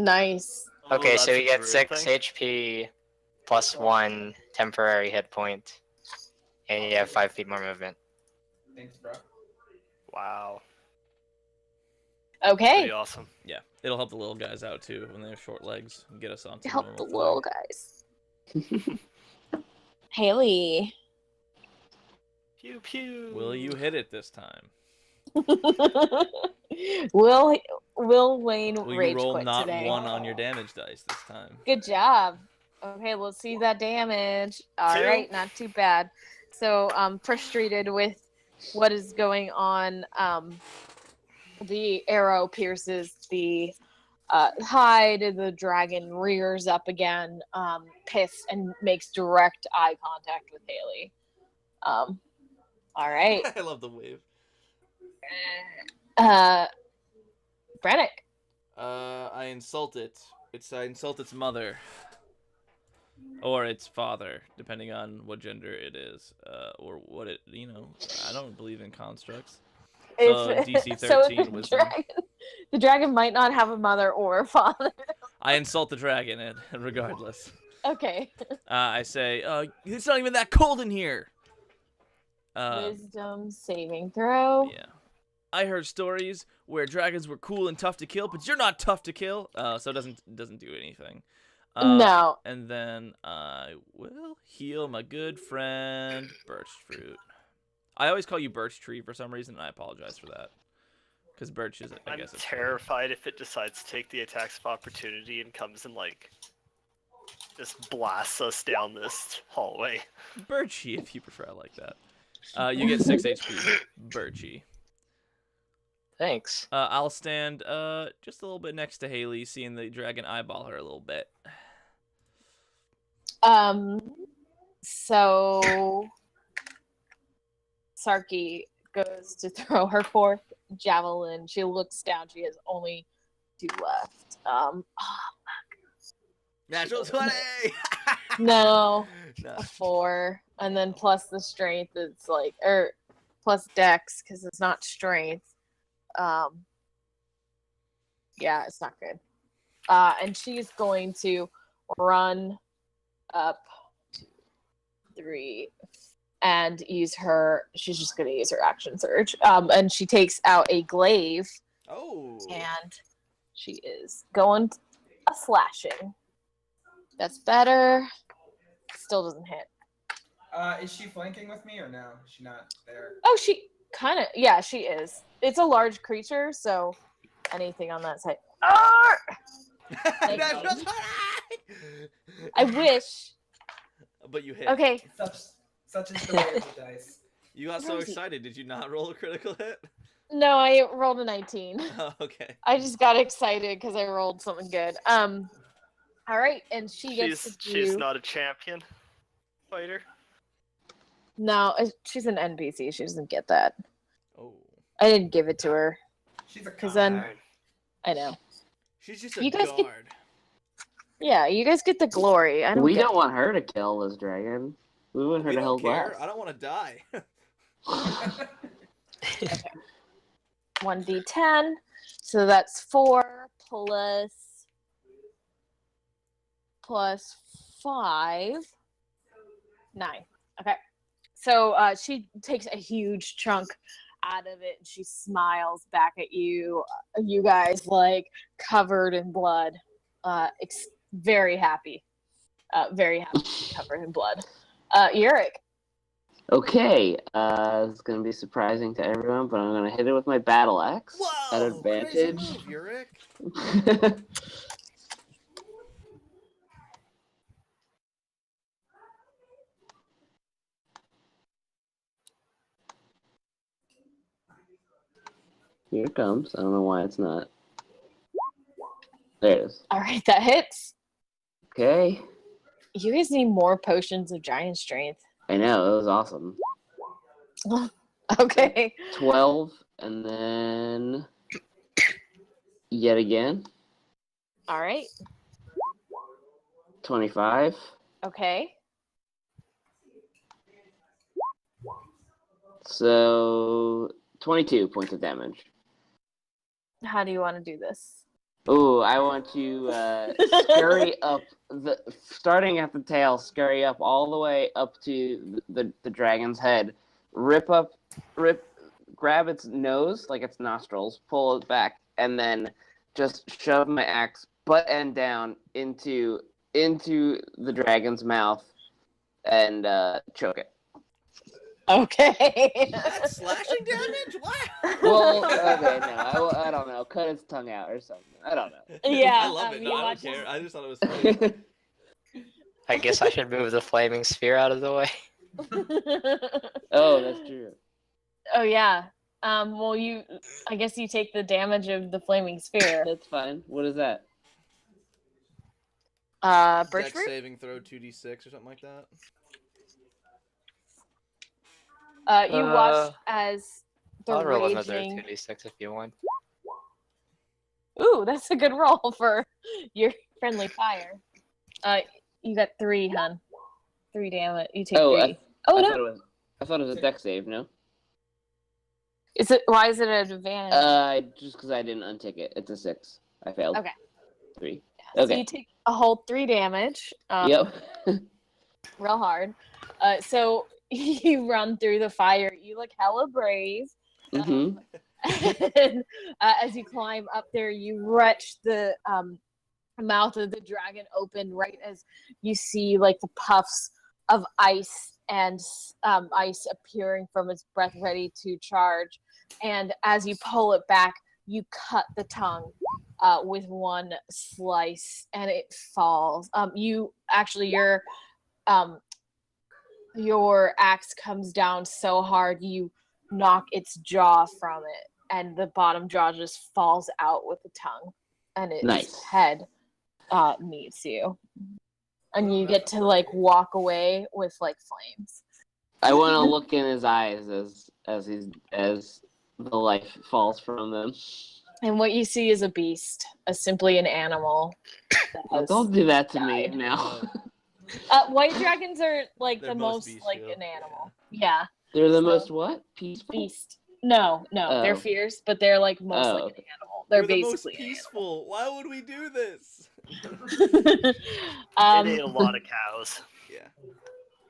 Nice. Okay, Oh, so that's you a get druid 6 thing? HP plus 1 temporary hit point, and you have 5 feet more movement. Thanks, bro. Wow. Okay. Pretty awesome. Yeah, it'll help the little guys out too when they have short legs and get us on. Help the little guys. Haley. Pew pew. Will you hit it this time? Will Wayne Will you rage roll quit not today? 1 on your damage dice this time? Good job. Okay, let's see that damage. All 2. right, not too bad. So, frustrated with what is going on, the arrow pierces the hide. The dragon rears up again, pissed, and makes direct eye contact with Haley. All right. I love the wave. Brennick. I insult it. I insult its mother. Or its father, depending on what gender it is. Or what it, I don't believe in constructs. So DC 13 wisdom. The dragon might not have a mother or a father. I insult the dragon, Ed, regardless. Okay. I say, it's not even that cold in here. Wisdom saving throw. Yeah. I heard stories where dragons were cool and tough to kill, but you're not tough to kill. So it doesn't do anything. No. And then I will heal my good friend Birchfruit. I always call you Birch Tree for some reason, and I apologize for that. Because Birch is, I I'm guess. terrified if it decides to take the attacks of opportunity and comes and like just blasts us down this hallway. Birchie, if you prefer, I like that. You get 6 HP, Birchie. Thanks. I'll stand just a little bit next to Haley, seeing the dragon eyeball her a little bit. So Sarky goes to throw her fourth javelin. She looks down. She has only 2 left. Natural 20! No, No. a 4, and then plus the strength. It's like, or plus dex because it's not strength. Yeah, it's not good. And she's going to run up 2, 3, and use her. She's just going to use her action surge. And she takes out a glaive, Oh. and she is going a slashing. That's better. Still doesn't hit. Is she flanking with me or no? Is she not there? Oh, she kind of. Yeah, she is. It's a large creature, so anything on that side. Arr! Natural 20! I wish. But you hit. Okay. Such is the way of the dice. You got so excited. Did you not roll a critical hit? No, I rolled a 19. Oh, okay. I just got excited because I rolled something good. All right, and she gets to do... She's not a champion fighter. No, she's an NPC. She doesn't get that. Oh. I didn't give it to her. She's a Because then... Darn. I know. She's just a You guys guard. get- Yeah, you guys get the glory. I don't We get don't want her to kill this dragon. We want her We to don't hold care. last. I don't want to die. 1d10. So that's 4 plus 5. 9. Okay. So she takes a huge chunk out of it, and she smiles back at you. You guys, like, covered in blood. Very happy. Very happy to be covered in blood. Yurik. Okay, it's gonna be surprising to everyone, but I'm gonna hit it with my battle axe at Whoa! Crazy advantage. move, Yurik. Here it comes. I don't know why it's not. There it is. All right, that hits. Okay. You guys need more potions of giant strength. I know, it was awesome. Okay. 12, and then yet again, All right. 25. Okay. So 22 points of damage. How do you want to do this? Ooh, I want to scurry up starting at the tail, scurry up all the way up to the dragon's head, grab its nose, like its nostrils, pull it back, and then just shove my axe butt end down into the dragon's mouth and choke it. Okay. That's slashing damage? What? Well, okay, no, I don't know. Cut its tongue out or something. I don't know. Yeah, I love it. No, you I don't watch care. it. I just thought it was funny. I guess I should move the flaming sphere out of the way. Oh, that's true. Oh yeah. Well, I guess you take the damage of the flaming sphere. That's fine. What is that? Birch Dex root? saving throw 2d6 or something like that. You watch as the I'll roll another raging. 2d6 if you want. Ooh, that's a good roll for your friendly fire. You got 3, hon. 3 damage. You take 3. I No. thought it was a dex save. No. Is it? Why is it an advantage? Just because I didn't untick it. It's a 6. I failed. Okay. 3. So Okay. you take a whole 3 damage. Yep. Real hard. So you run through the fire. You look hella brave. Mm-hmm. And as you climb up there, you retch the mouth of the dragon open right as you see like the puffs of ice and ice appearing from its breath ready to charge. And as you pull it back, you cut the tongue with one slice, and it falls. Your axe comes down so hard you knock its jaw from it, and the bottom jaw just falls out with the tongue, and its Nice. head meets you, and you get to like walk away with like flames. I want to look in his eyes as the life falls from them. And what you see is a beast, simply an animal. Oh, don't do that to me now. White dragons are like They're the most most like bestial. an animal. Yeah. They're the So- most what? Peaceful? Beast. No, they're Oh. fierce, but they're like most like okay. an animal. They're We're the most basically an peaceful. Why would we do this? animal. It ate a lot of cows. Yeah.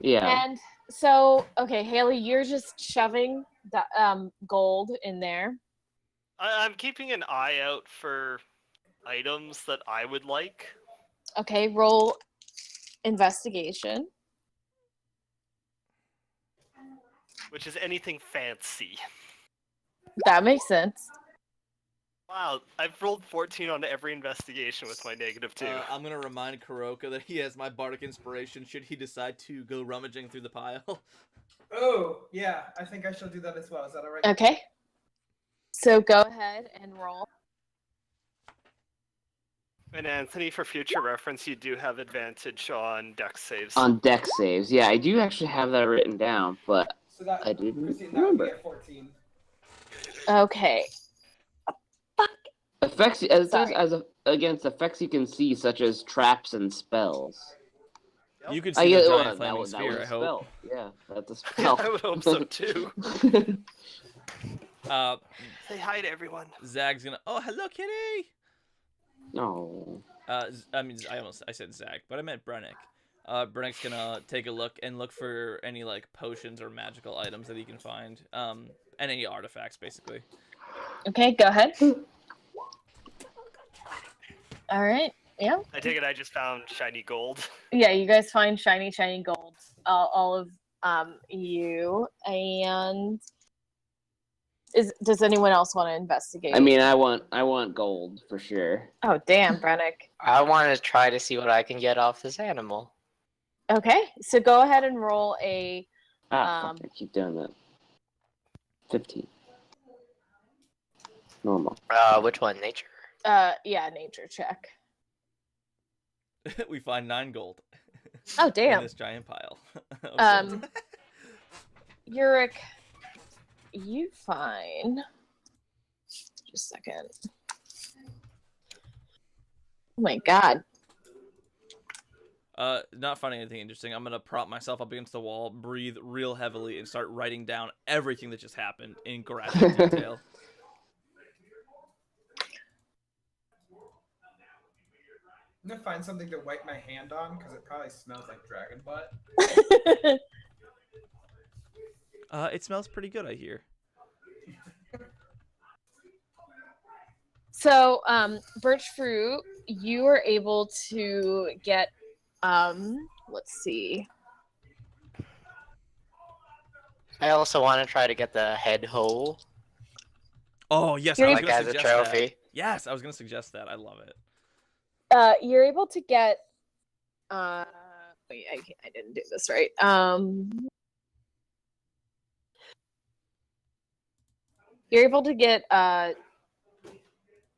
Yeah. And so, okay, Haley, you're just shoving the gold in there. I'm keeping an eye out for items that I would like. Okay, roll investigation. Which is anything fancy. That makes sense. Wow, I've rolled 14 on every investigation with my -2. I'm gonna remind Kuroka that he has my bardic inspiration should he decide to go rummaging through the pile. Oh, yeah. I think I shall do that as well. Is that all right? Okay. So go ahead and roll. And Anthony, for future reference, you do have advantage on dex saves. On deck saves. Yeah, I do actually have that written down, but So that, I didn't Christine, that would be remember. at 14. Okay. Effects as Sorry. against effects you can see, such as traps and spells. You could I see the get giant that flaming was sphere, a I hope. spell. Yeah, that's a spell. I would hope so too. Say hi to everyone. Zag's gonna. Oh, hello, kitty. No. I said Zag, but I meant Brennick. Brennick's gonna take a look and look for any like potions or magical items that he can find. And any artifacts, basically. Okay, go ahead. All right. Yeah. I take it I just found shiny gold. Yeah, you guys find shiny gold. All of you, and does anyone else want to investigate? I mean, I want gold for sure. Oh damn, Brennick. I want to try to see what I can get off this animal. Okay, so go ahead and roll a. Fuck, I keep doing that. 15. Normal. Which one? Nature. Yeah, nature check. We find 9 gold. Oh In damn. this giant pile. of gold. Yurik, you find. Just a second. Oh my god. Not finding anything interesting. I'm gonna prop myself up against the wall, breathe real heavily, and start writing down everything that just happened in graphic detail. I'm gonna find something to wipe my hand on because it probably smells like dragon butt. It smells pretty good, I hear. So, birch fruit, you are able to get, let's see. I also want to try to get the head hole, Oh yes, You're I was like gonna as a suggest trophy. that. Yes, I was gonna suggest that. I love it. You're able to get, wait, I didn't do this right. You're able to get,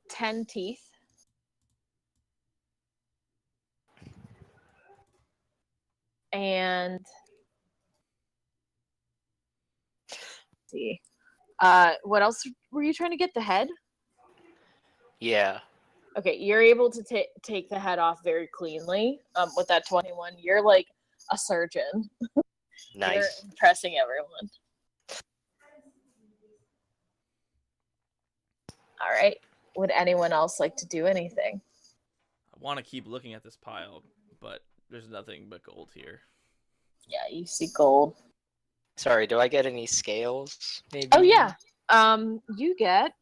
10 teeth. And let's see. What else were you trying to get? The head? Yeah. Okay, you're able to take the head off very cleanly. With that 21, you're like a surgeon. Nice. You're impressing everyone. All right. Would anyone else like to do anything? I want to keep looking at this pile, but there's nothing but gold here. Yeah, you see gold. Sorry, do I get any scales? Maybe. Oh yeah. You get.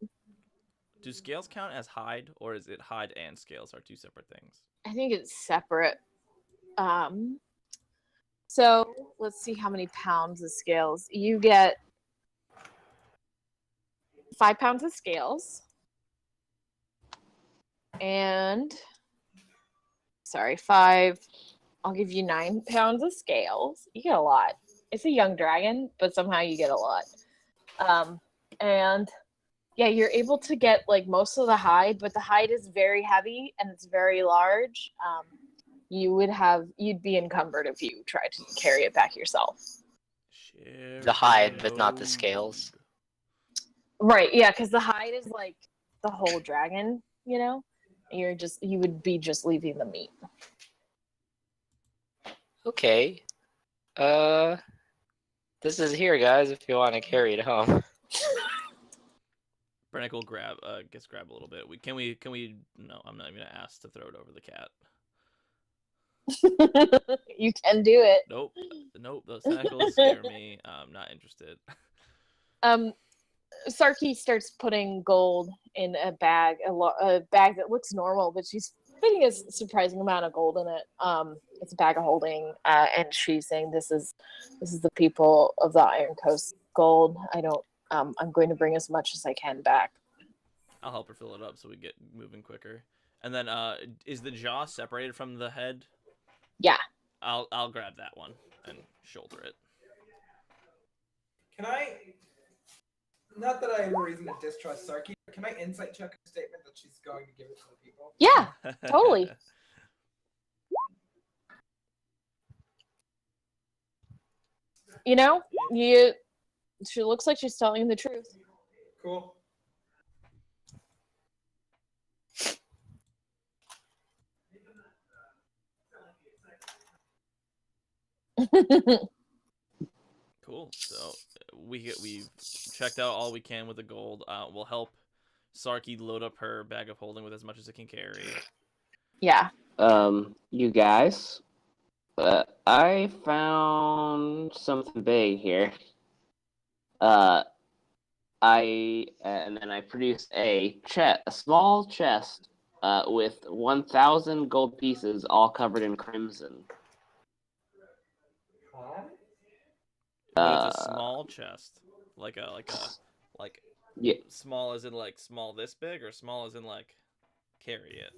Do scales count as hide, or is it hide and scales are 2 separate things? I think it's separate. So let's see how many pounds of scales. You get 5 pounds of scales. And sorry, 5. I'll give you 9 pounds of scales. You get a lot. It's a young dragon, but somehow you get a lot. And yeah, you're able to get like most of the hide, but the hide is very heavy and it's very large. You'd be encumbered if you tried to carry it back yourself. The hide, but not the scales. Right, yeah, because the hide is like the whole dragon, you know? You would be just leaving the meat. Okay. This is here, guys, if you want to carry it home. Brennick will grab a little bit. Can we no, I'm not even gonna ask to throw it over the cat. You can do it. Nope. Those tentacles scare me. I'm not interested. Sarki starts putting gold in a bag, a bag that looks normal, but she's fitting a surprising amount of gold in it. It's a bag of holding, and she's saying, "This is the people of the Iron Coast gold. I'm going to bring as much as I can back." I'll help her fill it up so we get moving quicker. And then, is the jaw separated from the head? Yeah. I'll grab that one and shoulder it. Can I? Not that I have a reason to distrust Sarki, but can I insight check her statement that she's going to give it to the people? Yeah, totally. She looks like she's telling the truth. Cool. Cool. So we've checked out all we can with the gold. We'll help Sarki load up her bag of holding with as much as it can carry. Yeah. You guys, I found something big here. And then I produced a small chest, with 1,000 gold pieces, all covered in crimson. Huh? But it's a small chest, like Yeah. small as in like small this big, or small as in like carry it.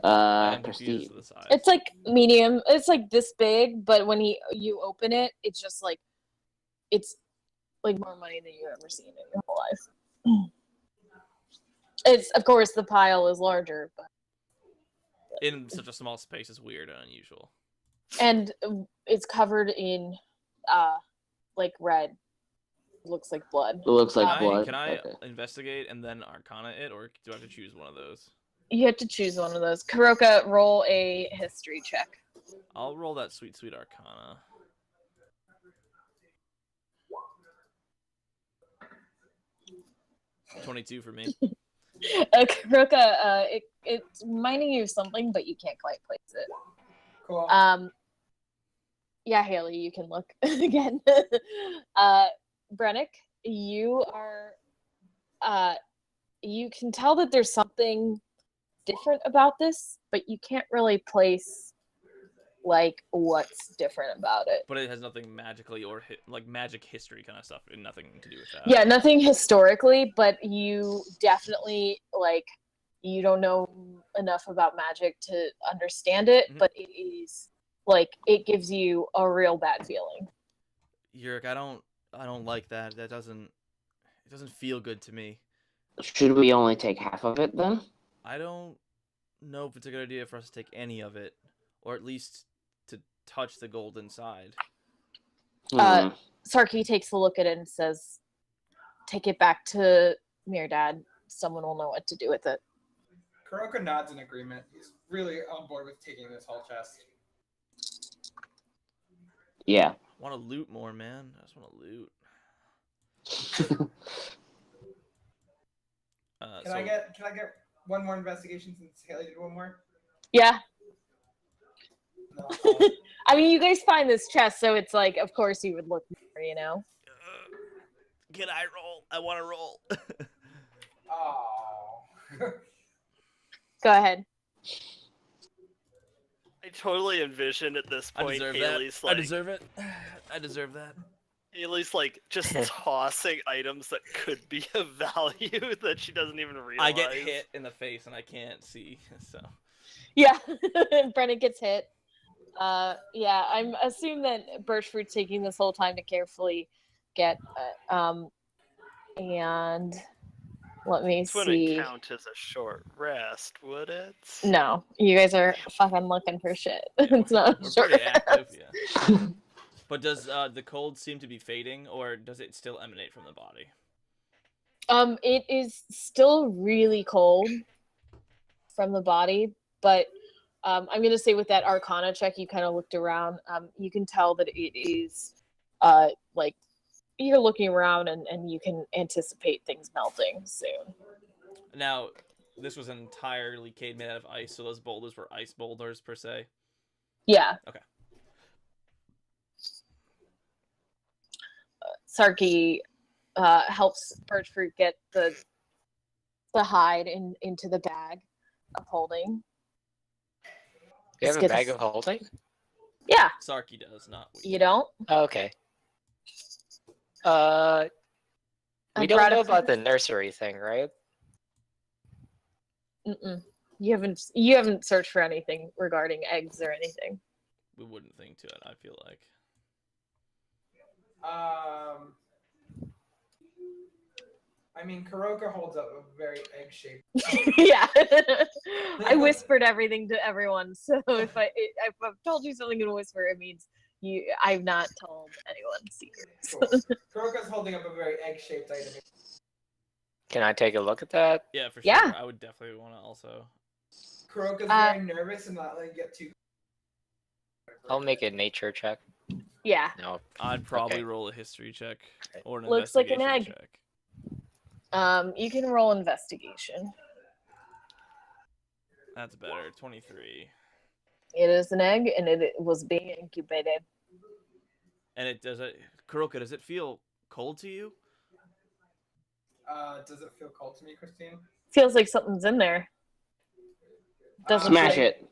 I'm confused Prestige. with the size. It's like medium. It's like this big, but when you open it, it's just like it's like more money than you've ever seen in your whole life. It's, of course, the pile is larger, but in such a small space is weird and unusual. and it's covered in like red. It looks like blood. It looks like blood. Can I Okay. investigate and then Arcana it, or do I have to choose one of those? You have to choose one of those. Kuroka, roll a history check. I'll roll that sweet Arcana. $22 for me. Kuroka, it's reminding you of something, but you can't quite place it. Cool. Yeah, Haley, you can look again. Brennick, you can tell that there's something different about this, but you can't really place like what's different about it. But it has nothing magically or like magic history kind of stuff, and nothing to do with that. Yeah, nothing historically, but you definitely you don't know enough about magic to understand it, but it is it gives you a real bad feeling. Yurik, I don't like that. It doesn't feel good to me. Should we only take half of it then? I don't know if it's a good idea for us to take any of it, or at least to touch the gold inside. Sarki takes a look at it and says, "Take it back to Mirdad. Someone will know what to do with it." Kuroka nods in agreement. He's really on board with taking this whole chest. Yeah. Want to loot more, man. I just want to loot. Can I get one more investigation since Haley did one more? Yeah. No, I mean, you guys find this chest, so it's like, of course you would look more, you know? Can I roll? I want to roll. Oh. Go ahead. I totally envision at this point Haley's like, I deserve it. I deserve that. Haley's like just tossing items that could be of value that she doesn't even realize. I get hit in the face and I can't see, so. Yeah, Brennan gets hit. Yeah, I'm assuming that Birchfruit's taking this whole time to carefully get, and let me This wouldn't see. count as a short rest, would it? No, you guys are fucking looking for shit. It's not We're short pretty active, rest. yeah. But does the cold seem to be fading, or does it still emanate from the body? It is still really cold from the body, but I'm gonna say with that Arcana check, you kind of looked around. You can tell that it is, like you're looking around and you can anticipate things melting soon. Now, this was entirely Cade made out of ice, so those boulders were ice boulders per se. Yeah. Okay. Sarky helps Birchfruit get the hide into the bag of holding. You have a Let's get bag this- of holding? Yeah, Sarky does, not we. you don't? Oh, okay. We I'm don't proud know of- about the nursery thing, right? Mm-mm. You haven't searched for anything regarding eggs or anything. We wouldn't think to it, I feel like. I mean, Kuroka holds up a very egg-shaped. Yeah. I whispered everything to everyone, so if I've told you something in whisper, it means I've not told anyone secrets. Cool. Kuroka's holding up a very egg-shaped item. Can I take a look at that? Yeah, for Yeah. sure. I would definitely want to also. Kuroka's very nervous and not letting it get too. I'll make a nature check. Yeah. No. I'd probably Okay. roll a history check or an Looks like an investigation egg. check. You can roll investigation. That's better. 23. It is an egg, and it was being incubated. And it does it. Kuroka, does it feel cold to you? Does it feel cold to me, Christine? Feels like something's in there. Doesn't Smash feel- it.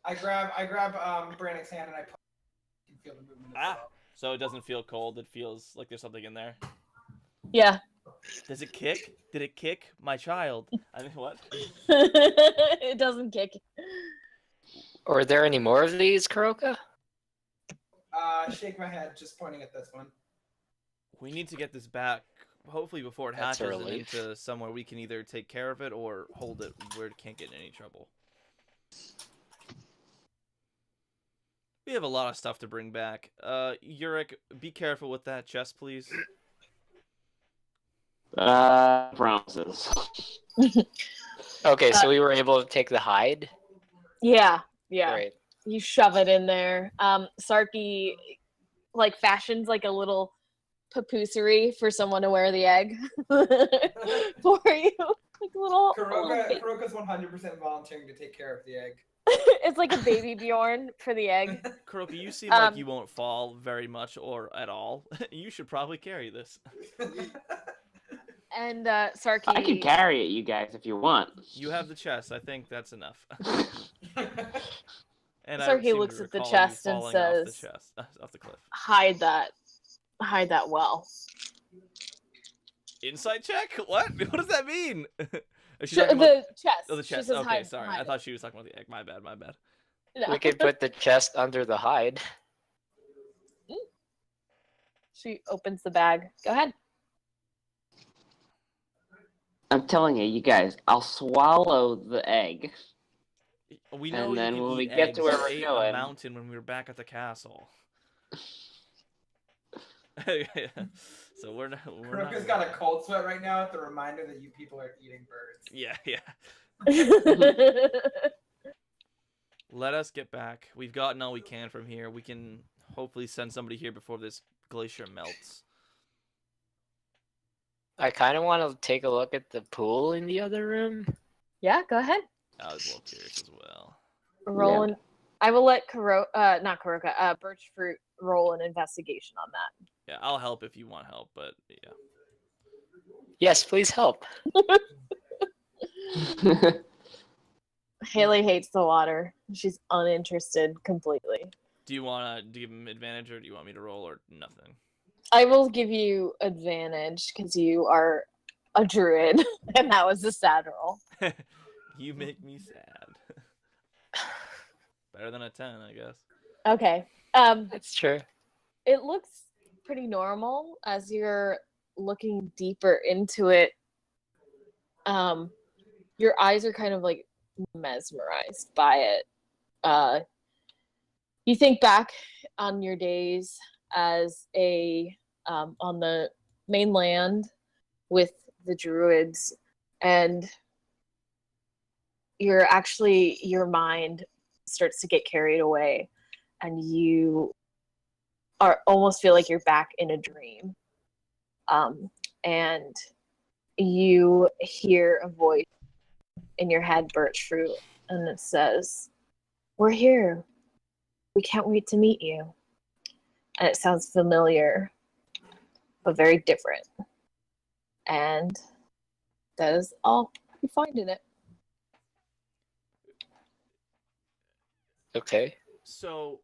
I grab Brannick's hand and I pull. You can feel the movement. As well. So it doesn't feel cold. It feels like there's something in there. Yeah. Does it kick? Did it kick my child? I mean, what? It doesn't kick. Are there any more of these, Kuroka? Shake my head, just pointing at this one. We need to get this back, hopefully before it That's a hatches and relief. into somewhere we can either take care of it or hold it where it can't get in any trouble. We have a lot of stuff to bring back. Yurik, be careful with that chest, please. Promises. Okay, so we were able to take the hide? Yeah. Yeah. Great. You shove it in there. Sarky like fashions like a little papoosary for someone to wear the egg for you. Like a little Kuroka's 100% volunteering to take care of the egg. it's like a baby Bjorn for the egg. Kuroka, you seem like you won't fall very much or at all. You should probably carry this. And Sarky I can carry it, you guys, if you want. You have the chest. I think that's enough. And Sarky seem to looks at the recall you chest and falling off the says- chest, off the cliff. hide that well. Insight check? What? What does that mean? Is she The talking about- chest. Oh, the She chest. says Okay, hide- sorry. hide I it. thought she was talking about the egg. My bad. My bad. No. We could put the chest under the hide. She opens the bag. Go ahead. I'm telling you, you guys, I'll swallow the egg. We know And you then can when eat we get eggs. to where You we're ate going- a mountain when we were back at the castle. So we're not. Kuroka's got a cold sweat right now at the reminder that you people are eating birds. Yeah, yeah. Let us get back. We've gotten all we can from here. We can hopefully send somebody here before this glacier melts. I kind of want to take a look at the pool in the other room. Yeah, go ahead. I was a little curious as well. Roll an. I will let not Kuroka, Birchfruit roll an investigation on that. Yeah, I'll help if you want help, but yeah. Yes, please help. Haley hates the water. She's uninterested completely. Do you want to give him advantage, or do you want me to roll, or nothing? I will give you advantage because you are a druid, and that was a sad roll. You make me sad. Better than a 10, I guess. Okay. That's true. It looks pretty normal as you're looking deeper into it. Your eyes are kind of like mesmerized by it. You think back on your days as on the mainland with the druids, and your mind starts to get carried away, and you almost feel like you're back in a dream. And you hear a voice in your head, Birchfruit, and it says, "We're here. We can't wait to meet you." And it sounds familiar, but very different. And that is all you find in it. Okay. So,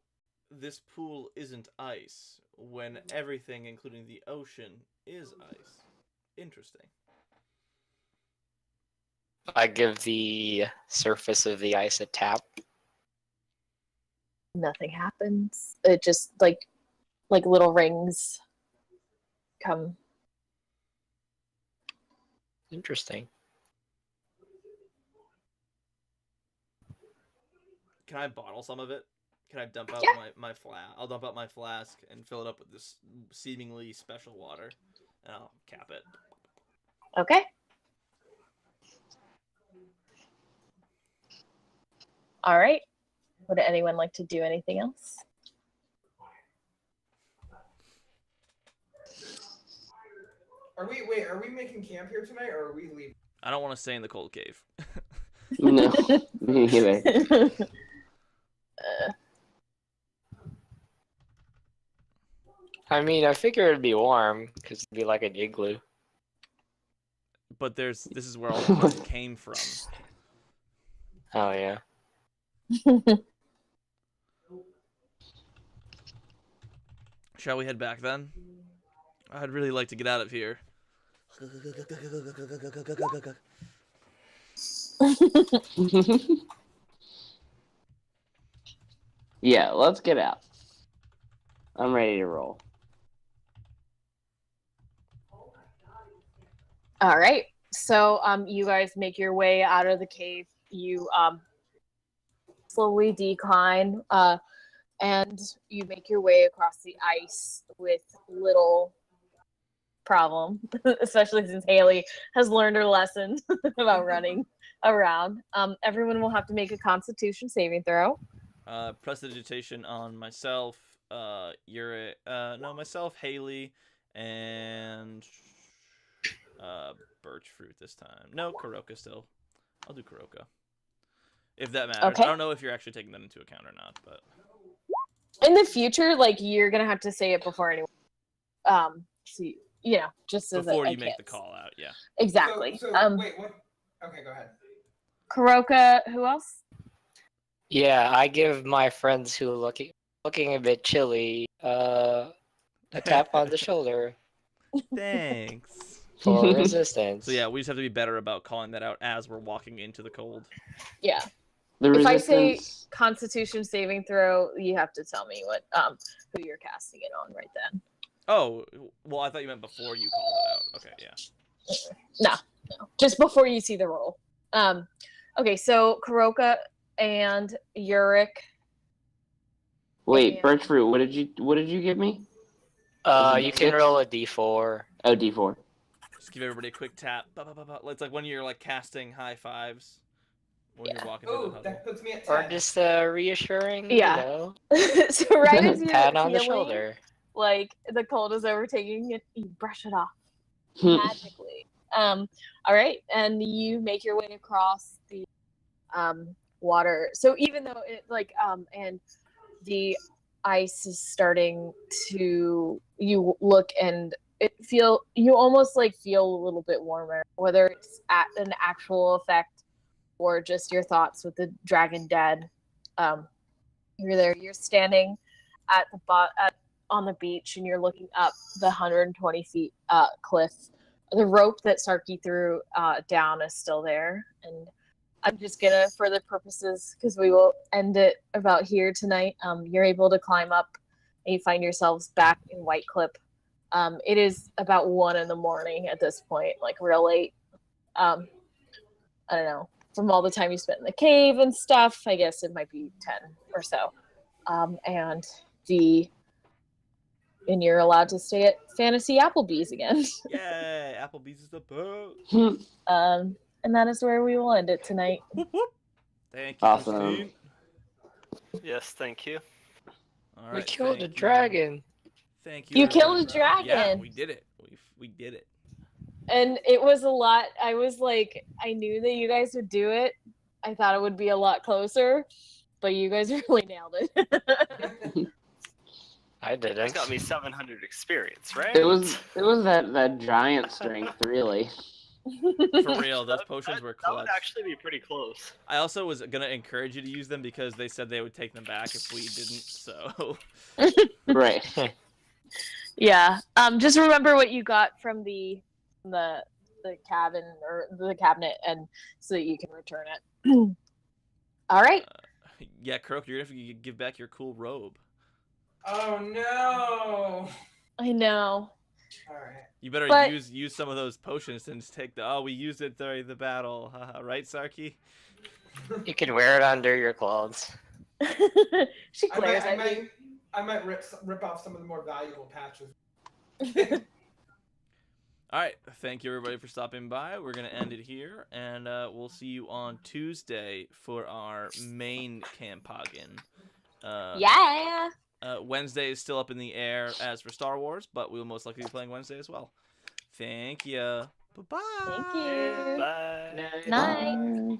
this pool isn't ice when everything, including the ocean, is ice. Interesting. I give the surface of the ice a tap. Nothing happens. It just like little rings come. Interesting. Can I bottle some of it? Can I dump out my flask? I'll dump out my flask and fill it up with this seemingly special water, and I'll cap it. Okay. All right. Would anyone like to do anything else? Are we making camp here tonight, or are we leaving? I don't want to stay in the cold cave. No, me neither. I mean, I figure it'd be warm because it'd be like an igloo. But this is where all the cold came from. Oh yeah. Shall we head back then? I'd really like to get out of here. Yeah, let's get out. I'm ready to roll. All right. So you guys make your way out of the cave. You slowly decline, and you make your way across the ice with little problem, especially since Haley has learned her lesson about running around. Everyone will have to make a Constitution saving throw. Prestidigitation on myself, myself, Haley, and Birchfruit this time. No, Kuroka still. I'll do Kuroka. If that matters. Okay. I don't know if you're actually taking that into account or not, but In the future, like, you're gonna have to say it before anyone. So just so before that you make the call out, yeah. Exactly. So, wait, what? Okay, go ahead. Kuroka, who else? Yeah, I give my friends who are looking a bit chilly a tap on the shoulder Thanks. for resistance. So yeah, we just have to be better about calling that out as we're walking into the cold. Yeah. The If I resistance. say Constitution saving throw, you have to tell me what who you're casting it on right then. Oh, well, I thought you meant before you called it out. Okay, yeah. No, just before you see the roll. Okay, so Kuroka and Yurik. Wait, and- Birchfruit, what did you give me? You can roll a d4. Oh, D4. Just give everybody a quick tap. It's like when you're like casting high fives when you're walking through Oh, the huddle. that puts me at 10. Or just reassuring, Yeah. you know? So right as you're Pat on the feeling shoulder. like the cold is overtaking it, you brush it off magically. All right, and you make your way across the water. So even though it and the ice is starting to, you look and you almost like feel a little bit warmer, whether it's at an actual effect or just your thoughts with the dragon dead. You're there. You're standing at on the beach and you're looking up the 120 feet cliff. The rope that Sarky threw down is still there, and I'm just gonna, for the purposes, because we will end it about here tonight. You're able to climb up, and you find yourselves back in White Clip. It is about 1 a.m. at this point, like real late. I don't know. From all the time you spent in the cave and stuff, I guess it might be 10 or so. And you're allowed to stay at Fantasy Applebee's again. Yay! Applebee's is the boat. And that is where we will end it tonight. Whoop, whoop. Thank you. Awesome. Christine. Yes, thank you. All We right, killed a thank you. dragon. Thank you. You killed a everyone. Yeah, dragon. we did it. We did it. And it was a lot. I was like, I knew that you guys would do it. I thought it would be a lot closer, but you guys really nailed it. I That didn't. got me 700 experience, right? It was that giant strength, really. For real, those potions were That would clutch. actually be pretty close. I also was gonna encourage you to use them because they said they would take them back if we didn't. So Right. Yeah. Just remember what you got from the cabin or the cabinet, and so that you can return it. All right. yeah, Croak, you're gonna have to give back your cool robe. Oh no! I know. All right. You better But- use some of those potions and just take the. Oh, we used it during the battle, haha, right, Sarky? You can wear it under your clothes. She I glares might, I at might, I might rip off some of the more valuable patches. you. All right, thank you everybody for stopping by. We're gonna end it here, and we'll see you on Tuesday for our main Campaign. Yeah. Wednesday is still up in the air as for Star Wars, but we will most likely be playing Wednesday as well. Thank you. Bye bye. Thank you. Bye. Night.